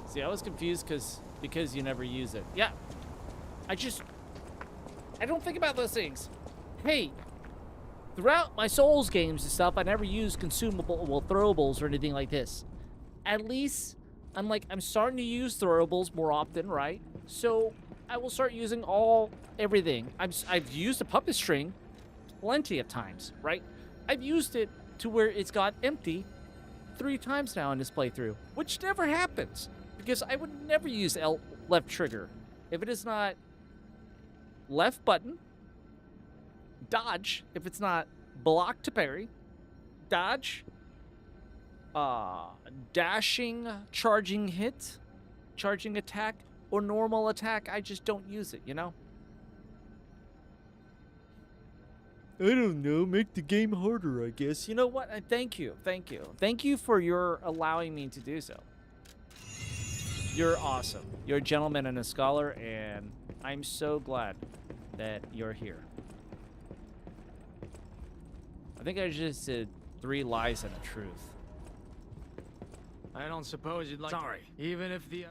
See, I was confused because you never use it. Yeah. I don't think about those things. Hey, throughout my Souls games and stuff, I never used throwables or anything like this. At least, I'm starting to use throwables more often, right? So, I will start using everything. I've used a puppet string plenty of times, right? I've used it to where it's got empty 3 times now in this playthrough, which never happens. Because I would never use left trigger. If it is not left button, Dodge, if it's not block to parry. Dodge. Dashing, charging hit, charging attack, or normal attack. I just don't use it, you know? I don't know. Make the game harder, I guess. You know what? Thank you. Thank you. Thank you for your allowing me to do so. You're awesome. You're a gentleman and a scholar, and I'm so glad that you're here. I think I just did 3 lies and a truth. I don't suppose you'd like. Sorry. Even if the.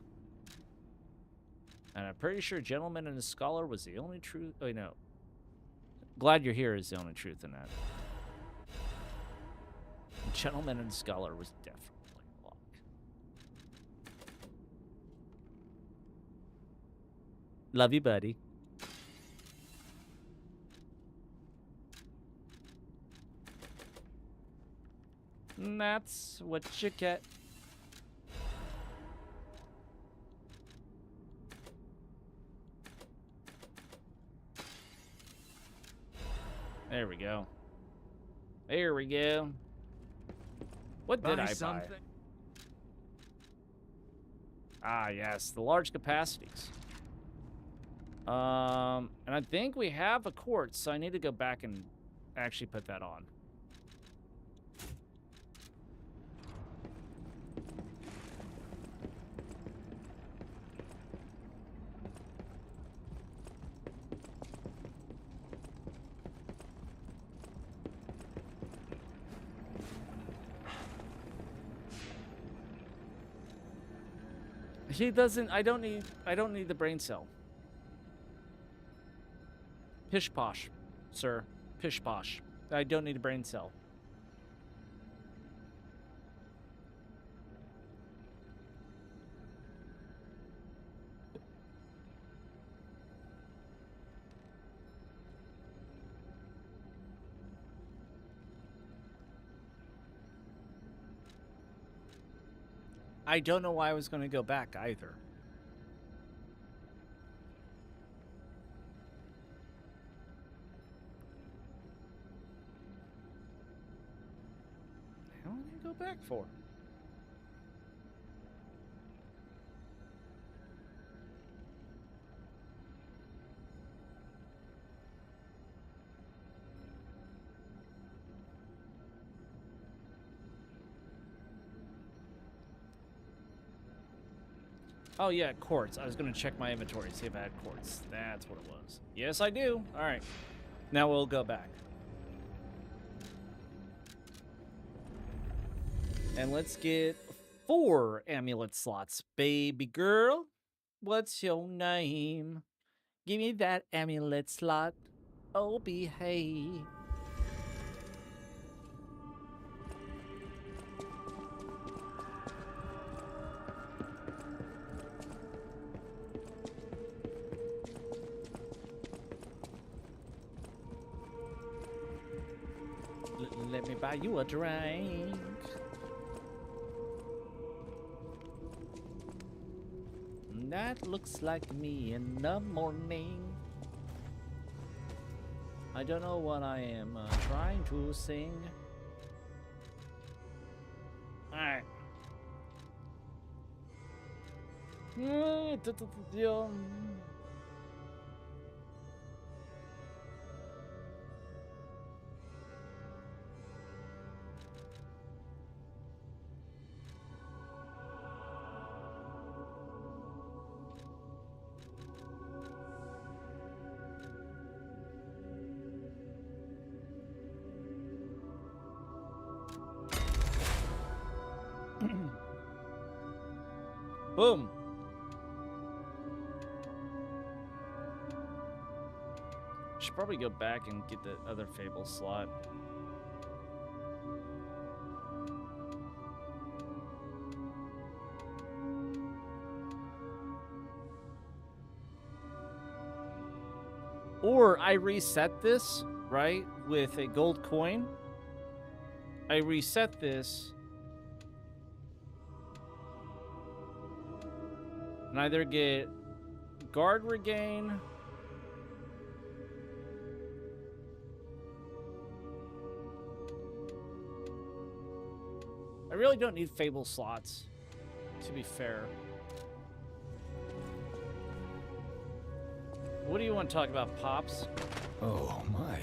And I'm pretty sure gentleman and a scholar was the only truth. Oh, no. Glad you're here is the only truth in that. Gentleman and scholar was definitely wrong. Love you, buddy. And that's what you get. There we go. There we go. What did I buy? Ah, yes, the large capacities. And I think we have a quartz, so I need to go back and actually put that on. He doesn't. I don't need the brain cell. Pish posh, sir. Pish posh. I don't need a brain cell. I don't know why I was going to go back either. How did I go back for? Oh yeah, quartz. I was gonna check my inventory, see if I had quartz. That's what it was. Yes, I do. All right. Now we'll go back. And let's get 4 amulet slots. Baby girl, what's your name? Give me that amulet slot. Oh, behave. Let me buy you a drink. That looks like me in the morning. I don't know what I am trying to sing. Alright. Boom. Should probably go back and get the other Fable slot. Or I reset this, right, with a gold coin. I reset this. And either get guard regain I really don't need Fable slots, to be fair. What do you want to talk about, Pops? Oh, my.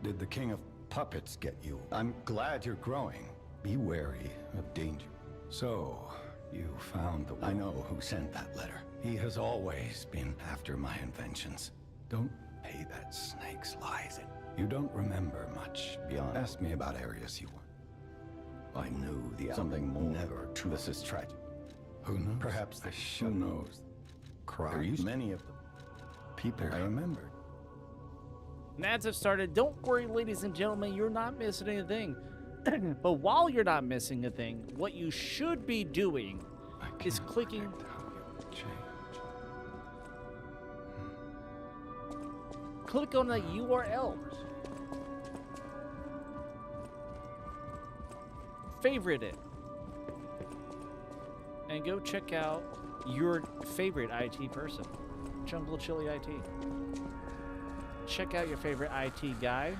Did the King of Puppets get you? I'm glad you're growing. Be wary of danger. So, you found the... I know who sent that letter. He has always been after my inventions. Don't pay that snake's lies. You don't remember much beyond... Ask me about areas you were. I knew the... Something more. Never true. This is tragic. Who knows? Perhaps the Who knows? There used many of them. People I remembered. Nads have started. Don't worry, ladies and gentlemen, you're not missing anything. But while you're not missing a thing, what you should be doing is clicking. Click on the URL. Favorite it. And go check out your favorite IT person. Jungle Chili IT. Check out your favorite IT guy,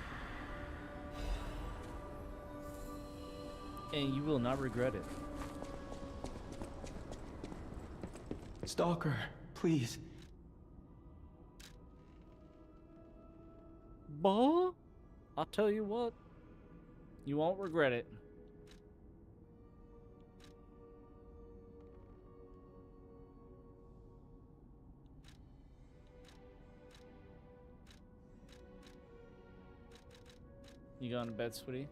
and you will not regret it. Stalker, please. Bah? I'll tell you what, you won't regret it. You going to bed, sweetie?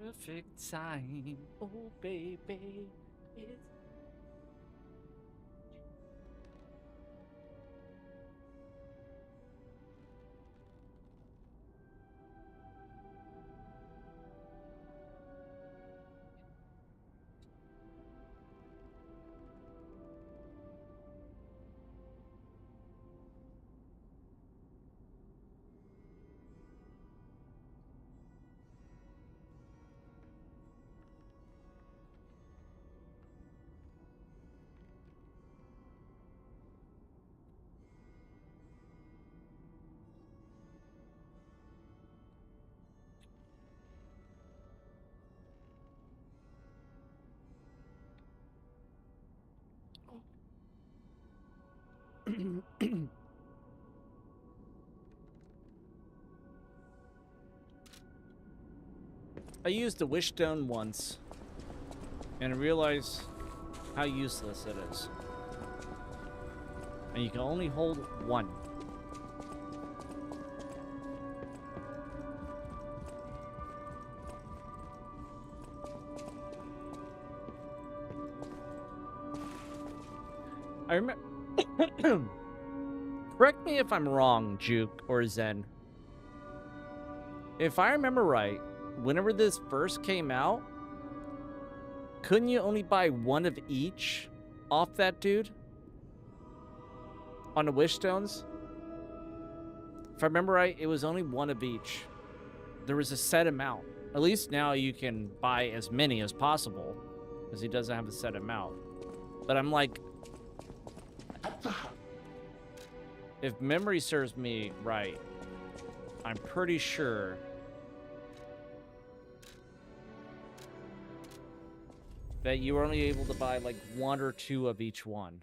Perfect time, oh baby. It's I used the wish stone once and I realized how useless it is. And you can only hold one. I remember. Correct me if I'm wrong, Juke or Zen. If I remember right, whenever this first came out, couldn't you only buy one of each off that dude? On the wish stones? If I remember right, it was only one of each. There was a set amount. At least now you can buy as many as possible, because he doesn't have a set amount. But I'm like, if memory serves me right, I'm pretty sure that you were only able to buy like one or two of each one.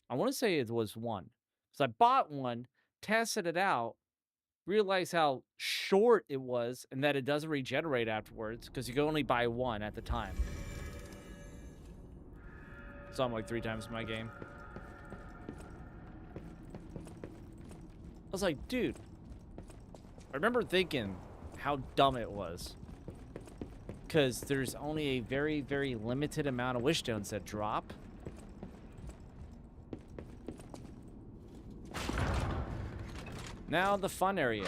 I want to say it was one. So I bought one, tested it out, realized how short it was, and that it doesn't regenerate afterwards, because you can only buy one at the time. So I'm like 3 times my game. I was like, dude, I remember thinking how dumb it was. Because there's only a very, very limited amount of wish stones that drop. Now the fun area.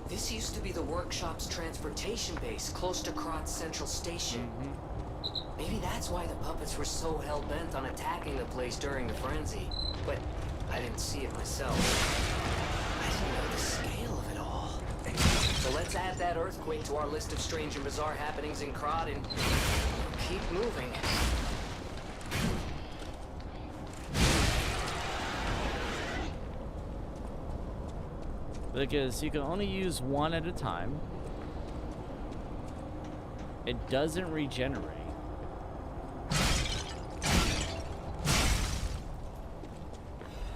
This used to be the workshop's transportation base, close to Kratz Central Station. Maybe that's why the puppets were so hell-bent on attacking the place during the frenzy. But I didn't see it myself. I didn't know the scale of it all. So let's add that earthquake to our list of strange and bizarre happenings in Krat and keep moving. Because you can only use one at a time. It doesn't regenerate.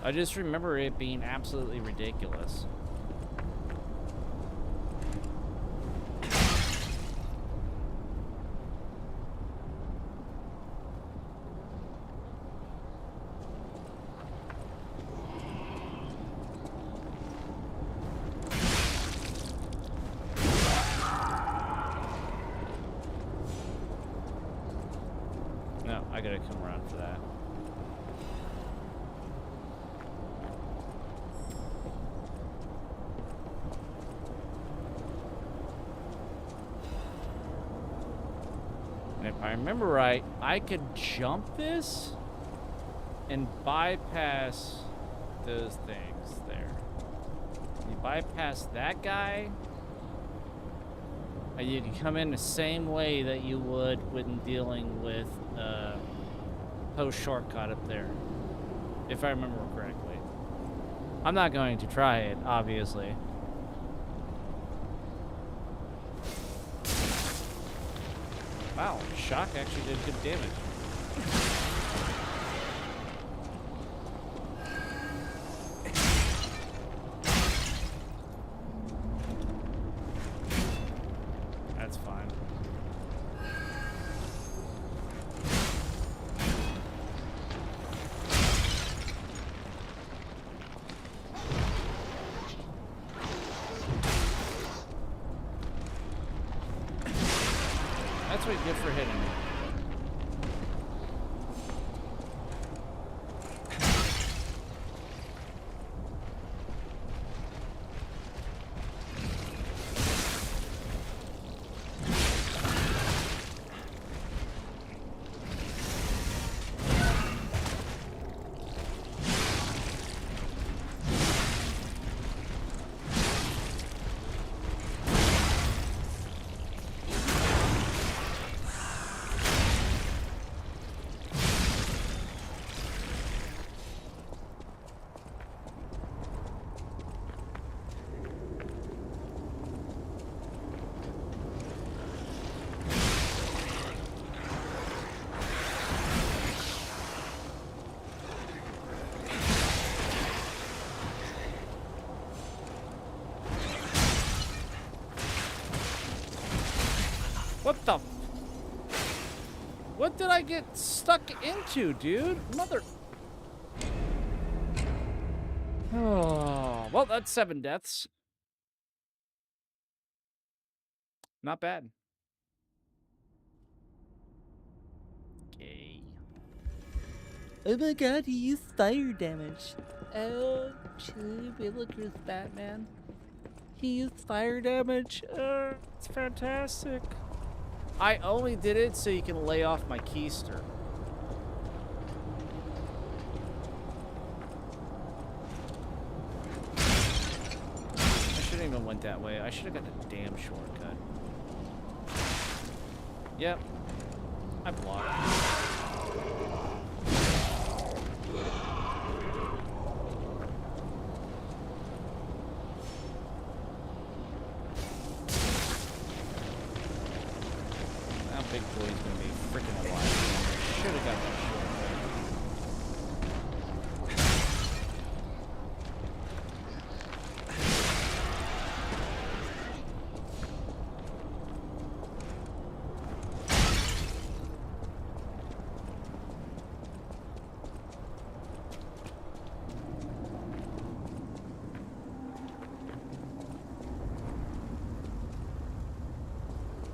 I just remember it being absolutely ridiculous. No, I gotta come around for that. If I remember right, I could jump this and bypass those things there. You bypass that guy, and you can come in the same way that you would when dealing with post shortcut up there, if I remember correctly. I'm not going to try it, obviously. Wow, shock actually did good damage. That's fine. That's what you get for hitting me. What the? What did I get stuck into, dude? Mother. Oh, well, that's 7 deaths. Not bad. Okay. Oh my god, he used fire damage. Oh, Chili Willikers Batman. He used fire damage. It's fantastic. I only did it so you can lay off my keister. I shouldn't even went that way. I should have got the damn shortcut. Yep. I blocked. Big boy's gonna be freaking alive. Should have got that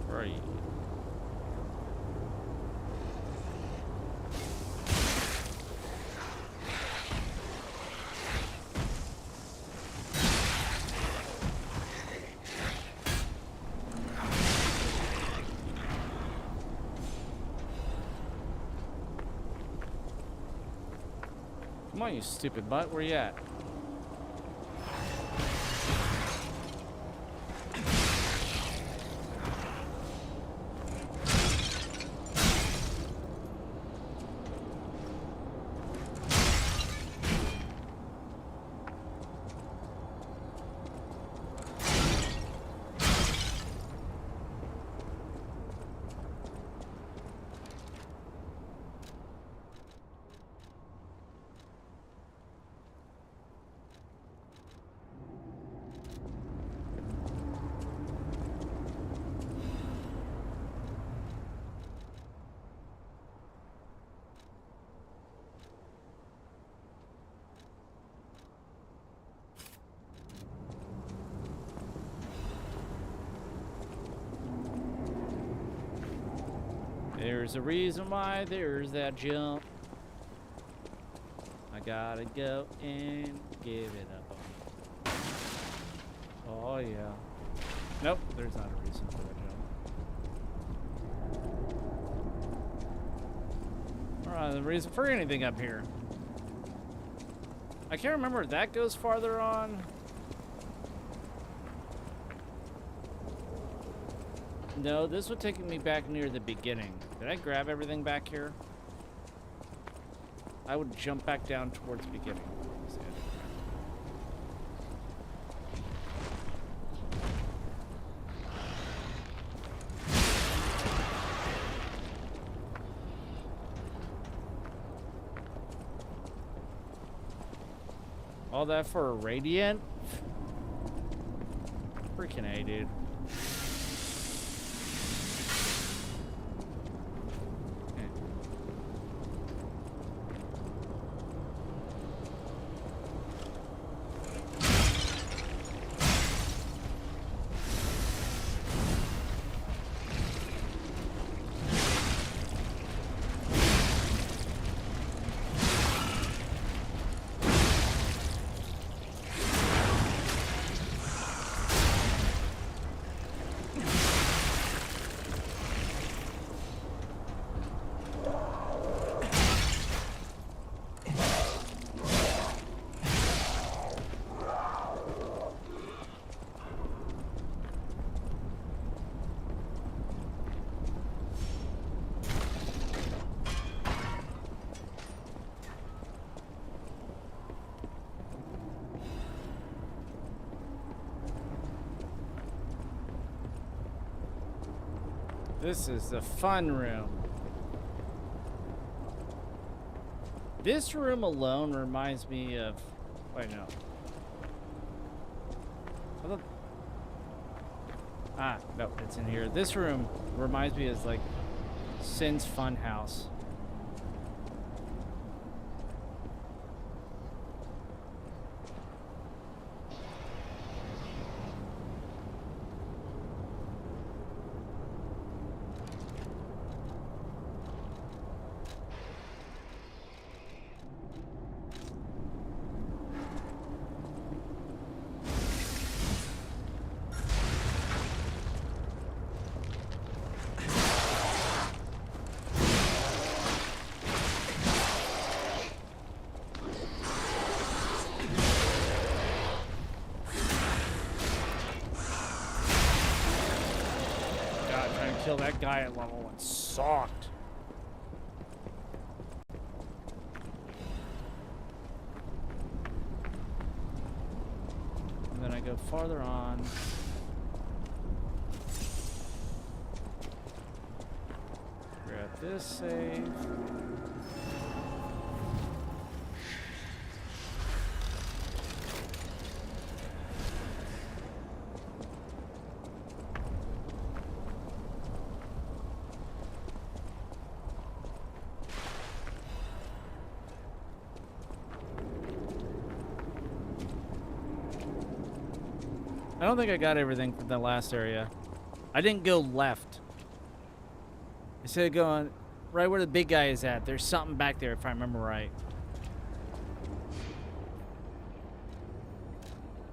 Where are you? Come on, you stupid butt. Where you at? There's a reason why there's that jump. I gotta go and give it up. Oh yeah. Nope, there's not a reason for that jump. Alright, the reason for anything up here. I can't remember if that goes farther on. No, this would take me back near the beginning. Did I grab everything back here? I would jump back down towards the beginning. All that for a radiant? Freaking A, dude. This is the fun room. This room alone reminds me of... Wait, no. Ah, no, it's in here. This room reminds me of, like, Sin's Funhouse. Kill that guy at level 1 sucked. And then I go farther on. Grab this save. I don't think I got everything from the last area. I didn't go left. Instead of going right where the big guy is at, there's something back there if I remember right.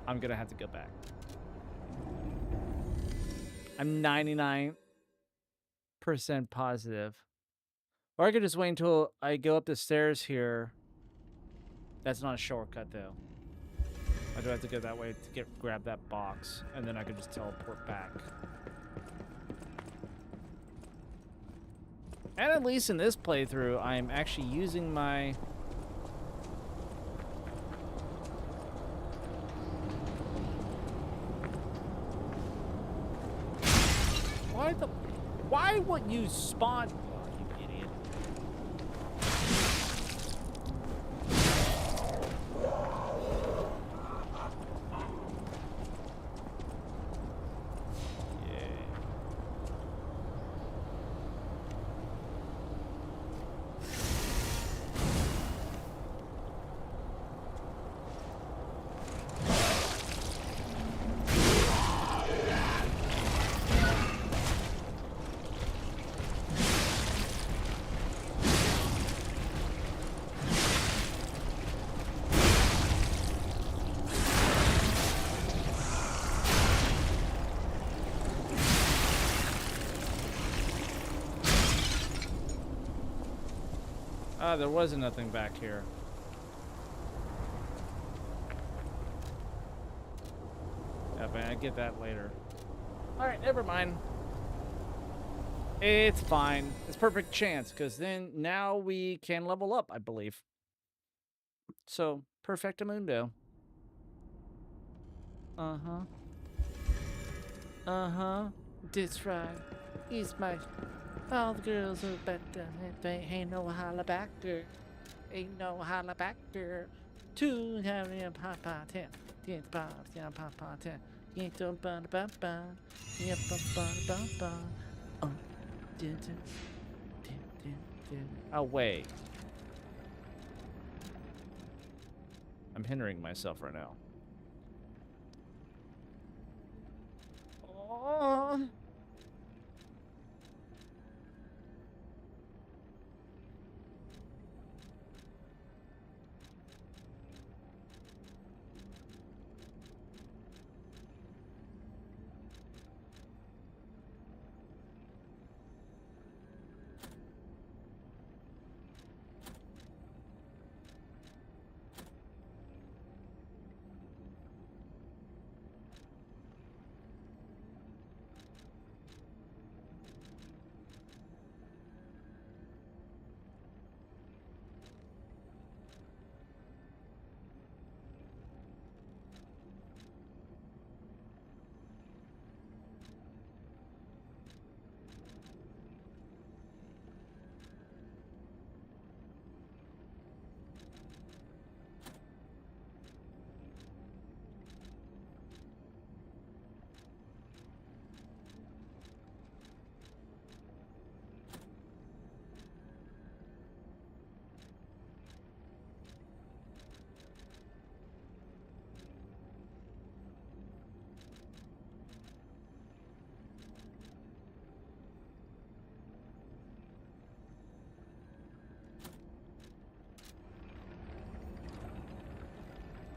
I'm gonna have to go back. I'm 99% positive. Or I could just wait until I go up the stairs here That's not a shortcut, though. I do have to go that way to grab that box, and then I can just teleport back. And at least in this playthrough, I'm actually using my... Why would you spawn? Oh, you idiot. There wasn't nothing back here. Yeah, but I get that later. Alright, never mind. It's fine. It's perfect chance, because then now we can level up, I believe. So, perfectamundo. Uh-huh. Uh-huh. That's right. He's my... All the girls are better. They ain't no holla back girl. Ain't no holla back girl. To have a papa ten. Get pop, yeah, papa ten. Get to ba ba ba. Yeah, ba ba ba ba. Oh, wait. I'm hindering myself right now. Oh.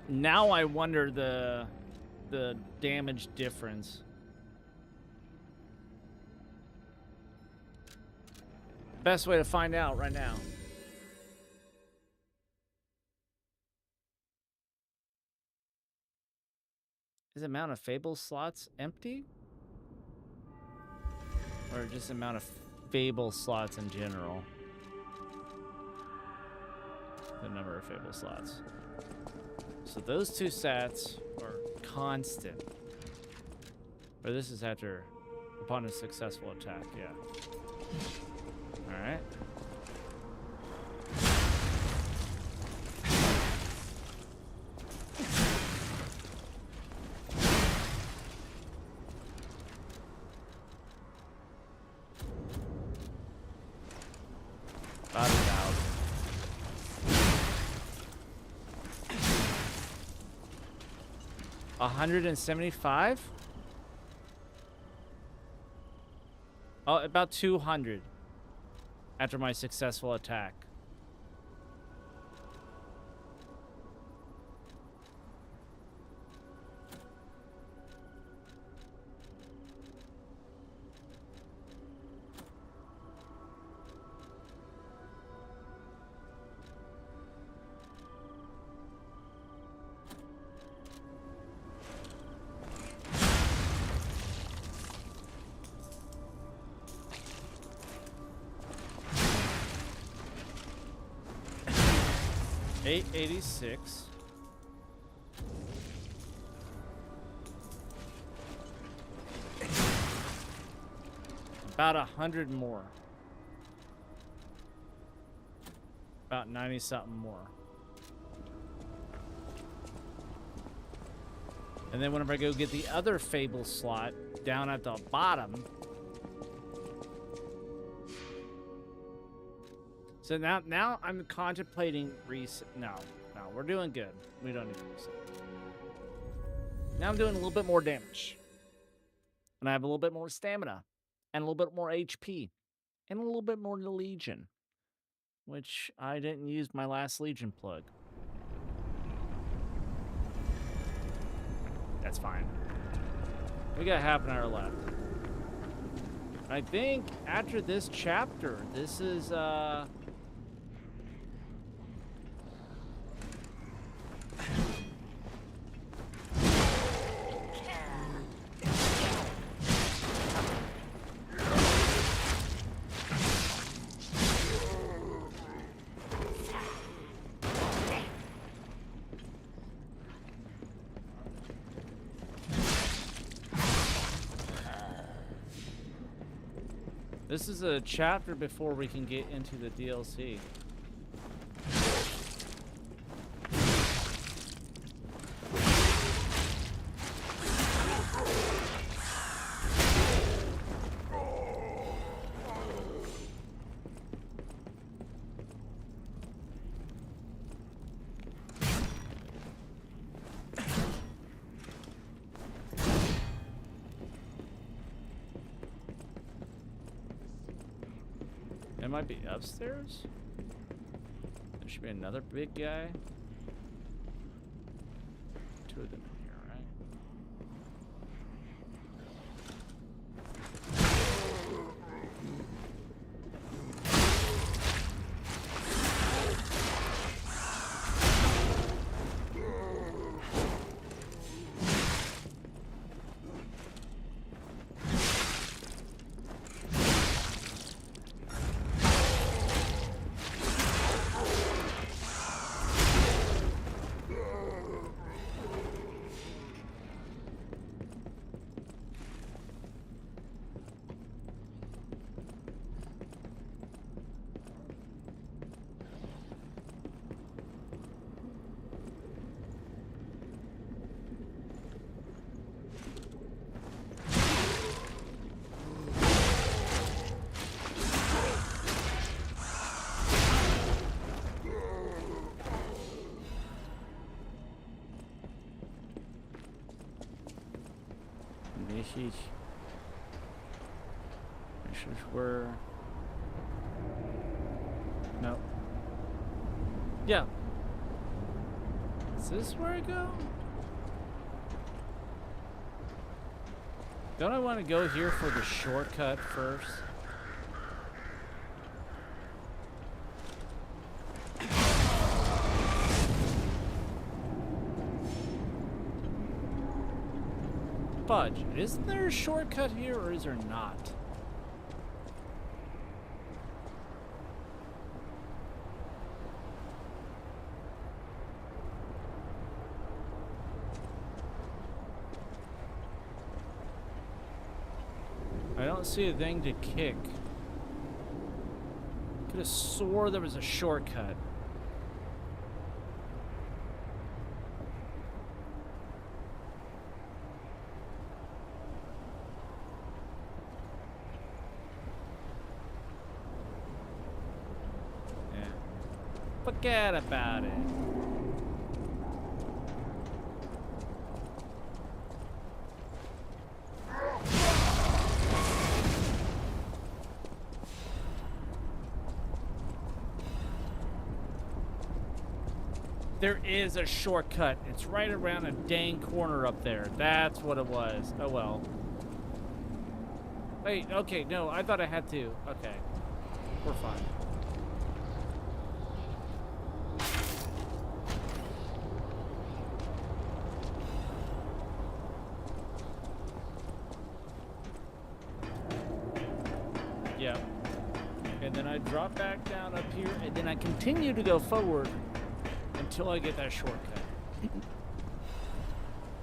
Now I wonder the damage difference. Best way to find out right now. Is the amount of Fable slots empty? Or just the amount of Fable slots in general? The number of Fable slots. So those two stats are constant. Or this is after, upon a successful attack, yeah. Alright. About 1,000. 175? Oh, about 200 after my successful attack. 886. About 100 more. About 90 something more. And then whenever I go get the other Fable slot down at the bottom. So now I'm contemplating reset. No, we're doing good. We don't need to reset. Now I'm doing a little bit more damage. And I have a little bit more stamina. And a little bit more HP. And a little bit more Legion. Which I didn't use my last Legion plug. That's fine. We got half an hour left. I think after this chapter, this is this is a chapter before we can get into the DLC. It might be upstairs. There should be another big guy. Two of them in here, right? This is where... No. Yeah. Is this where I go? Don't I want to go here for the shortcut first? Fudge, isn't there a shortcut here or is there not? I don't see a thing to kick. Could have swore there was a shortcut. Forget about it. There is a shortcut. It's right around a dang corner up there. That's what it was. Oh well. Wait, okay, no, I thought I had to. Okay. We're fine. Yep. And then I drop back down up here, and then I continue to go forward until I get that shortcut.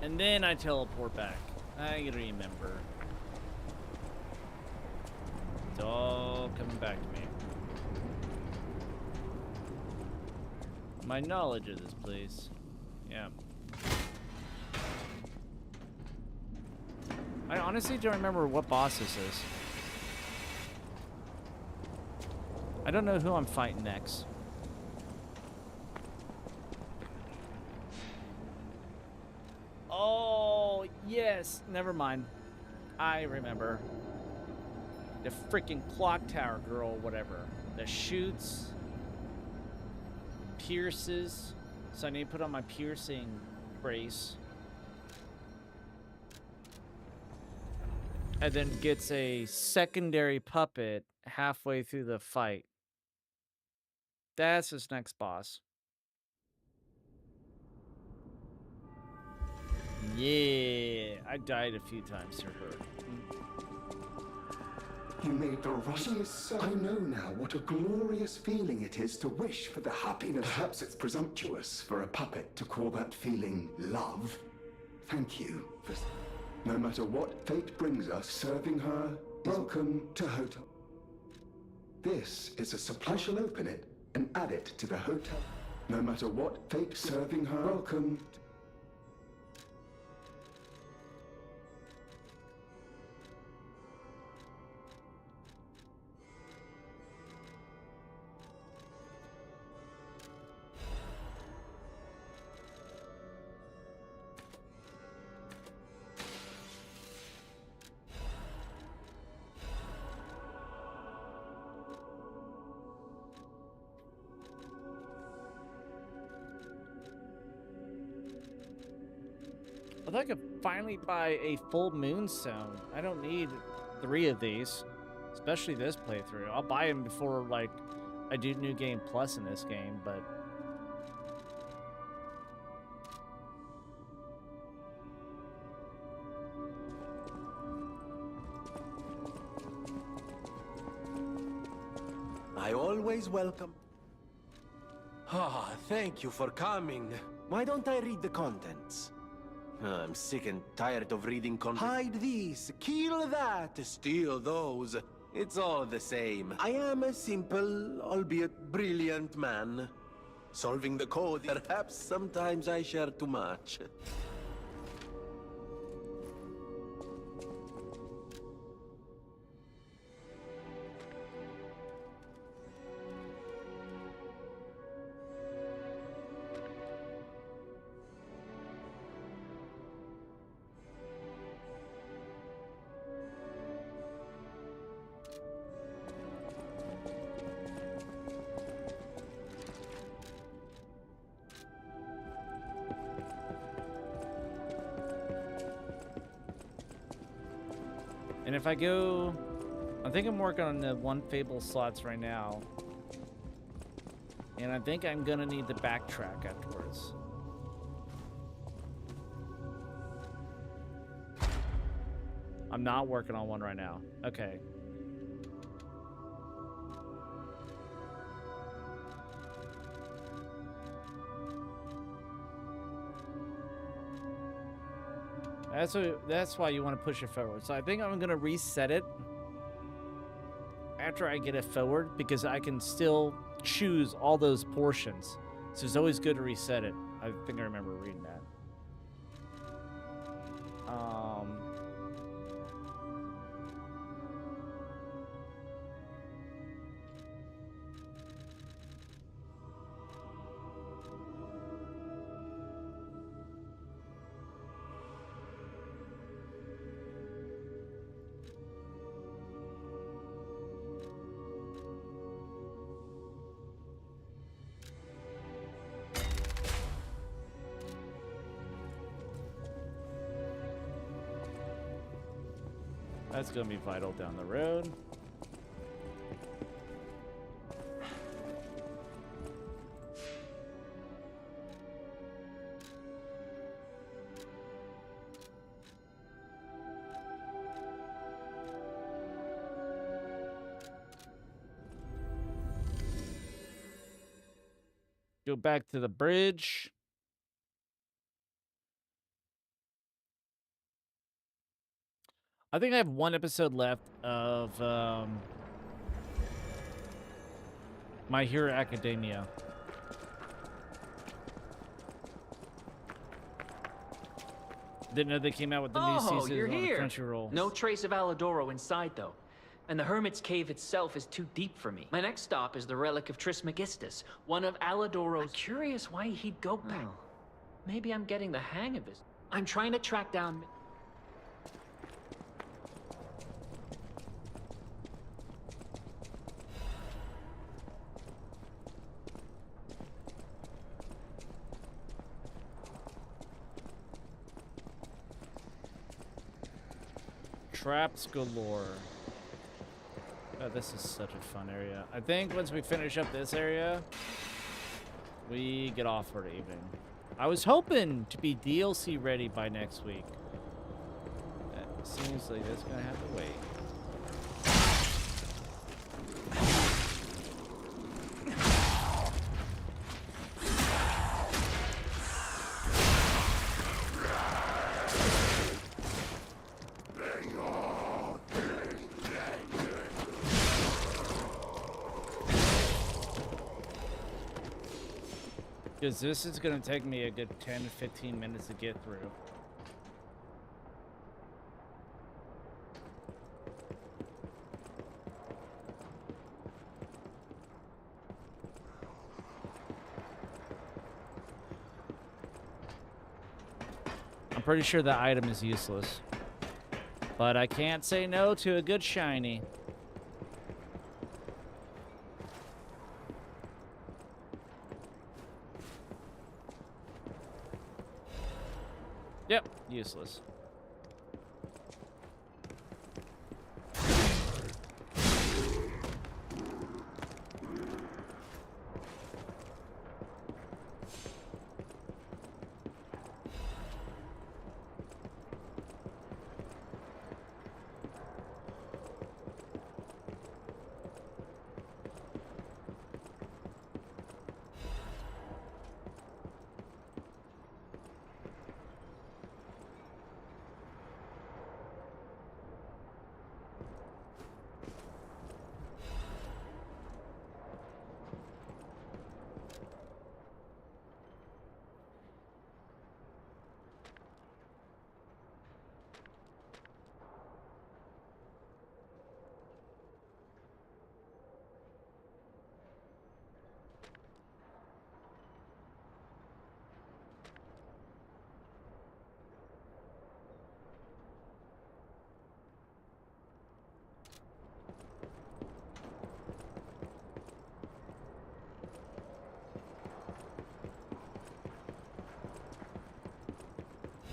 And then I teleport back. I remember. It's all coming back to me. My knowledge of this place. Yeah. I honestly don't remember what boss this is. I don't know who I'm fighting next. Oh, yes. Never mind. I remember. The freaking clock tower girl, whatever. That shoots, pierces. So I need to put on my piercing brace. And then gets a secondary puppet halfway through the fight. That's his next boss. Yeah, I died a few times to her. You made the rustlest. I know now what a glorious feeling it is to wish for the happiness. Perhaps it's presumptuous for a puppet to call that feeling love. Thank you for... No matter what fate brings us, serving her. Welcome to Hotel. This is a supply. I shall open it and add it to the hotel. No matter what fate serving her. Welcome. I think I could finally buy a full moonstone. I don't need 3 of these, especially this playthrough. I'll buy them before, like, I do New Game Plus in this game, but... I always welcome. Ah, thank you for coming. Why don't I read the contents? I'm sick and tired of reading Hide these, kill that, steal those. It's all the same. I am a simple, albeit brilliant man. Solving the code, perhaps sometimes I share too much. And if I go... I think I'm working on the 1 Fable slots right now. And I think I'm gonna need to backtrack afterwards. I'm not working on one right now. Okay. That's why you want to push it forward. So I think I'm gonna reset it after I get it forward, because I can still choose all those portions. So it's always good to reset it. I think I remember reading that. That's gonna be vital down the road. go back to the bridge. I think I have one episode left of My Hero Academia. Didn't know they came out with the new season you're on here. Crunchyroll. No trace of Aladoro inside, though. And the Hermit's Cave itself is too deep for me. My next stop is the Relic of Trismegistus, one of Aladoro's... I'm curious why he'd go back. Maybe I'm getting the hang of this. I'm trying to track down... Traps galore. Oh, this is such a fun area. I think once we finish up this area, we get off for the evening. I was hoping to be DLC ready by next week. It seems like that's gonna have to wait. Because this is going to take me a good 10 to 15 minutes to get through. I'm pretty sure that item is useless. But I can't say no to a good shiny. Yep, useless.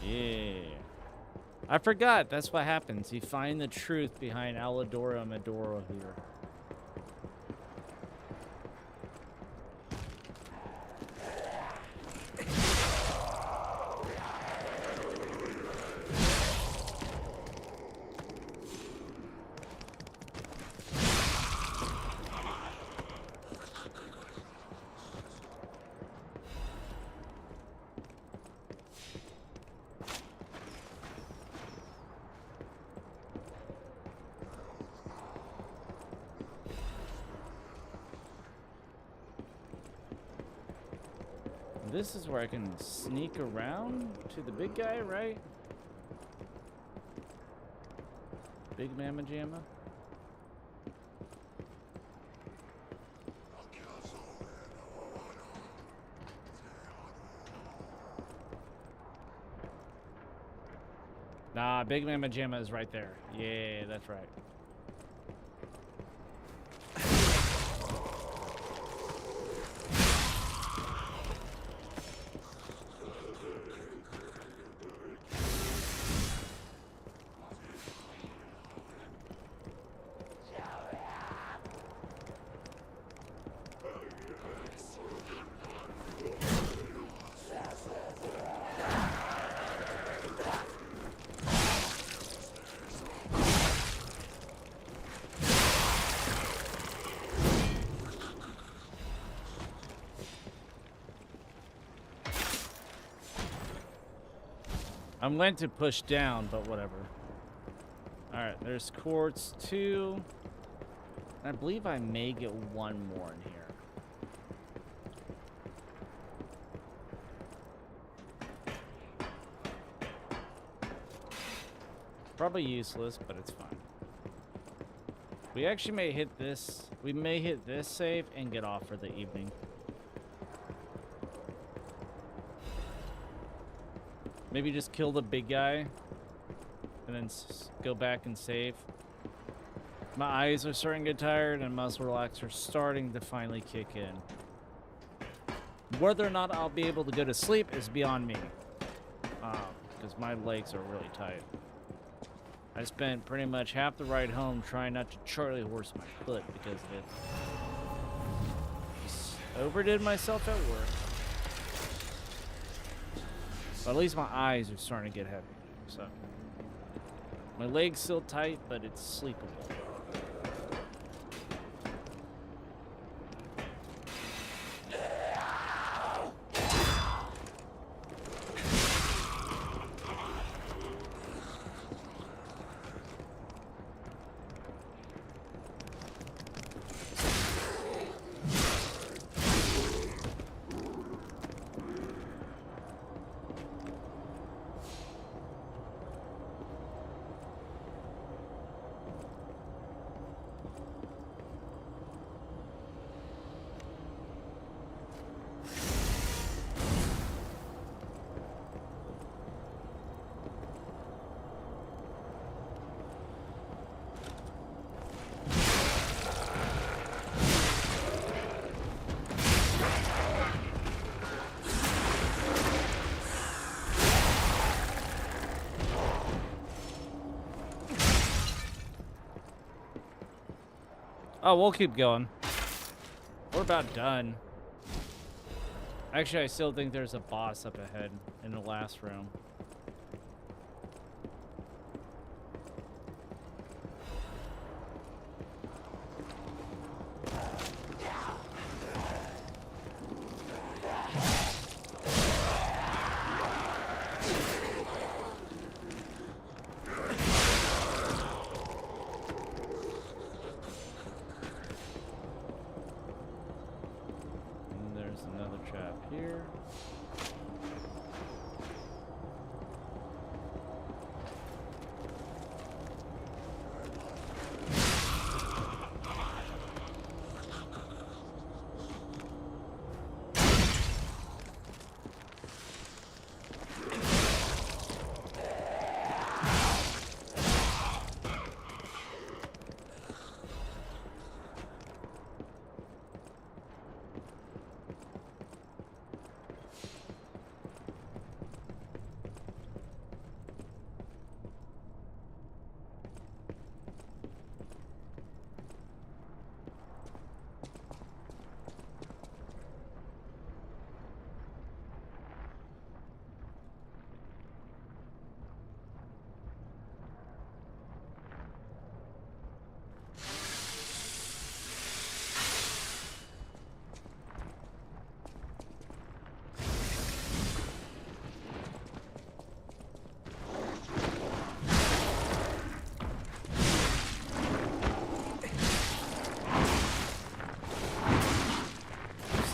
Yeah. I forgot. That's what happens. You find the truth behind Aladoro Medoro here. This is where I can sneak around to the big guy, right? Big Mama Jamma. Nah, Big Mama Jamma is right there. Yeah, that's right. I'm going to push down, but whatever. Alright, there's quartz 2. I believe I may get one more in here. Probably useless, but it's fine. We actually may hit this. We may hit this save and get off for the evening. Maybe just kill the big guy and then go back and save. My eyes are starting to get tired and muscle relaxers are starting to finally kick in. Whether or not I'll be able to go to sleep is beyond me, because my legs are really tight. I spent pretty much half the ride home trying not to Charlie horse my foot because of it. Just overdid myself at work. But at least my eyes are starting to get heavy. So my leg's still tight, but it's sleepable. Oh, we'll keep going. We're about done. Actually, I still think there's a boss up ahead in the last room.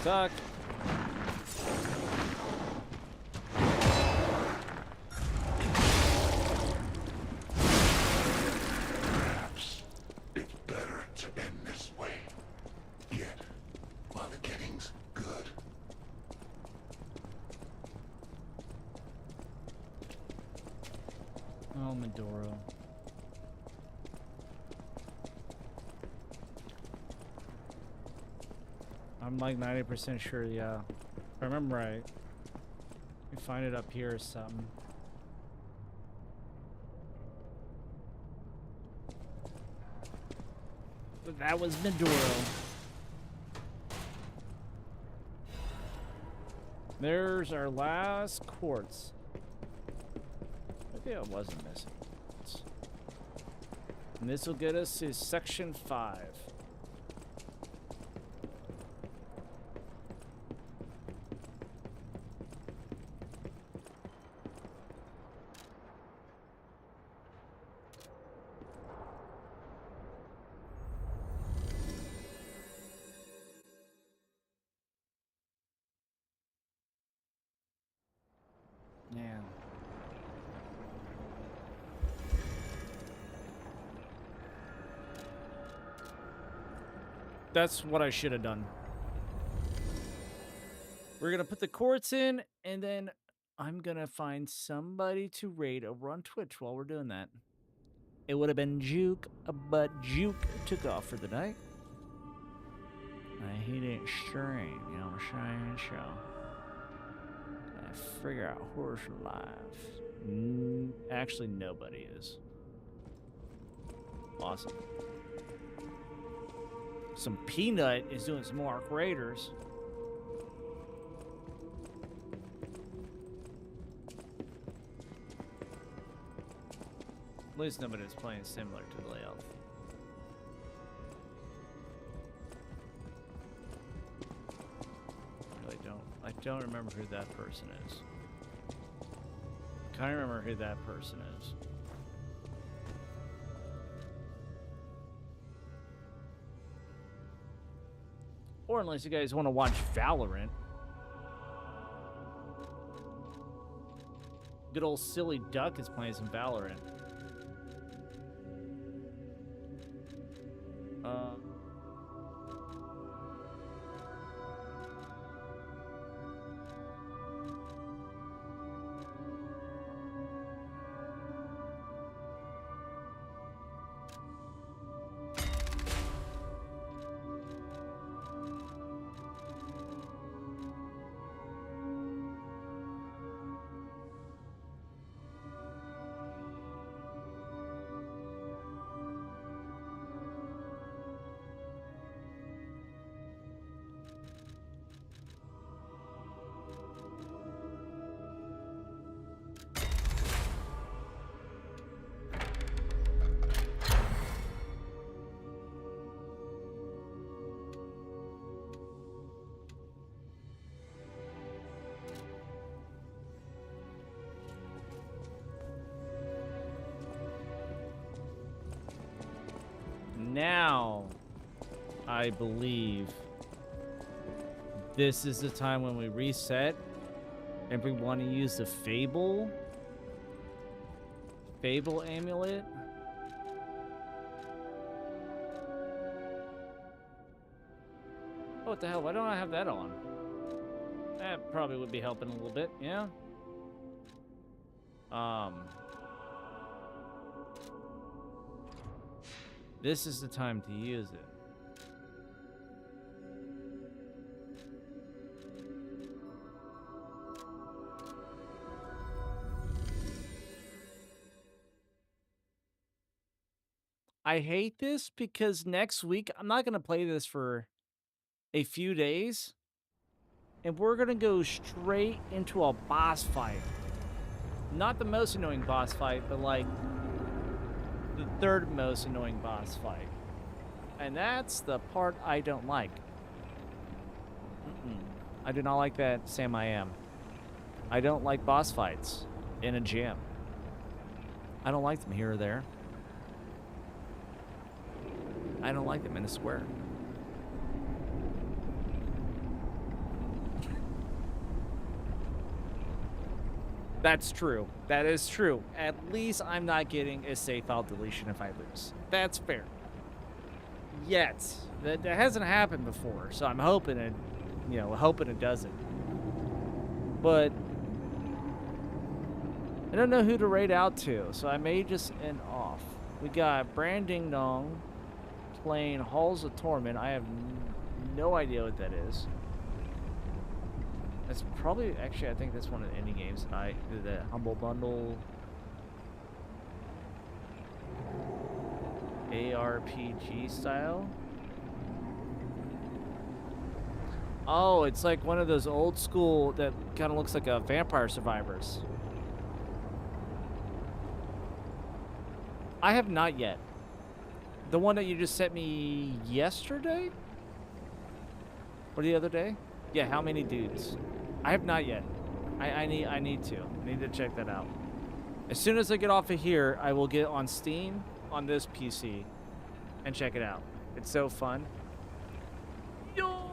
Stuck. Perhaps it's better to end this way. Yet, while the getting's good. Oh, Medoro. I'm like 90% sure, yeah. If I remember right. We find it up here or something. But that was Medoro. There's our last quartz. Maybe I wasn't missing quartz. And this will get us to section 5. That's what I should have done. We're gonna put the quartz in, and then I'm gonna find somebody to raid over on Twitch while we're doing that. It would have been Juke, but Juke took off for the night. He didn't stream, you know what I'm saying? So I figure out who's live. Actually, nobody is. Awesome. Some Peanut is doing some more Arc Raiders. At least nobody is playing similar to the layout. I don't remember who that person is. Can't remember who that person is. Or unless you guys want to watch Valorant. Good old Silly Duck is playing some Valorant. Now, I believe this is the time when we reset and we want to use the Fable amulet. Oh, what the hell? Why don't I have that on? That probably would be helping a little bit, yeah? This is the time to use it. I hate this because next week I'm not going to play this for a few days. And we're going to go straight into a boss fight. Not the most annoying boss fight, but like the third most annoying boss fight. And that's the part I don't like. I do not like that, Sam I Am. I don't like boss fights in a gym. I don't like them here or there. I don't like them in a square. That's true. That is true. At least I'm not getting a save file deletion if I lose. That's fair. Yet. That hasn't happened before, so I'm hoping it, hoping it doesn't. But I don't know who to raid out to, so I may just end off. We got Brand Ding Dong playing Halls of Torment. I have no idea what that is. That's probably, actually, I think that's one of the indie games that I did, the Humble Bundle. ARPG style. Oh, it's like one of those old school that kind of looks like a Vampire Survivors. I have not yet. The one that you just sent me yesterday? Or the other day? Yeah, How Many Dudes? I have not yet. I need to check that out. As soon as I get off of here, I will get on Steam on this PC and check it out. It's so fun. Yo,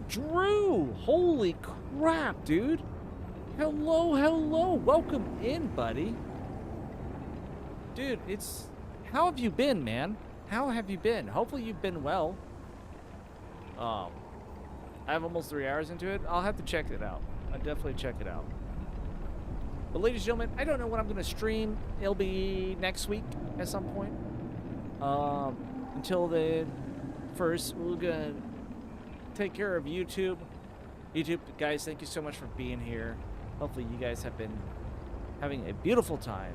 Drew! Holy crap, dude! Hello, hello! Welcome in, buddy. Dude, how have you been, man? How have you been? Hopefully you've been well. I have almost 3 hours into it. I'll have to check it out. I'll definitely check it out. But ladies and gentlemen, I don't know when I'm going to stream. It'll be next week at some point. Until then, first, we're going to take care of YouTube. YouTube, guys, thank you so much for being here. Hopefully you guys have been having a beautiful time.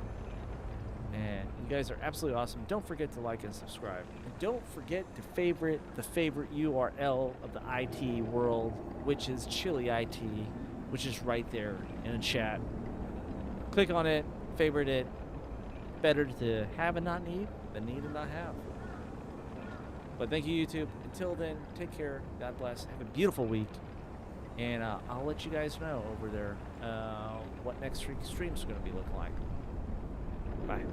And you guys are absolutely awesome. Don't forget to like and subscribe. And don't forget to favorite the favorite URL of the IT world, which is Chili IT, which is right there in the chat. Click on it, favorite it. Better to have and not need than need and not have. But thank you, YouTube. Until then, take care. God bless. Have a beautiful week. And I'll let you guys know over there what next stream's going to be looking like. Bye.